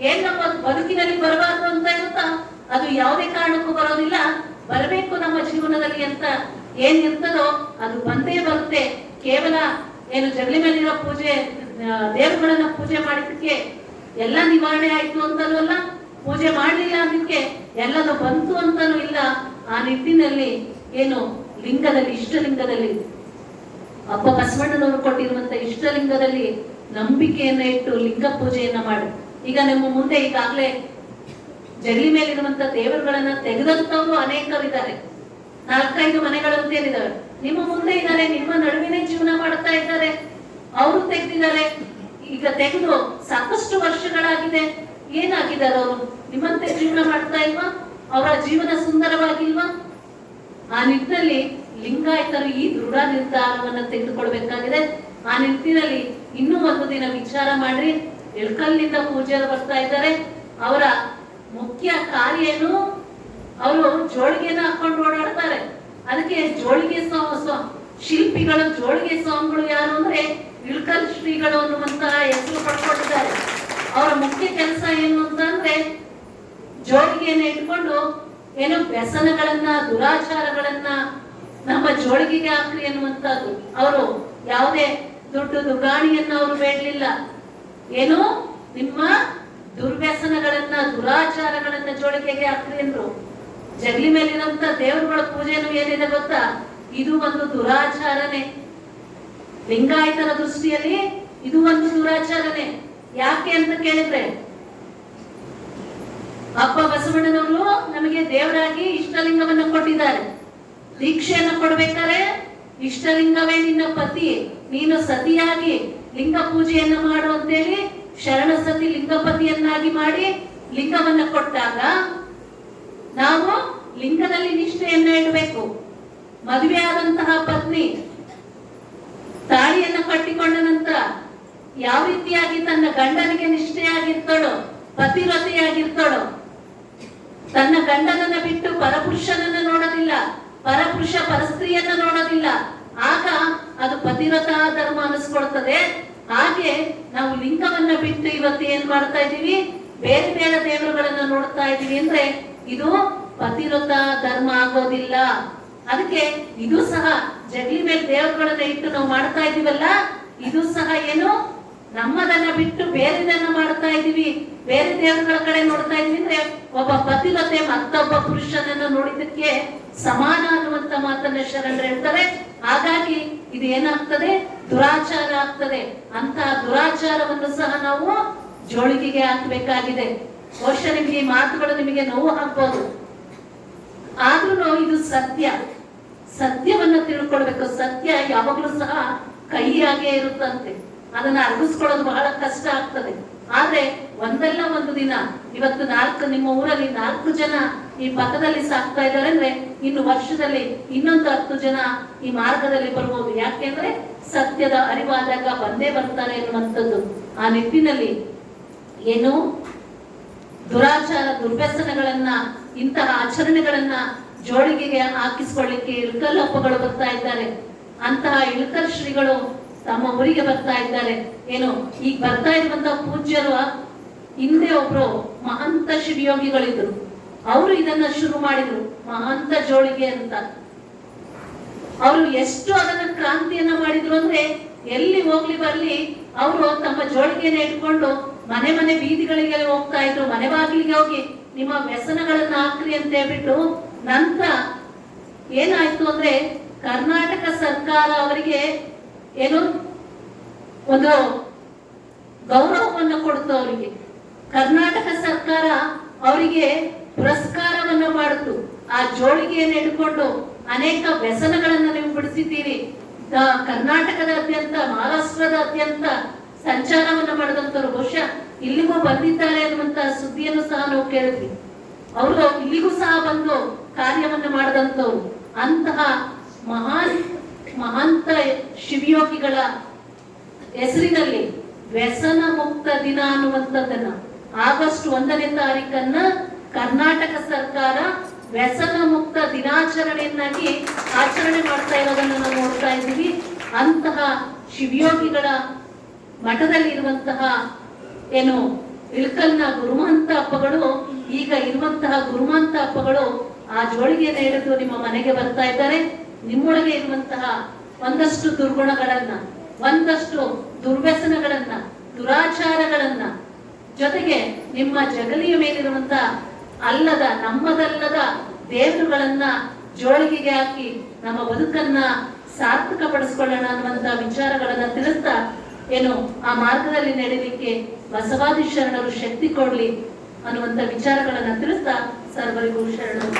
ಏನ್ ನಮ್ಮ ಬದುಕಿನಲ್ಲಿ ಬರಬಾರದು ಅಂತ ಇರುತ್ತಾ ಅದು ಯಾವುದೇ ಕಾರಣಕ್ಕೂ ಬರೋದಿಲ್ಲ. ಬರಬೇಕು ನಮ್ಮ ಜೀವನದಲ್ಲಿ ಅಂತ ಏನಿರ್ತದೋ ಅದು ಬಂದೇ ಬರುತ್ತೆ. ಕೇವಲ ಏನು ಜಗಲಿ ಮೇಲಿರೋ ಪೂಜೆ, ದೇವರುಗಳನ್ನ ಪೂಜೆ ಮಾಡಿದ್ದಕ್ಕೆ ಎಲ್ಲ ನಿವಾರಣೆ ಆಯ್ತು ಅಂತಲ್ವಲ್ಲ, ಪೂಜೆ ಮಾಡ್ಲಿಲ್ಲ ಅದಕ್ಕೆ ಎಲ್ಲದು ಬಂತು ಅಂತಾನೂ ಇಲ್ಲ. ಆ ನಿಟ್ಟಿನಲ್ಲಿ ಏನು ಲಿಂಗದಲ್ಲಿ, ಇಷ್ಟಲಿಂಗದಲ್ಲಿ, ಅಪ್ಪ ಬಸವಣ್ಣನವರು ಕೊಟ್ಟಿರುವಂತ ಇಷ್ಟಲಿಂಗದಲ್ಲಿ ನಂಬಿಕೆಯನ್ನ ಇಟ್ಟು ಲಿಂಗ ಪೂಜೆಯನ್ನ ಮಾಡಿ. ಈಗ ನಿಮ್ಮ ಮುಂದೆ ಈಗಾಗಲೇ ಜಗಲಿ ಮೇಲಿರುವಂತ ದೇವರುಗಳನ್ನ ತೆಗೆದಂತವ್ರು ಅನೇಕರಿದ್ದಾರೆ. 4-5 ಮನೆಗಳಂತೇನಿದ್ದಾರೆ, ನಿಮ್ಮ ಮುಂದೆ ಇದ್ದಾರೆ, ನಿಮ್ಮ ನಡುವಿನೇ ಜೀವನ ಮಾಡ್ತಾ ಇದ್ದಾರೆ. ಅವರು ತೆಗೆದಿದ್ದಾರೆ. ಈಗ ತೆಗೆದು ಸಾಕಷ್ಟು ವರ್ಷಗಳಾಗಿದೆ. ಏನಾಗಿದ್ದಾರೆ ಅವರು? ನಿಮ್ಮಂತೆ ಜೀವನ ಮಾಡ್ತಾ ಇಲ್ವಾ? ಅವರ ಜೀವನ ಸುಂದರವಾಗಿಲ್ವಾ? ಆ ನಿಟ್ಟಿನಲ್ಲಿ ಲಿಂಗಾಯತರು ಈ ದೃಢ ನಿರ್ಧಾರವನ್ನ ತೆಗೆದುಕೊಳ್ಬೇಕಾಗಿದೆ. ಆ ನಿಟ್ಟಿನಲ್ಲಿ ಇನ್ನೂ ಒಂದು ದಿನ ವಿಚಾರ ಮಾಡ್ರಿ. ಎಳ್ಕಲ್ಲಿಂದ ಪೂಜೆರು ಬರ್ತಾ ಇದ್ದಾರೆ. ಅವರ ಮುಖ್ಯ ಕಾರ್ಯ ಏನು? ಅವರು ಜೋಳಿಗೆನ ಹಾಕೊಂಡು ಓಡಾಡ್ತಾರೆ. ಅದಕ್ಕೆ ಜೋಳಿಗೆ ಶಿಲ್ಪಿಗಳು, ಜೋಳಿಗೆ ಸ್ವಾಮಿಗಳು ಯಾರು ಅಂದ್ರೆ ಇಳ್ಕಲ್ ಶ್ರೀಗಳು ಅನ್ನುವಂತಹ ಹೆಸರು ಪಡ್ಕೊಂಡಿದ್ದಾರೆ. ಅವರ ಮುಖ್ಯ ಕೆಲಸ ಏನು ಅಂತಂದ್ರೆ ಜೋಳಿಗೆಯನ್ನು ಇಟ್ಕೊಂಡು ಏನು ವ್ಯಸನಗಳನ್ನ ದುರಾಚಾರಗಳನ್ನ ನಮ್ಮ ಜೋಳಿಗೆಗೆ ಹಾಕ್ರಿ ಅನ್ನುವಂಥದ್ದು. ಅವರು ಯಾವುದೇ ದುಡ್ಡು ದುಗಾಣಿಯನ್ನ ಅವರು ಬೇಡಲಿಲ್ಲ. ಏನು ನಿಮ್ಮ ದುರ್ವ್ಯಸನಗಳನ್ನ ದುರಾಚಾರಗಳನ್ನ ಜೋಳಿಗೆಗೆ ಹಾಕ್ರಿ ಅಂದ್ರು. ಜಗಲಿ ಮೇಲಿರುವಂತ ದೇವರುಗಳ ಪೂಜೆನೂ ಏನಿದೆ ಗೊತ್ತಾ, ಇದು ಒಂದು ದುರಾಚಾರನೆ. ಲಿಂಗಾಯತರ ದೃಷ್ಟಿಯಲ್ಲಿ ಇದು ಒಂದು ದುರಾಚಾರನೆ. ಯಾಕೆ ಅಂತ ಕೇಳಿದ್ರೆ, ಅಪ್ಪ ಬಸವಣ್ಣನವರು ನಮಗೆ ದೇವರಾಗಿ ಇಷ್ಟಲಿಂಗವನ್ನು ಕೊಟ್ಟಿದ್ದಾರೆ. ದೀಕ್ಷೆಯನ್ನು ಕೊಡ್ಬೇಕಾದ್ರೆ ಇಷ್ಟಲಿಂಗವೇ ನಿನ್ನ ಪತಿ, ನೀನು ಸತಿಯಾಗಿ ಲಿಂಗ ಪೂಜೆಯನ್ನು ಮಾಡು ಅಂತೇಳಿ ಶರಣ ಸತಿ ಲಿಂಗಪತಿಯನ್ನಾಗಿ ಮಾಡಿ ಲಿಂಗವನ್ನ ಕೊಟ್ಟಾಗ ನಾವು ಲಿಂಗದಲ್ಲಿ ನಿಷ್ಠೆಯನ್ನ ಇಡಬೇಕು. ಮದುವೆ ಆದಂತಹ ಪತ್ನಿ ತಾಳಿಯನ್ನ ಕಟ್ಟಿಕೊಂಡ ನಂತರ ಯಾವ ರೀತಿಯಾಗಿ ತನ್ನ ಗಂಡನಿಗೆ ನಿಷ್ಠೆಯಾಗಿರ್ತಾಳೋ, ಪತಿವ್ರತೆಯಾಗಿರ್ತಾಳೋ, ತನ್ನ ಗಂಡನನ್ನ ಬಿಟ್ಟು ಪರಪುರುಷನನ್ನ ನೋಡೋದಿಲ್ಲ, ಪರಪುರುಷ ಪರಸ್ತ್ರೀಯನ್ನ ನೋಡೋದಿಲ್ಲ, ಆಗ ಅದು ಪತಿವ್ರತಾ ಧರ್ಮ ಅನಿಸ್ಕೊಳ್ತದೆ. ಹಾಗೆ ನಾವು ಲಿಂಗವನ್ನ ಬಿಟ್ಟು ಇವತ್ತು ಏನ್ ಮಾಡ್ತಾ ಇದೀವಿ, ಬೇರೆ ಬೇರೆ ದೇವರುಗಳನ್ನ ನೋಡ್ತಾ ಇದೀವಿ ಅಂದ್ರೆ ಇದು ಪತಿವ್ರತಾ ಧರ್ಮ ಆಗೋದಿಲ್ಲ. ಅದಕ್ಕೆ ಇದು ಸಹ ಜಗಲಿ ಮೇಲೆ ದೇವರುಗಳನ್ನ ಇಟ್ಟು ನಾವು ಮಾಡ್ತಾ ಇದೀವಲ್ಲ, ಇದು ಸಹ ಏನು ನಮ್ಮದನ್ನ ಬಿಟ್ಟು ಬೇರೆದನ್ನ ಮಾಡ್ತಾ ಇದೀವಿ, ಬೇರೆ ದೇವರುಗಳ ಕಡೆ ನೋಡ್ತಾ ಇದೀವಿ ಅಂದ್ರೆ ಒಬ್ಬ ಪತಿವ್ರತೆ ಮತ್ತೊಬ್ಬ ಪುರುಷನನ್ನು ನೋಡಿದಕ್ಕೆ ಸಮಾನ ಅನ್ನುವಂತ ಮಾತನ್ನ ಶರಣರು ಹೇಳ್ತಾರೆ. ಹಾಗಾಗಿ ಇದು ಏನಾಗ್ತದೆ, ದುರಾಚಾರ ಆಗ್ತದೆ. ಅಂತ ದುರಾಚಾರವನ್ನು ಸಹ ನಾವು ಜೋಳಿಗೆಗೆ ಹಾಕಬೇಕಾಗಿದೆ. ಬಹುಶಃ ನಿಮಗೆ ಈ ಮಾತುಗಳು ನಿಮಗೆ ನೋವು ಹಾಕ್ಬೋದು, ಆದ್ರೂ ಇದು ಸತ್ಯ. ಸತ್ಯವನ್ನ ತಿಳ್ಕೊಳ್ಬೇಕು. ಸತ್ಯ ಯಾವಾಗ್ಲೂ ಸಹ ಕೈಯಾಗೆ ಇರುತ್ತಂತೆ, ಅದನ್ನ ಅರ್ಗಿಸ್ಕೊಳ್ಳೋದು ಬಹಳ ಕಷ್ಟ ಆಗ್ತದೆ. ಆದ್ರೆ ಒಂದಲ್ಲ ಒಂದು ದಿನ, ಇವತ್ತು ನಿಮ್ಮ ಊರಲ್ಲಿ 4 ಜನ ಈ ಪಥದಲ್ಲಿ ಸಾಕ್ತಾ ಇದ್ದಾರೆ ಅಂದ್ರೆ ಇನ್ನು ವರ್ಷದಲ್ಲಿ ಇನ್ನೊಂದು 10 ಜನ ಈ ಮಾರ್ಗದಲ್ಲಿ ಬರ್ಬೋದು. ಯಾಕೆಂದ್ರೆ ಸತ್ಯದ ಅರಿವಾದಾಗ ಬಂದೇ ಬರ್ತಾರೆ ಎನ್ನುವಂಥದ್ದು. ಆ ನಿಟ್ಟಿನಲ್ಲಿ ಏನು ದುರಾಚಾರ ದುರ್ವ್ಯಸನಗಳನ್ನ, ಇಂತಹ ಆಚರಣೆಗಳನ್ನ ಜೋಳಿಗೆಗೆ ಹಾಕಿಸ್ಕೊಳ್ಳಿಕ್ಕೆ ಇಳ್ಕಲ್ಲಪ್ಪಗಳು ಬರ್ತಾ ಇದ್ದಾರೆ. ಅಂತಹ ಇಳ್ಕಲ್ ಶ್ರೀಗಳು ತಮ್ಮ ಊರಿಗೆ ಬರ್ತಾ ಇದ್ದಾರೆ. ಏನು ಈಗ ಬರ್ತಾ ಇರುವಂತ ಪೂಜ್ಯರು, ಹಿಂದೆ ಒಬ್ರು ಮಹಂತ ಶಿವಯೋಗಿಗಳಿದ್ರು, ಅವರು ಇದನ್ನ ಶುರು ಮಾಡಿದ್ರು, ಮಹಂತ ಜೋಳಿಗೆ ಅಂತ. ಅವರು ಎಷ್ಟು ಅದನ್ನ ಕ್ರಾಂತಿಯನ್ನ ಮಾಡಿದ್ರು ಅಂದ್ರೆ, ಎಲ್ಲಿ ಹೋಗ್ಲಿ ಬರ್ಲಿ ಅವರು ತಮ್ಮ ಜೋಳಿಗೆನ ಇಟ್ಕೊಂಡು ಮನೆ ಮನೆ ಬೀದಿಗಳಿಗೆ ಹೋಗ್ತಾ ಇದ್ರು. ಮನೆ ಬಾಗಿಲಿಗೆ ಹೋಗಿ ನಿಮ್ಮ ವ್ಯಸನಗಳನ್ನ ಹಾಕ್ರಿ ಅಂತ ಹೇಳ್ಬಿಟ್ಟು, ನಂತರ ಏನಾಯ್ತು ಅಂದ್ರೆ ಕರ್ನಾಟಕ ಸರ್ಕಾರ ಅವರಿಗೆ ಏನು ಒಂದು ಗೌರವವನ್ನು ಕೊಡ್ತು. ಅವರಿಗೆ ಕರ್ನಾಟಕ ಸರ್ಕಾರ ಅವರಿಗೆ ಪುರಸ್ಕಾರವನ್ನ ಮಾಡಿತು. ಆ ಜೋಳಿಗೆಯನ್ನು ಹಿಡ್ಕೊಂಡು ಅನೇಕ ವ್ಯಸನಗಳನ್ನ ನೀವು ಬಿಡಿಸಿದ್ದೀರಿ, ಕರ್ನಾಟಕದಾದ್ಯಂತ ಮಹಾರಾಷ್ಟ್ರದಾದ್ಯಂತ ಸಂಚಾರವನ್ನ ಮಾಡಿದಂತವ್ರು ಬಹುಶಃ ಇಲ್ಲಿಗೂ ಬಂದಿದ್ದಾರೆ ಅನ್ನುವಂತ ಸುದ್ದಿಯನ್ನು ಸಹ ನಾವು ಕೇಳಿದ್ವಿ. ಅವರು ಇಲ್ಲಿಗೂ ಸಹ ಬಂದು ಕಾರ್ಯವನ್ನ ಮಾಡಿದಂತವ್ರು. ಅಂತಹ ಮಹಾಂತ ಶಿವಯೋಗಿಗಳ ಹೆಸರಿನಲ್ಲಿ ವ್ಯಸನ ಮುಕ್ತ ದಿನ ಅನ್ನುವಂಥದ್ದನ್ನ ಆಗಸ್ಟ್ 1ನೇ ತಾರೀಕನ್ನ ಕರ್ನಾಟಕ ಸರ್ಕಾರ ವ್ಯಸನ ಮುಕ್ತ ದಿನಾಚರಣೆಯನ್ನಾಗಿ ಆಚರಣೆ ಮಾಡ್ತಾ ಇರೋದನ್ನ ನಾವು ನೋಡ್ತಾ ಇದ್ದೀವಿ. ಅಂತಹ ಶಿವಯೋಗಿಗಳ ಮಠದಲ್ಲಿ ಇರುವಂತಹ ಏನು ಇಳ್ಕಲ್ನ ಗುರುಮಂತ ಅಪ್ಪಗಳು, ಈಗ ಇರುವಂತಹ ಗುರುಮಂತ ಅಪ್ಪಗಳು ಆ ಜೋಳಿಗೆಯನ್ನು ಹಿಡಿದು ನಿಮ್ಮ ಮನೆಗೆ ಬರ್ತಾ ಇದ್ದಾರೆ. ನಿಮ್ಮೊಳಗೆ ಇರುವಂತಹ ಒಂದಷ್ಟು ದುರ್ಗುಣಗಳನ್ನ, ಒಂದಷ್ಟು ದುರ್ವ್ಯಸನಗಳನ್ನ, ದುರಾಚಾರಗಳನ್ನ, ಜೊತೆಗೆ ನಿಮ್ಮ ಜಗಲಿಯ ಮೇಲಿರುವಂತಹ ಅಲ್ಲದ ನಮ್ಮದಲ್ಲದ ದೇವರುಗಳನ್ನ ಜೋಳಿಗೆಗೆ ಹಾಕಿ ನಮ್ಮ ಬದುಕನ್ನ ಸಾರ್ಥಕ ಪಡಿಸ್ಕೊಳ್ಳೋಣ ಅನ್ನುವಂತ ವಿಚಾರಗಳನ್ನ ತಿಳಿಸ್ತಾ ಏನು ಆ ಮಾರ್ಗದಲ್ಲಿ ನಡೆಯಲಿಕ್ಕೆ ಬಸವಾದಿ ಶರಣರು ಶಕ್ತಿ ಕೊಡ್ಲಿ ಅನ್ನುವಂತ ವಿಚಾರಗಳನ್ನ ತಿಳಿಸ್ತಾ ಸರ್ವರಿಗೂ ಶರಣರು.